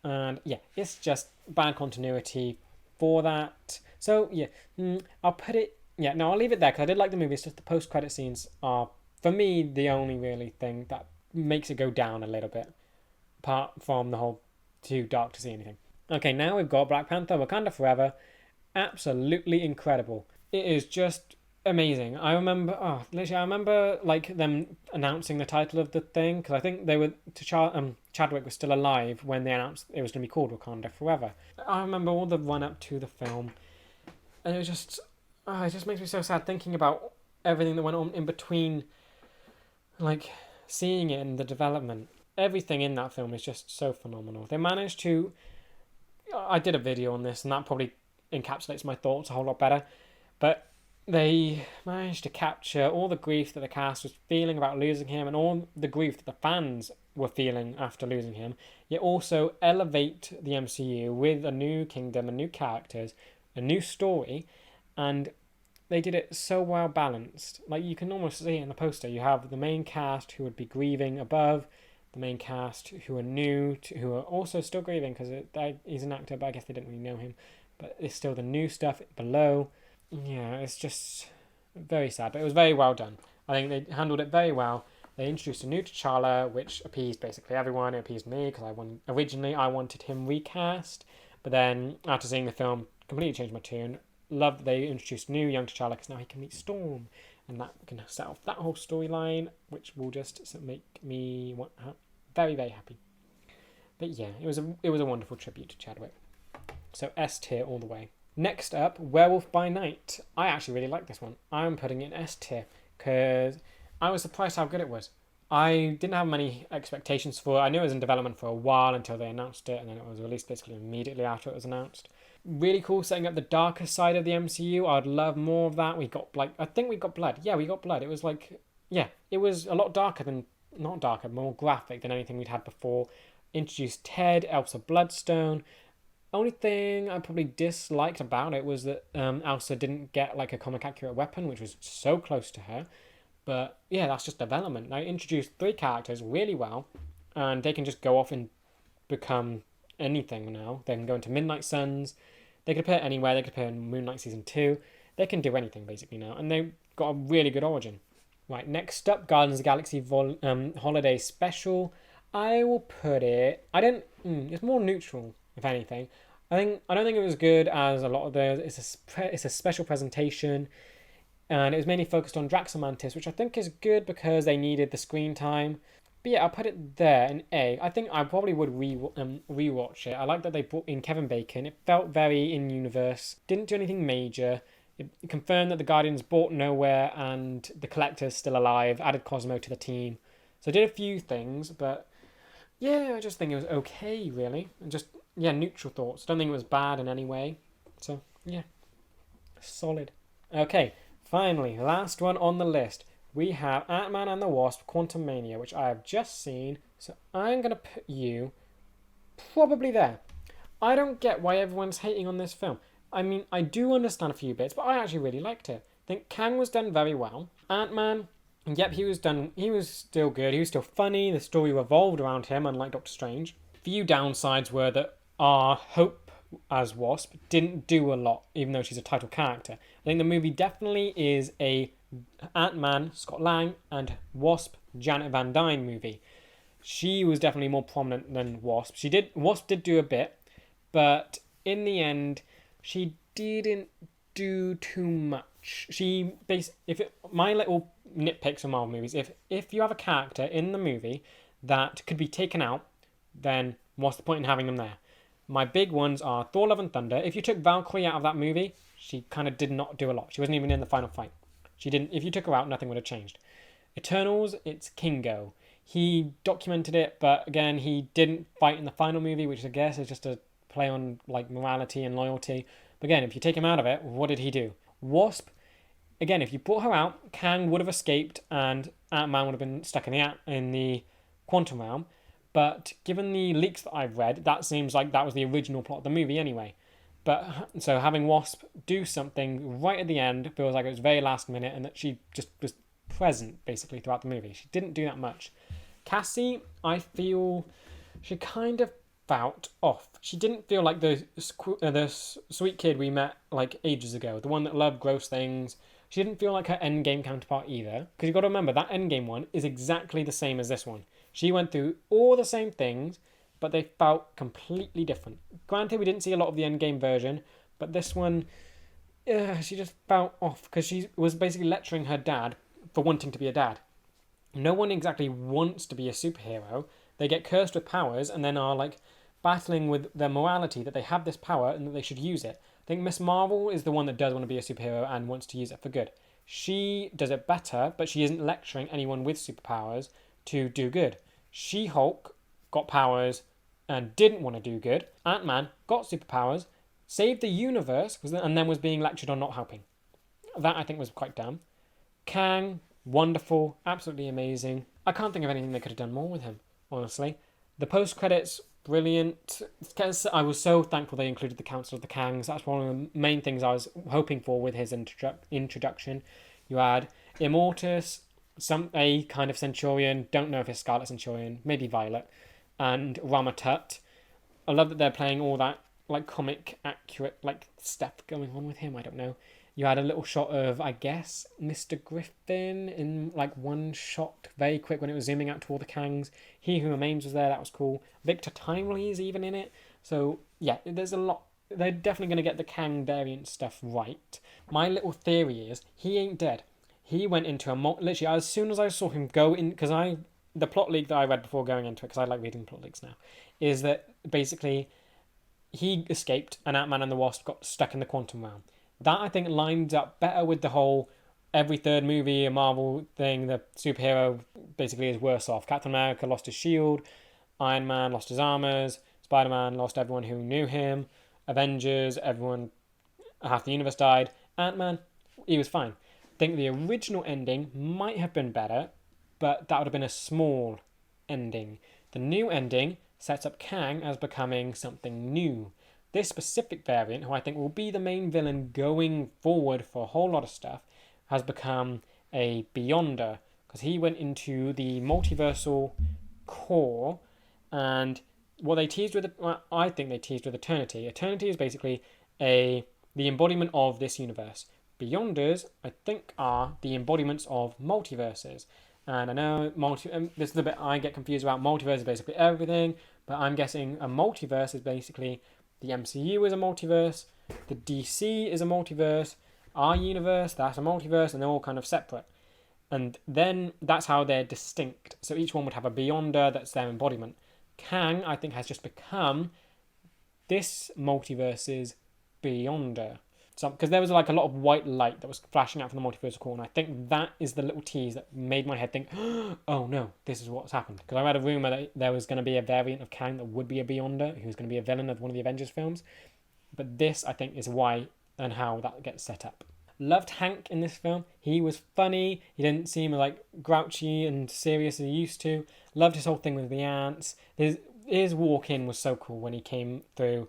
And yeah, it's just bad continuity for that. So yeah, I'll put it... Yeah, no, I'll leave it there, because I did like the movie. It's just the post-credit scenes are, for me, the only really thing that makes it go down a little bit. Apart from the whole too dark to see anything. Okay, now we've got Black Panther, Wakanda Forever. Absolutely incredible. It is just amazing. I remember like them announcing the title of the thing, because I think they were Chadwick was still alive when they announced it was going to be called Wakanda Forever. I remember all the run up to the film, and it was just it just makes me so sad thinking about everything that went on in between, like seeing it in the development. Everything in that film is just so phenomenal. They managed to... I did a video on this, and that probably encapsulates my thoughts a whole lot better. But they managed to capture all the grief that the cast was feeling about losing him, and all the grief that the fans were feeling after losing him, yet also elevate the MCU with a new kingdom and new characters, a new story, and they did it so well balanced. Like, you can almost see it in the poster. You have the main cast who would be grieving above, the main cast who are new, who are also still grieving because he's an actor, but I guess they didn't really know him. But it's still the new stuff below. Yeah, it's just very sad, but it was very well done. I think they handled it very well. They introduced a new T'Challa, which appeased basically everyone. It appeased me because originally I wanted him recast, but then after seeing the film, completely changed my tune. Love that they introduced new young T'Challa because now he can meet Storm, and that can set off that whole storyline, which will just make me very, very happy. But yeah, it was a wonderful tribute to Chadwick. So S tier all the way. Next up, Werewolf by Night. I actually really like this one. I'm putting it in S tier because I was surprised how good it was. I didn't have many expectations for it. I knew it was in development for a while until they announced it, and then it was released basically immediately after it was announced. Really cool, setting up the darker side of the MCU. I'd love more of that. I think we got blood. Yeah, we got blood. It was it was a lot more graphic than anything we'd had before. Introduced Ted, Elsa Bloodstone. Only thing I probably disliked about it was that Elsa didn't get like a comic accurate weapon, which was so close to her. But yeah, that's just development. They introduced 3 characters really well, and they can just go off and become anything now. They can go into Midnight Suns. They could appear anywhere. They could appear in Moon Knight Season 2. They can do anything basically now, and they've got a really good origin. Right, next up, Guardians of the Galaxy Holiday Special. I will put it... it's more neutral, if anything. I don't think it was good as a lot of those. It's a special presentation, and it was mainly focused on Drax and Mantis, which I think is good because they needed the screen time. But yeah, I'll put it there in A. I think I probably would rewatch it. I like that they brought in Kevin Bacon. It felt very in-universe. Didn't do anything major. It confirmed that the Guardians brought nowhere and the Collector's still alive. Added Cosmo to the team. So I did a few things, but yeah, I just think it was okay, really. And just, yeah, neutral thoughts. Don't think it was bad in any way. So, yeah, solid. Okay, finally, last one on the list. We have Ant-Man and the Wasp, Quantumania, which I have just seen. So I'm going to put you probably there. I don't get why everyone's hating on this film. I mean, I do understand a few bits, but I actually really liked it. I think Kang was done very well. Ant-Man, yep, he was still good. He was still funny. The story revolved around him, unlike Doctor Strange. Few downsides were that our Hope as Wasp didn't do a lot, even though she's a title character. I think the movie definitely is a Ant-Man, Scott Lang, and Wasp, Janet Van Dyne movie. She was definitely more prominent than Wasp. Wasp did do a bit, but in the end, she didn't do too much. My little nitpicks on Marvel movies, if you have a character in the movie that could be taken out, then what's the point in having them there? My big ones are Thor: Love and Thunder. If you took Valkyrie out of that movie, she kind of did not do a lot. She wasn't even in the final fight. If you took her out, nothing would have changed. Eternals, it's Kingo. He documented it, but again, he didn't fight in the final movie, which I guess is just a play on like morality and loyalty. But again, if you take him out of it, what did he do? Wasp, again, if you brought her out, Kang would have escaped and Ant-Man would have been stuck in the quantum realm. But given the leaks that I've read, that seems like that was the original plot of the movie anyway. But so having Wasp do something right at the end feels like it was very last minute, and that she just was present basically throughout the movie. She didn't do that much. Cassie, I feel she kind of felt off. She didn't feel like the sweet kid we met like ages ago, the one that loved gross things. She didn't feel like her Endgame counterpart either, because you've got to remember that Endgame one is exactly the same as this one. She went through all the same things, but they felt completely different. Granted, we didn't see a lot of the Endgame version, but this one, she just felt off because she was basically lecturing her dad for wanting to be a dad. No one exactly wants to be a superhero. They get cursed with powers and then are like battling with their morality that they have this power and that they should use it. I think Miss Marvel is the one that does want to be a superhero and wants to use it for good. She does it better, but she isn't lecturing anyone with superpowers to do good. She-Hulk got powers and didn't want to do good. Ant-Man got superpowers, saved the universe, and then was being lectured on not helping. That I think was quite dumb. Kang, wonderful, absolutely amazing. I can't think of anything they could have done more with him, honestly. The post-credits brilliant. Because I was so thankful they included the Council of the Kangs. That's one of the main things I was hoping for with his introduction. You had Immortus, a kind of Centurion, don't know if it's Scarlet Centurion, maybe Violet, and Ramatut. I love that they're playing all that like comic accurate like stuff going on with him. I don't know. You had a little shot of, I guess, Mr. Griffin in like one shot, very quick when it was zooming out to all the Kangs. He Who Remains was there, that was cool. Victor Timely is even in it. So yeah, there's a lot. They're definitely going to get the Kang variant stuff right. My little theory is he ain't dead. He went into literally as soon as I saw him go in, because the plot leak that I read before going into it, because I like reading plot leaks now, is that basically he escaped and Ant-Man and the Wasp got stuck in the quantum realm. That, I think, lines up better with the whole every third movie, a Marvel thing, the superhero basically is worse off. Captain America lost his shield, Iron Man lost his armors, Spider-Man lost everyone who knew him, Avengers, half the universe died, Ant-Man, he was fine. I think the original ending might have been better, but that would have been a small ending. The new ending sets up Kang as becoming something new. This specific variant, who I think will be the main villain going forward for a whole lot of stuff, has become a Beyonder, because he went into the multiversal core, and what they teased with, I think they teased with Eternity. Eternity is basically the embodiment of this universe. Beyonders, I think, are the embodiments of multiverses. And I know this is the bit I get confused about. Multiverse is basically everything, but I'm guessing a multiverse is basically the MCU is a multiverse, the DC is a multiverse, our universe, that's a multiverse, and they're all kind of separate. And then that's how they're distinct. So each one would have a Beyonder that's their embodiment. Kang, I think, has just become this multiverse's Beyonder. So, because there was like a lot of white light that was flashing out from the multiversal core, and I think that is the little tease that made my head think, oh no, this is what's happened. Because I read a rumour that there was going to be a variant of Kang that would be a Beyonder, who was going to be a villain of one of the Avengers films. But this, I think, is why and how that gets set up. Loved Hank in this film. He was funny. He didn't seem like grouchy and serious as he used to. Loved his whole thing with the ants. His walk-in was so cool when he came through.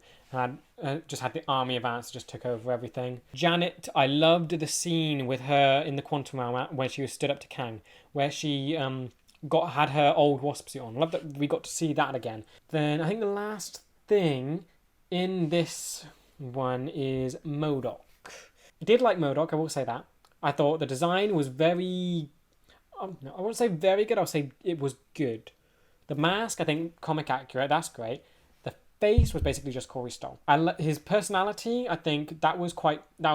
Just had the army of ants that just took over everything. Janet, I loved the scene with her in the quantum realm where she was stood up to Kang, where she had her old Wasp suit on. Love that we got to see that again. Then I think the last thing in this one is MODOK. I did like MODOK, I will say that. I thought the design was very... I won't say very good, I'll say it was good. The mask, I think, comic accurate, that's great. The face was basically just Corey Stoll. His personality, I think, that was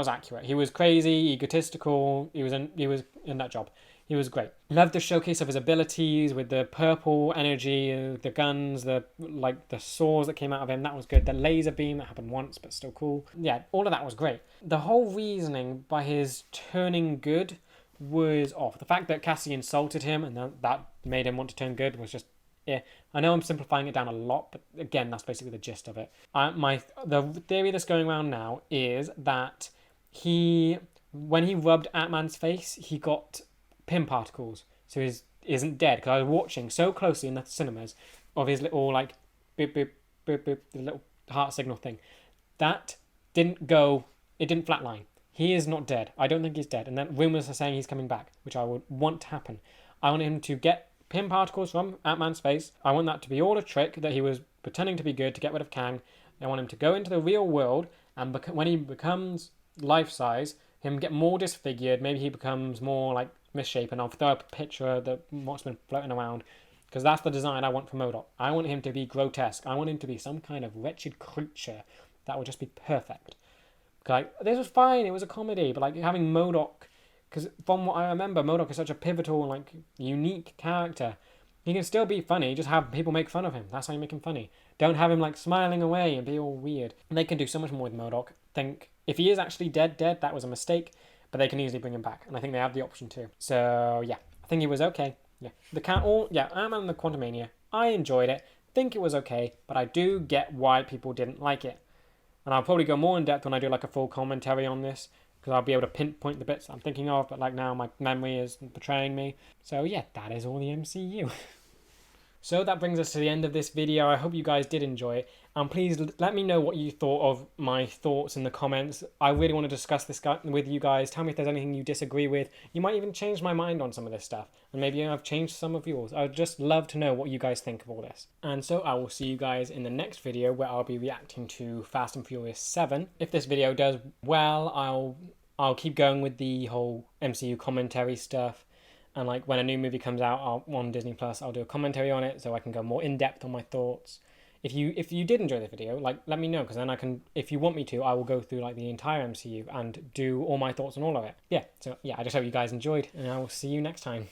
accurate. He was crazy, egotistical, he was in that job. He was great. Loved the showcase of his abilities with the purple energy, the guns, the saws that came out of him. That was good. The laser beam that happened once, but still cool. Yeah, all of that was great. The whole reasoning by his turning good was off. The fact that Cassie insulted him and that made him want to turn good was just, yeah. I know I'm simplifying it down a lot, but again, that's basically the gist of it. The theory that's going around now is that when he rubbed Ant-Man's face, he got pin particles, so he isn't dead. Because I was watching so closely in the cinemas of his little like boop boop boop boop, the little heart signal thing. That didn't go. It didn't flatline. He is not dead. I don't think he's dead. And then rumors are saying he's coming back, which I would want to happen. I want him to get pin particles from Ant-Man's face. I want that to be all a trick, that he was pretending to be good to get rid of Kang. I want him to go into the real world, and when he becomes life-size, him get more disfigured. Maybe he becomes more like misshapen. I'll throw up a picture of what's been floating around, because that's the design I want for MODOK. I want him to be grotesque. I want him to be some kind of wretched creature that would just be perfect. Like, this was fine, it was a comedy, but like having MODOK, because from what I remember, MODOK is such a pivotal, like, unique character. He can still be funny, just have people make fun of him. That's how you make him funny. Don't have him like smiling away and be all weird. And they can do so much more with MODOK. Think if he is actually dead, that was a mistake, but they can easily bring him back, and I think they have the option to. So yeah, I think he was okay. Yeah, Ant-Man and the Quantumania, I enjoyed it. Think it was okay, but I do get why people didn't like it. And I'll probably go more in depth when I do like a full commentary on this, because I'll be able to pinpoint the bits I'm thinking of, but like now my memory is betraying me. So yeah, that is all the MCU. So that brings us to the end of this video. I hope you guys did enjoy it. And please let me know what you thought of my thoughts in the comments. I really want to discuss this with you guys. Tell me if there's anything you disagree with. You might even change my mind on some of this stuff. And maybe I've changed some of yours. I would just love to know what you guys think of all this. And so I will see you guys in the next video where I'll be reacting to Fast and Furious 7. If this video does well, I'll keep going with the whole MCU commentary stuff. And like when a new movie comes out on Disney Plus, I'll do a commentary on it so I can go more in depth on my thoughts. If you did enjoy the video, like let me know, because then I can, if you want me to, I will go through like the entire MCU and do all my thoughts on all of it. Yeah, so yeah, I just hope you guys enjoyed, and I will see you next time.